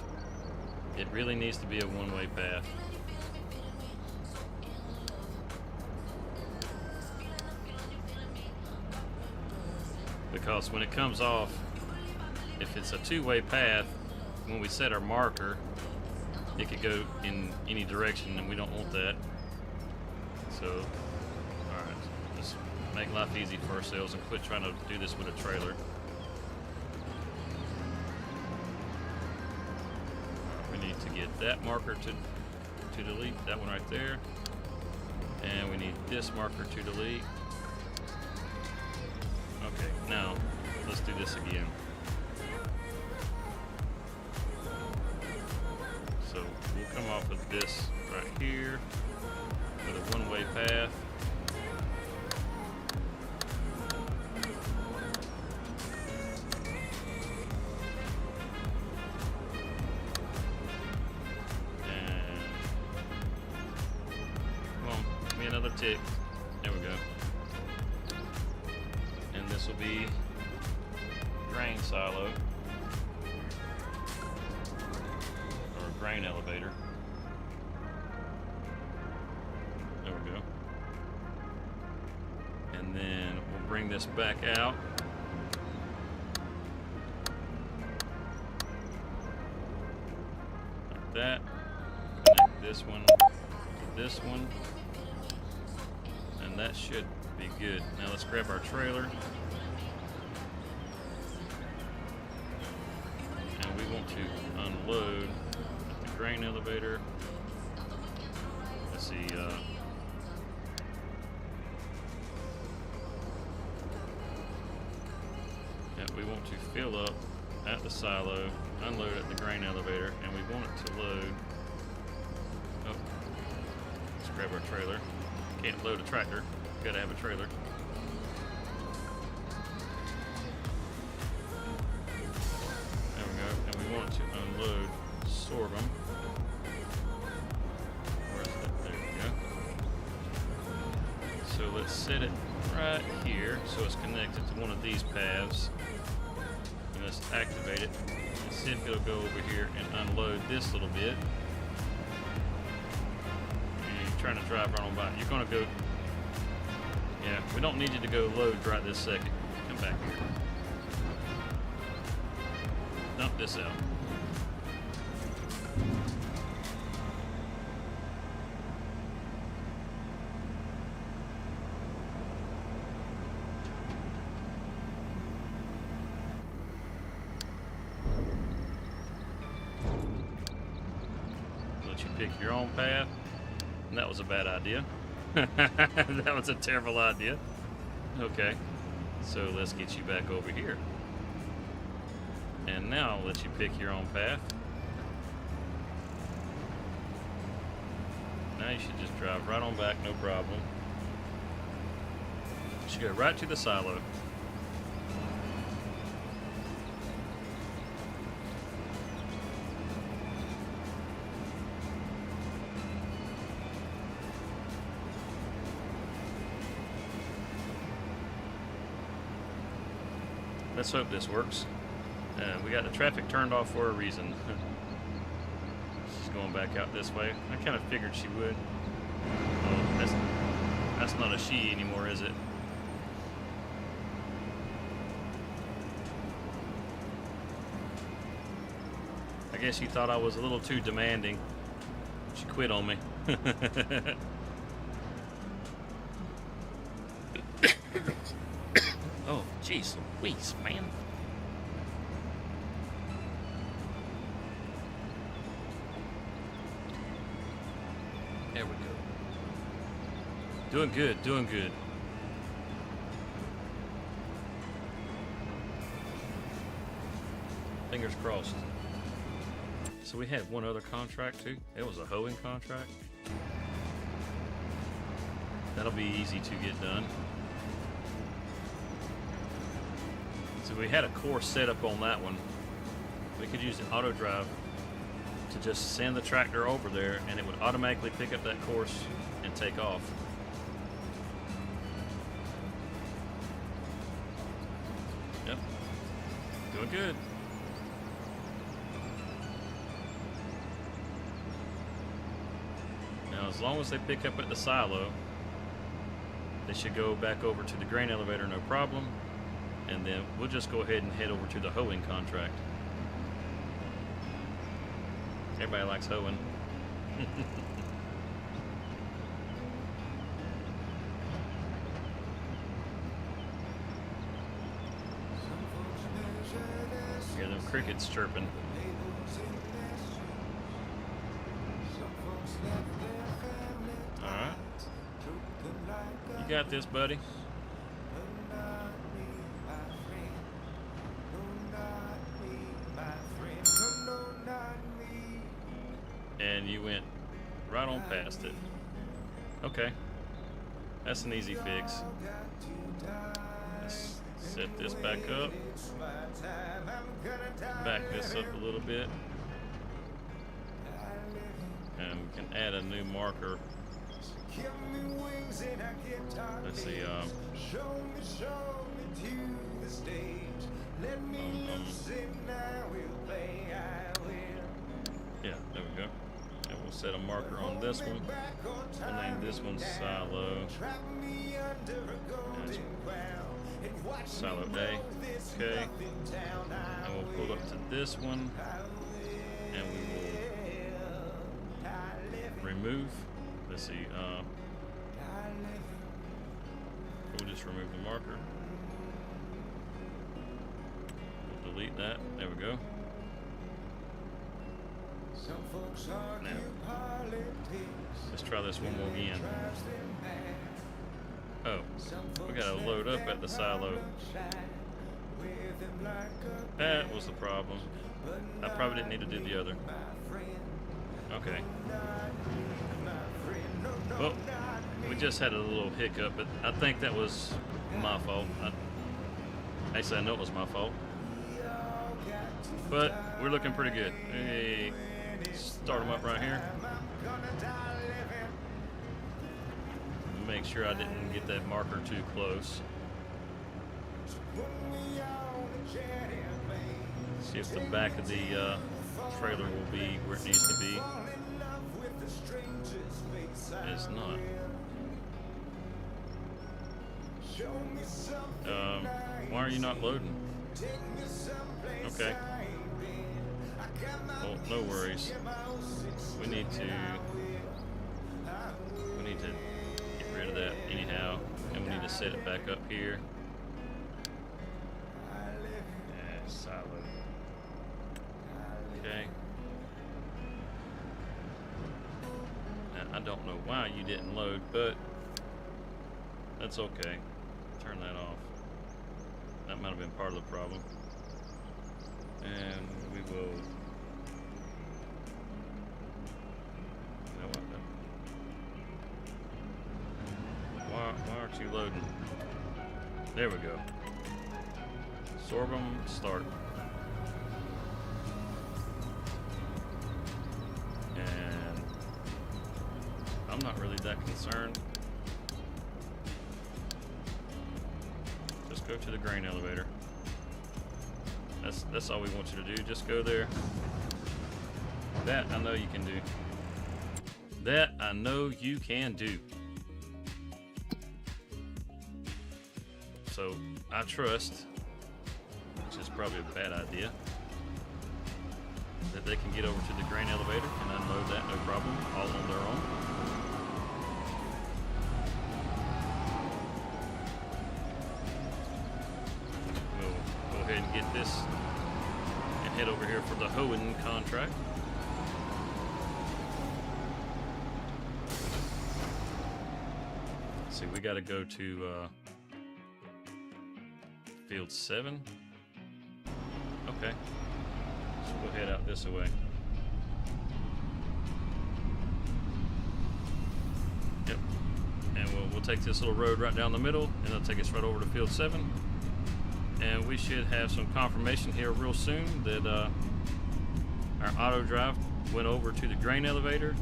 It really needs to be a one-way path. Because when it comes off, if it's a two-way path, when we set our marker, it could go in any direction, and we don't want that. So, alright, just make life easy for ourselves and quit trying to do this with a trailer. We need to get that marker to delete, that one right there. And we need this marker to delete. Okay, now let's do this again. So we'll come off of this right here with a one-way path. And come on, give me another tick. There we go. And this will be grain silo or grain elevator. There we go. And then we'll bring this back out. Like that. Connect this one to this one. And that should be good. Now let's grab our trailer. And we want to unload at the grain elevator. Let's see, yeah, we want to fill up at the silo, unload at the grain elevator, and we want it to load. Oh, let's grab our trailer. Can't load a tractor, gotta have a trailer. There we go, and we want to unload sorghum. Where's that? There we go. So let's set it right here so it's connected to one of these paths. And let's activate it and see if it'll go over here and unload this little bit. Trying to drive right on by. You're gonna go. Yeah, we don't need you to go load right this second. Come back here. Dump this out. Let you pick your own path. That was a bad idea. That was a terrible idea. Okay, so let's get you back over here. And now I'll let you pick your own path. Now you should just drive right on back, no problem. You should go right to the silo. Let's hope this works. We got the traffic turned off for a reason. She's going back out this way. I kind of figured she would. Oh, that's not a she anymore, is it? I guess she thought I was a little too demanding. She quit on me. Oh, jeez Louise, man. There we go. Doing good, doing good. Fingers crossed. So we had one other contract too. It was a hoeing contract. That'll be easy to get done. So we had a course set up on that one. We could use the auto drive to just send the tractor over there, and it would automatically pick up that course and take off. Yep. Doing good. Now, as long as they pick up at the silo, they should go back over to the grain elevator, no problem. And then we'll just go ahead and head over to the hoeing contract. Everybody likes hoeing. Hear them crickets chirping. Alright. You got this, buddy. And you went right on past it. Okay. That's an easy fix. Let's set this back up. Back this up a little bit. And we can add a new marker. Let's see. Yeah, there we go. And we'll set a marker on this one. We'll name this one Silo. Silo A. Okay. And we'll pull up to this one. And we will remove. Let's see. We'll just remove the marker. We'll delete that. There we go. Now, let's try this one more again. Oh, we gotta load up at the silo. That was the problem. I probably didn't need to do the other. Okay. Well, we just had a little hiccup, but I think that was my fault. Actually, I know it was my fault. But we're looking pretty good. Hey, start them up right here. Make sure I didn't get that marker too close. See if the back of the trailer will be where it needs to be. It's not. Why are you not loading? Okay. Well, no worries. We need to get rid of that anyhow, and we need to set it back up here. Silo. Okay. Now, I don't know why you didn't load, but that's okay. Turn that off. That might have been part of the problem. And we will. You know what? Why aren't you loading? There we go. Sorghum start. And I'm not really that concerned. Just go to the grain elevator. That's all we want you to do. Just go there. That I know you can do. That I know you can do. So I trust, which is probably a bad idea, that they can get over to the grain elevator and unload that no problem, all on their own. We'll go ahead and get this and head over here for the hoeing contract. Let's see, we got to go to field 7. Okay, so we'll head out this way. Yep, and we'll take this little road right down the middle, and it'll take us right over to field 7. And we should have some confirmation here real soon that our auto drive went over to the grain elevator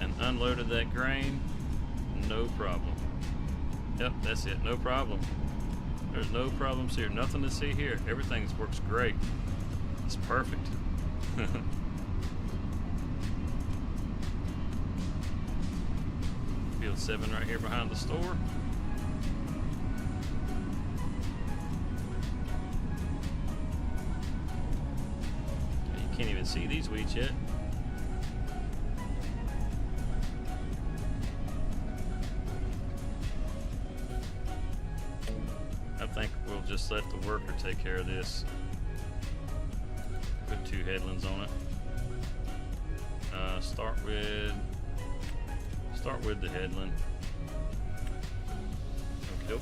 and unloaded that grain. No problem. Yep, that's it. No problem. There's no problems here. Nothing to see here. Everything works great. It's perfect. Field 7 right here behind the store. You can't even see these weeds yet. I think we'll just let the worker take care of this. Put 2 headlands on it. Start with the headland. Okey-doke.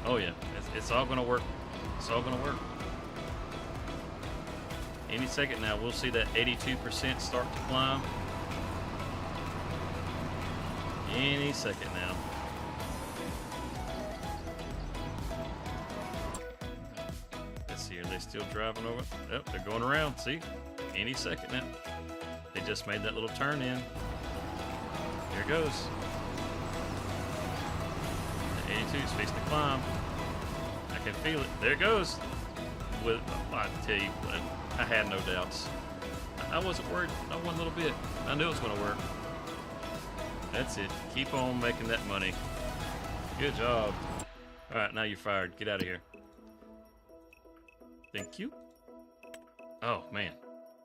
Oh yeah, it's all gonna work. It's all gonna work. Any second now, we'll see that 82% start to climb. Any second now. Let's see, are they still driving over? Oh, they're going around. See? Any second now. They just made that little turn in. Here it goes. The 82 is fixing to climb. I can feel it. There it goes. With, I tell you, I had no doubts. I wasn't worried, not one little bit. I knew it was going to work. That's it. Keep on making that money. Good job. All right, now you're fired. Get out of here. Thank you. Oh, man.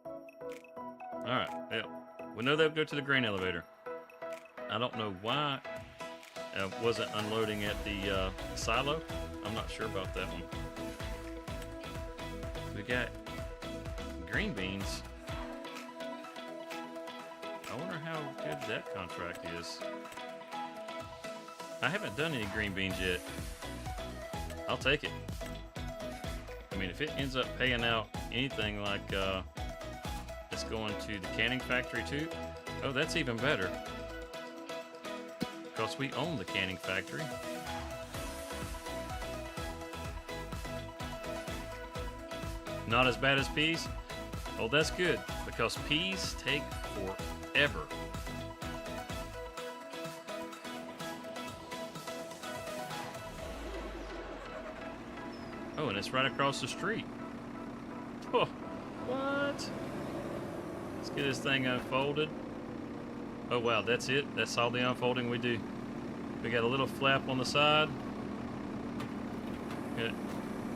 All right. Yeah. We know they'll go to the grain elevator. I don't know why I wasn't unloading at the silo. I'm not sure about that one. We got green beans. I wonder how good that contract is. I haven't done any green beans yet. I'll take it. I mean, if it ends up paying out anything like it's going to the canning factory too, oh, that's even better. Because we own the canning factory. Not as bad as peas? Oh, that's good, because peas take forever. Oh, and it's right across the street. Oh, what? Let's get this thing unfolded. Oh, wow, that's it? That's all the unfolding we do. We got a little flap on the side.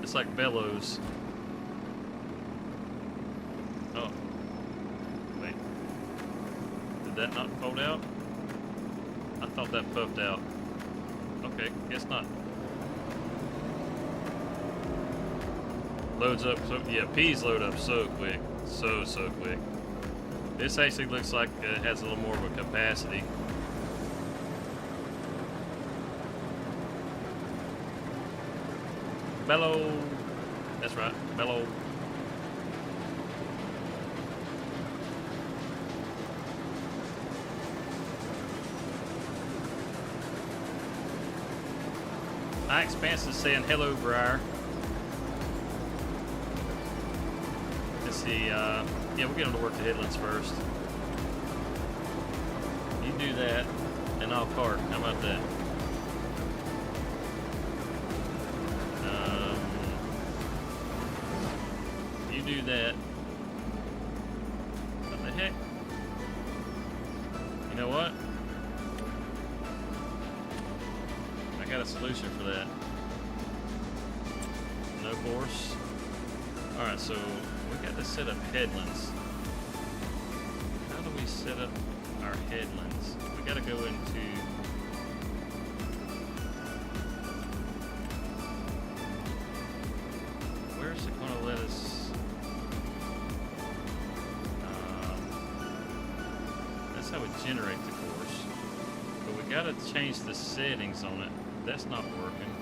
It's like bellows. Oh. Wait. Did that not fold out? I thought that puffed out. Okay, guess not. Loads up, so yeah, peas load up so quick. So quick. This actually looks like it has a little more of a capacity. Bellow. That's right, bellow. My Expanse is saying hello, Briar. Let's see, yeah, we'll get them to work the headlands first. You do that, and I'll cart. How about that? You do that. What the heck? You know what? I got a solution for that. No course. Alright, so we got to set up headlands. How do we set up our headlands? We got to go into... Where's it going to let us... That's how we generate the course. But we got to change the settings on it. That's not working.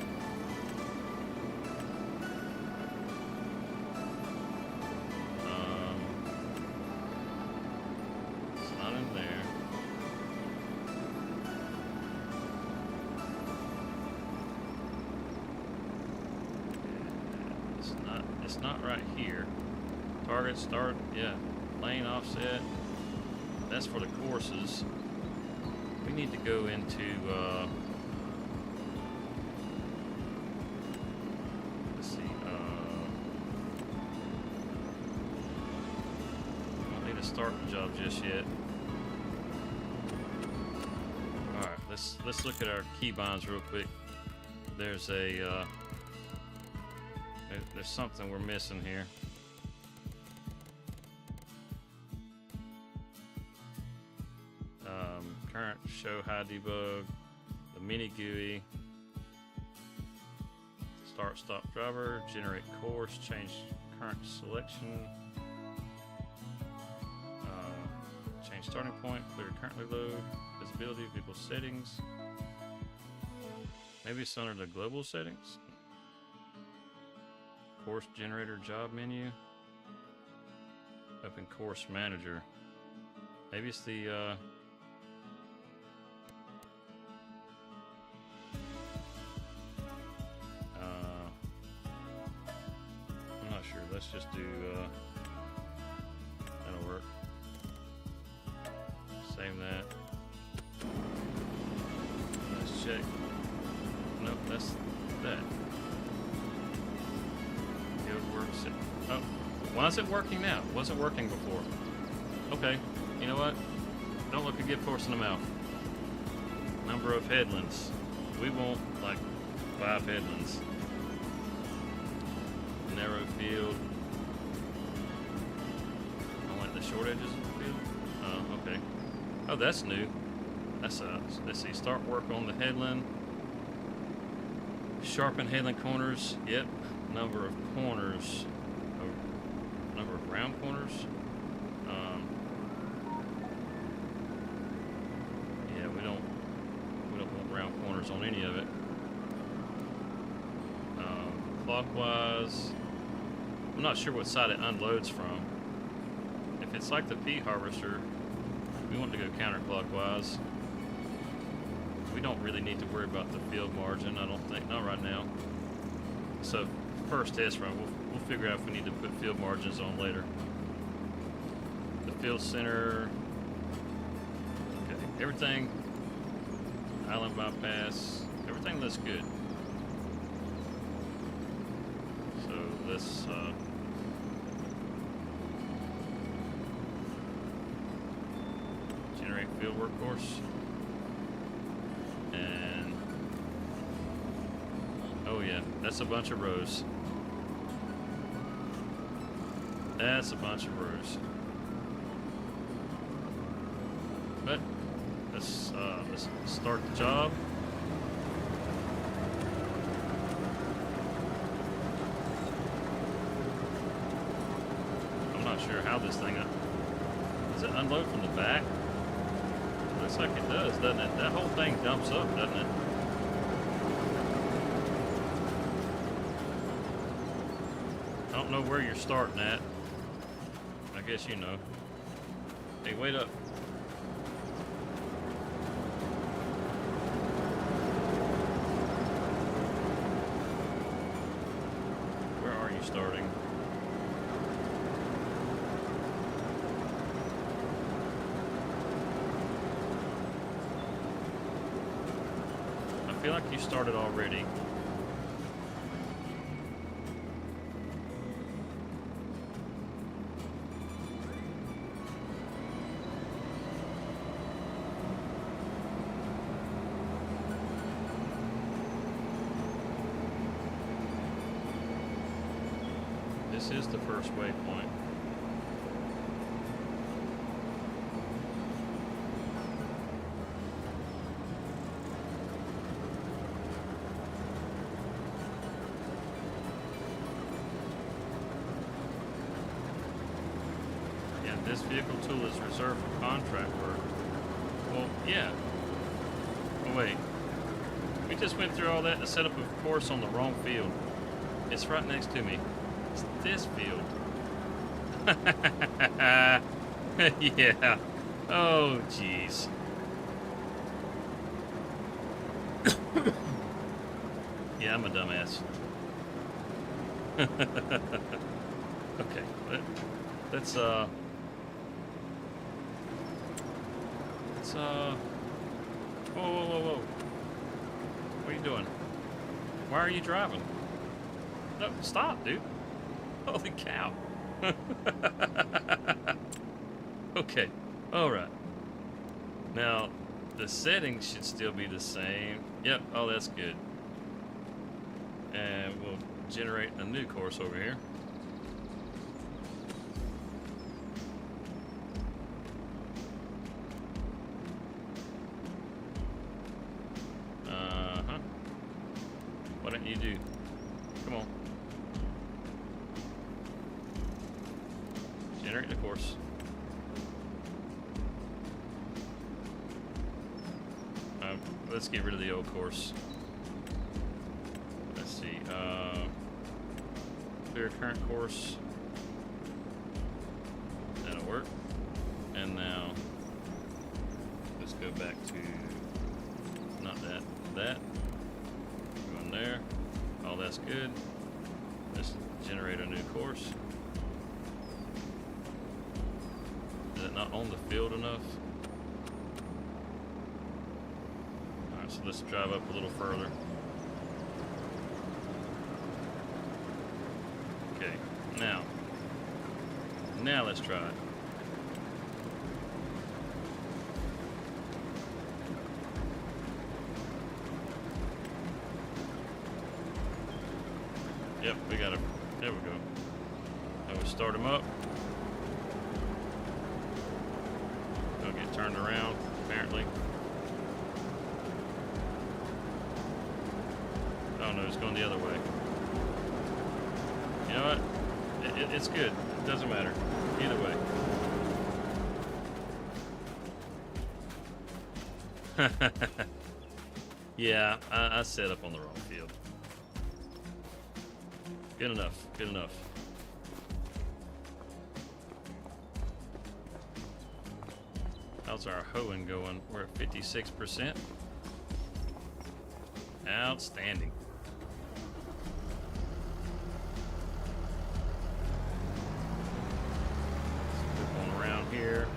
it's not right here. Target start, yeah. Lane offset. That's for the courses. We need to go into let's see. I don't need to start the job just yet. All right, let's look at our keybinds real quick. There's a there's something we're missing here. Current show high debug, the mini GUI, start stop driver, generate course, change current selection, change starting point, clear currently load, visibility, vehicle settings. Maybe it's under the global settings. Course generator job menu. Open course manager. Maybe it's the I'm not sure. Let's just do that'll work. Save that. Let's check. Nope, that's that. Field works. Oh, why is it working now? It wasn't working before. Okay, you know what? Don't look a gift horse in the mouth. Number of headlands. We want like 5 headlands. Narrow field. I want the short edges of the field. Oh, okay. Oh, that's new. That's let's see. Start work on the headland. Sharpen headland corners. Yep. Number of corners. Number of round corners. Yeah, we don't want round corners on any of it. Clockwise. I'm not sure what side it unloads from. If it's like the pea harvester, we want to go counterclockwise. We don't really need to worry about the field margin, I don't think, not right now. So first test run, we'll figure out if we need to put field margins on later. The field center, okay, everything, island bypass, everything looks good. So let's generate field work course. And oh yeah, that's a bunch of rows. That's a bunch of rows. But let's start the job. I'm not sure how this thing does it unload from the back? Looks like it does, doesn't it? That whole thing dumps up, doesn't it? I don't know where you're starting at. I guess you know. Hey, wait up. Where are you starting? I feel like you started already. This is the first waypoint. This vehicle tool is reserved for contract work. Well, yeah. Oh, wait. We just went through all that to set up a course on the wrong field. It's right next to me. It's this field. Yeah. Oh, jeez. Yeah, I'm a dumbass. Okay, let's whoa. What are you doing? Why are you driving? No, stop, dude. Holy cow. Okay, all right. Now, the settings should still be the same. Yep, oh, that's good. And we'll generate a new course over here. Why don't you do? Come on. Generate the course. Let's get rid of the old course. Let's see. Clear current course. That'll work. And now let's go back to not that. That. Go in there. Oh, that's good. Let's generate a new course. Is it not on the field enough? Alright, so let's drive up a little further. Okay, now let's try it. Yep, we got it. There we go. Now we'll start them up. They'll get turned around, apparently. Oh no, it's going the other way. You know what? It's good. It doesn't matter. Either way. Yeah, I set up on the wrong field. Good enough. Good enough. How's our hoeing going? We're at 56%. Outstanding. Going around here.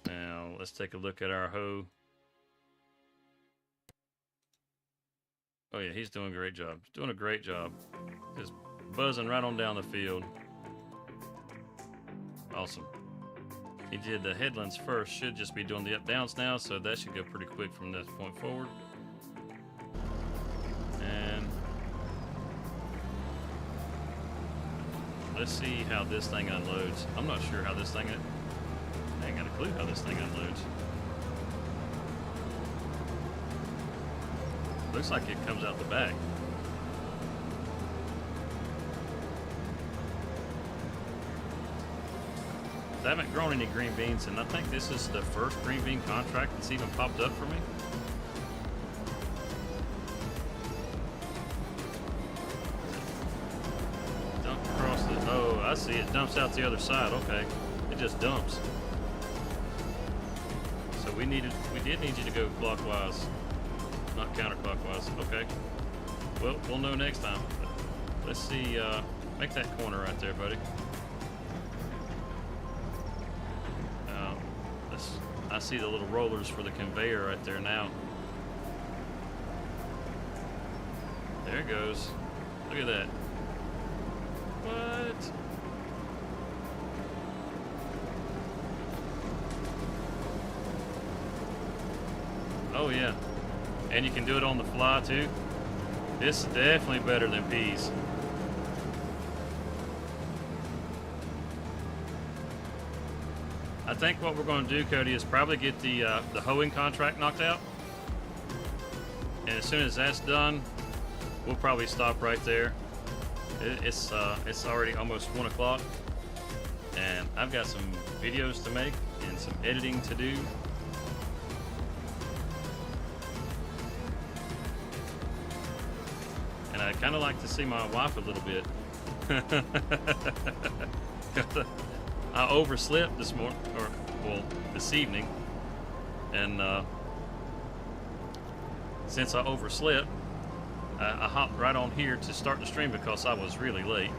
Now let's take a look at our hoe. Oh yeah, he's doing a great job. He's doing a great job. Just buzzing right on down the field. Awesome. He did the headlands first. Should just be doing the up downs now, so that should go pretty quick from this point forward. And let's see how this thing unloads. I'm not sure how this thing. I ain't got a clue how this thing unloads. Looks like it comes out the back. I haven't grown any green beans, and I think this is the first green bean contract that's even popped up for me. Dump across the... Oh, I see. It dumps out the other side. Okay. It just dumps. So we did need you to go clockwise. Not counterclockwise. Okay. Well, we'll know next time. Let's see. Make that corner right there, buddy. I see the little rollers for the conveyor right there now. There it goes. Look at that. What? Oh yeah. And you can do it on the fly too. This is definitely better than peas. I think what we're going to do, Cody, is probably get the hoeing contract knocked out. And as soon as that's done, we'll probably stop right there. It's already almost 1 o'clock. And I've got some videos to make and some editing to do. And I kind of like to see my wife a little bit. I overslept this morning, this evening, and since I overslept, I hopped right on here to start the stream because I was really late.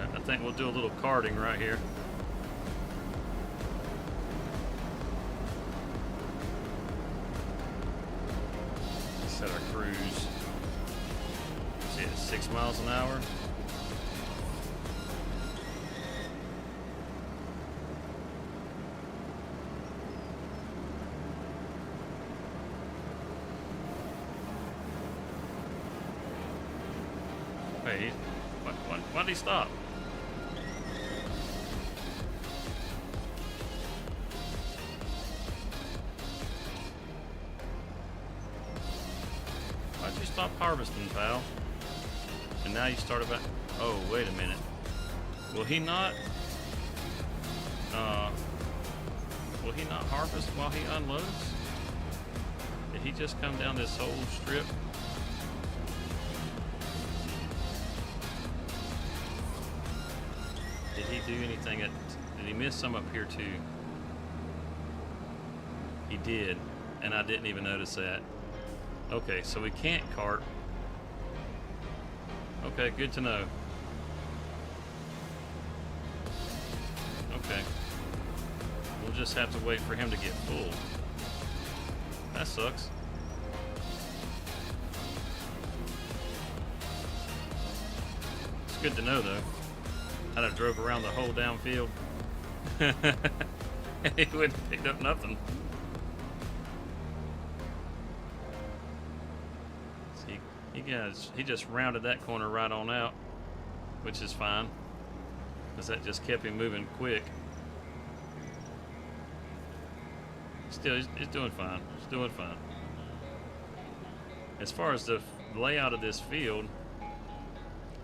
I think we'll do a little karting right here. Set our cruise. See, it's 6 miles an hour. Hey, why did he stop? Why'd you stop harvesting, pal? And now you started back. Oh, wait a minute. Will he not harvest while he unloads? Did he just come down this whole strip? Did he do anything did he miss some up here too? He did, and I didn't even notice that. Okay, so we can't cart. Okay, good to know. Okay. We'll just have to wait for him to get full. That sucks. It's good to know though. I'd have drove around the whole downfield and he wouldn't have picked up nothing. See, he just rounded that corner right on out, which is fine, because that just kept him moving quick. Still, he's doing fine. He's doing fine. As far as the layout of this field,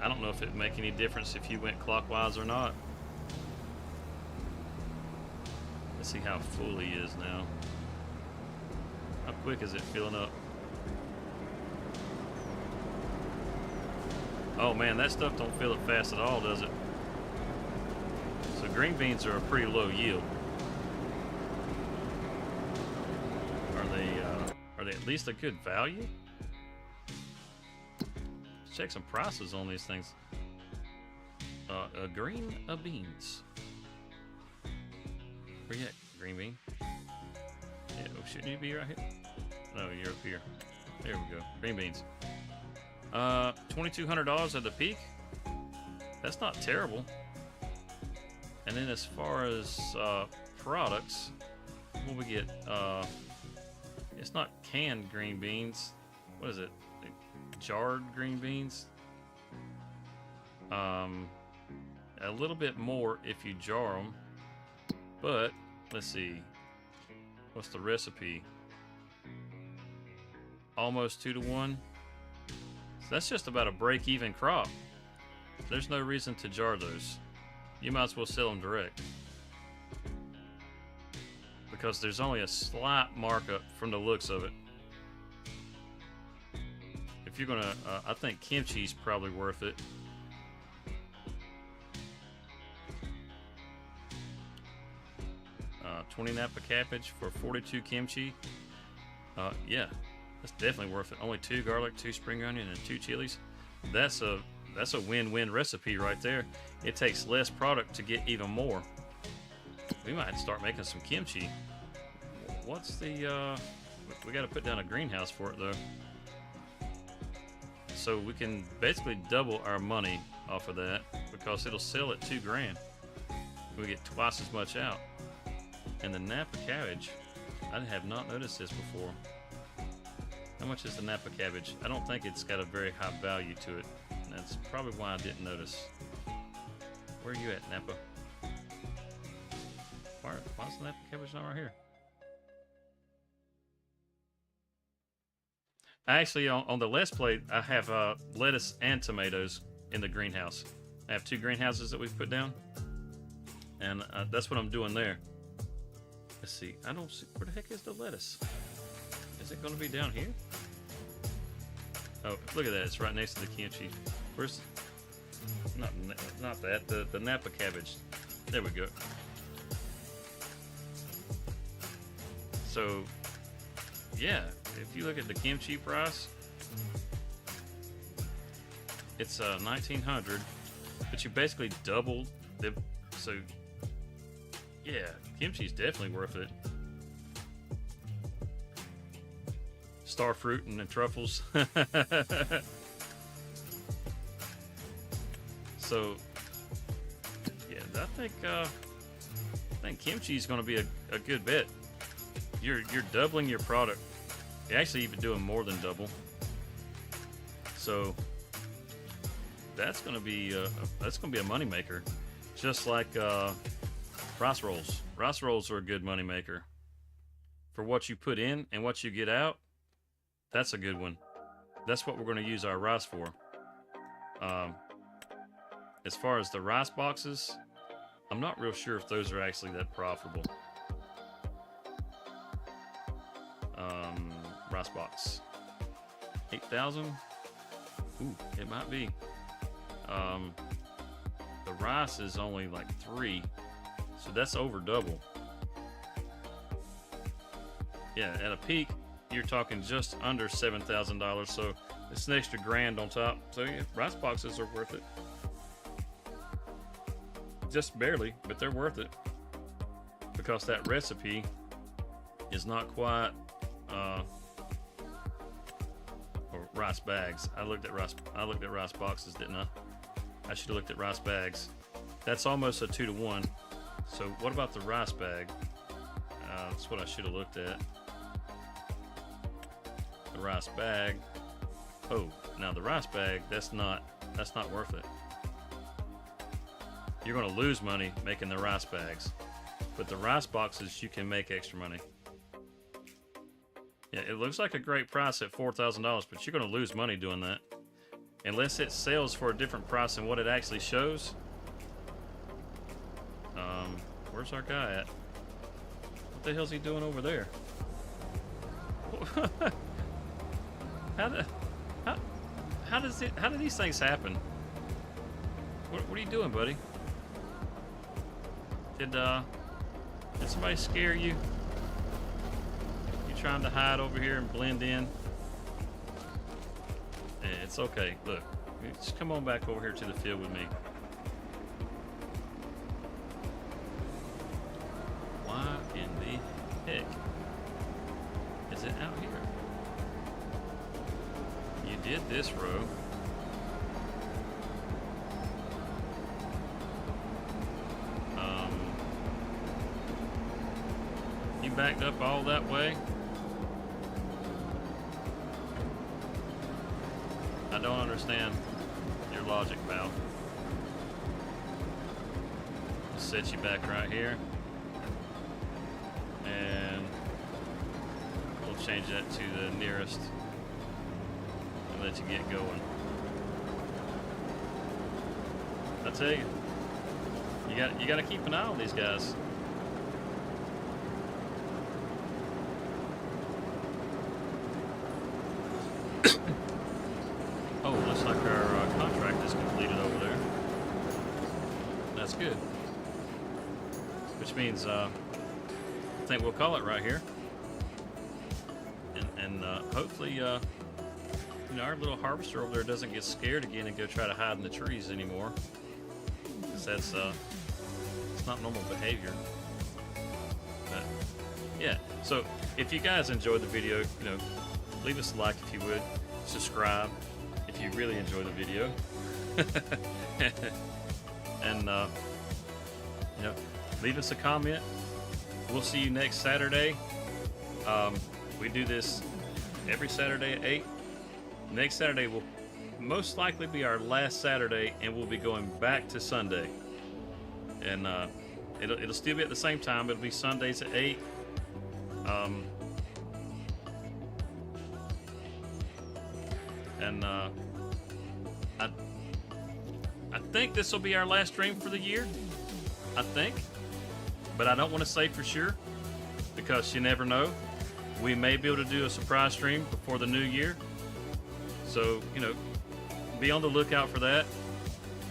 I don't know if it would make any difference if you went clockwise or not. Let's see how full he is now. How quick is it filling up? Oh man, that stuff don't fill it fast at all, does it? So green beans are a pretty low yield. Are they at least a good value? Let's check some prices on these things. A green beans. Where you at, green bean? Yeah, oh, shouldn't you be right here? No, you're up here. There we go. Green beans. $2,200 at the peak. That's not terrible. And then as far as products, what we get? It's not canned green beans. What is it? Jarred green beans. A little bit more if you jar them. But let's see. What's the recipe? Almost 2 to 1. So that's just about a break-even crop. There's no reason to jar those. You might as well sell them direct, because there's only a slight markup from the looks of it. If you're gonna, I think kimchi's probably worth it. $20 Napa cabbage for 42 kimchi. Yeah, that's definitely worth it. Only 2 garlic, 2 spring onion, and 2 chilies. That's a win-win recipe right there. It takes less product to get even more. We might start making some kimchi. What's the we got to put down a greenhouse for it though, so we can basically double our money off of that, because it'll sell at $2 grand. We get twice as much out. And the Napa cabbage, I have not noticed this before. How much is the Napa cabbage? I don't think it's got a very high value to it. And that's probably why I didn't notice. Where are you at, Napa? Why's the Napa cabbage not right here? Actually, on the Let's Play, I have lettuce and tomatoes in the greenhouse. I have 2 greenhouses that we've put down, and that's what I'm doing there. Let's see. I don't see. Where the heck is the lettuce? Is it going to be down here? Oh, look at that. It's right next to the kimchi. Where's... Not that. The Napa cabbage. There we go. So, yeah, if you look at the kimchi price, it's 1900, but you basically doubled the. So, yeah, kimchi's definitely worth it. Star fruit and the truffles. So, yeah, I think kimchi is going to be a good bet. You're doubling your product. You're actually even doing more than double. So that's going to be a moneymaker, just like rice rolls. Rice rolls are a good moneymaker for what you put in and what you get out. That's a good one. That's what we're going to use our rice for. As far as the rice boxes, I'm not real sure if those are actually that profitable. Rice box, 8,000. Ooh, it might be. The rice is only like 3, so that's over double. Yeah, at a peak, you're talking just under $7,000, so it's an extra grand on top. So yeah, rice boxes are worth it. Just barely, but they're worth it because that recipe is not quite. Or rice bags. I looked at rice boxes, didn't I? I should have looked at rice bags. That's almost a 2-to-1. So what about the rice bag? That's what I should have looked at. The rice bag. Oh, now the rice bag. That's not worth it. You're going to lose money making the rice bags, but the rice boxes you can make extra money. Yeah, it looks like a great price at $4,000, but you're going to lose money doing that unless it sells for a different price than what it actually shows. Where's our guy at? What the hell's he doing over there? How do these things happen? What are you doing, buddy? Did somebody scare you? You trying to hide over here and blend in? Yeah, it's okay. Look, just come on back over here to the field with me. Why in the heck is it out here? You did this row. You backed up all that way. I don't understand your logic, pal. Set you back right here. And we'll change that to the nearest and let you get going. I tell you, you got to keep an eye on these guys. Oh, looks like our contract is completed over there. That's good. Which means I think we'll call it right here. And hopefully, our little harvester over there doesn't get scared again and go try to hide in the trees anymore. Because that's it's not normal behavior. But yeah. So if you guys enjoyed the video, leave us a like if you would. Subscribe if you really enjoy the video. And leave us a comment. We'll see you next Saturday. We do this every Saturday at 8. Next Saturday will most likely be our last Saturday, and we'll be going back to Sunday. And it'll still be at the same time. It'll be Sundays at 8. And I think this will be our last stream for the year. I think, but I don't want to say for sure because you never know. We may be able to do a surprise stream before the new year. So, be on the lookout for that.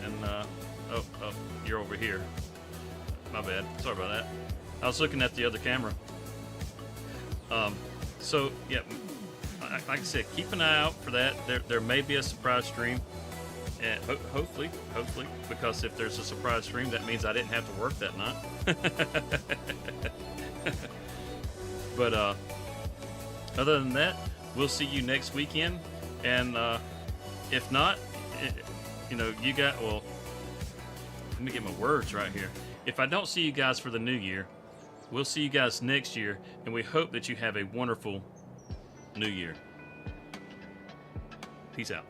And, oh, you're over here. My bad. Sorry about that. I was looking at the other camera. So yeah, like I said, keep an eye out for that. There may be a surprise stream, and hopefully, because if there's a surprise stream, that means I didn't have to work that night. But other than that, we'll see you next weekend, and if not, you know, you got, well, let me get my words right here. If I don't see you guys for the new year, we'll see you guys next year, and we hope that you have a wonderful new year. Peace out.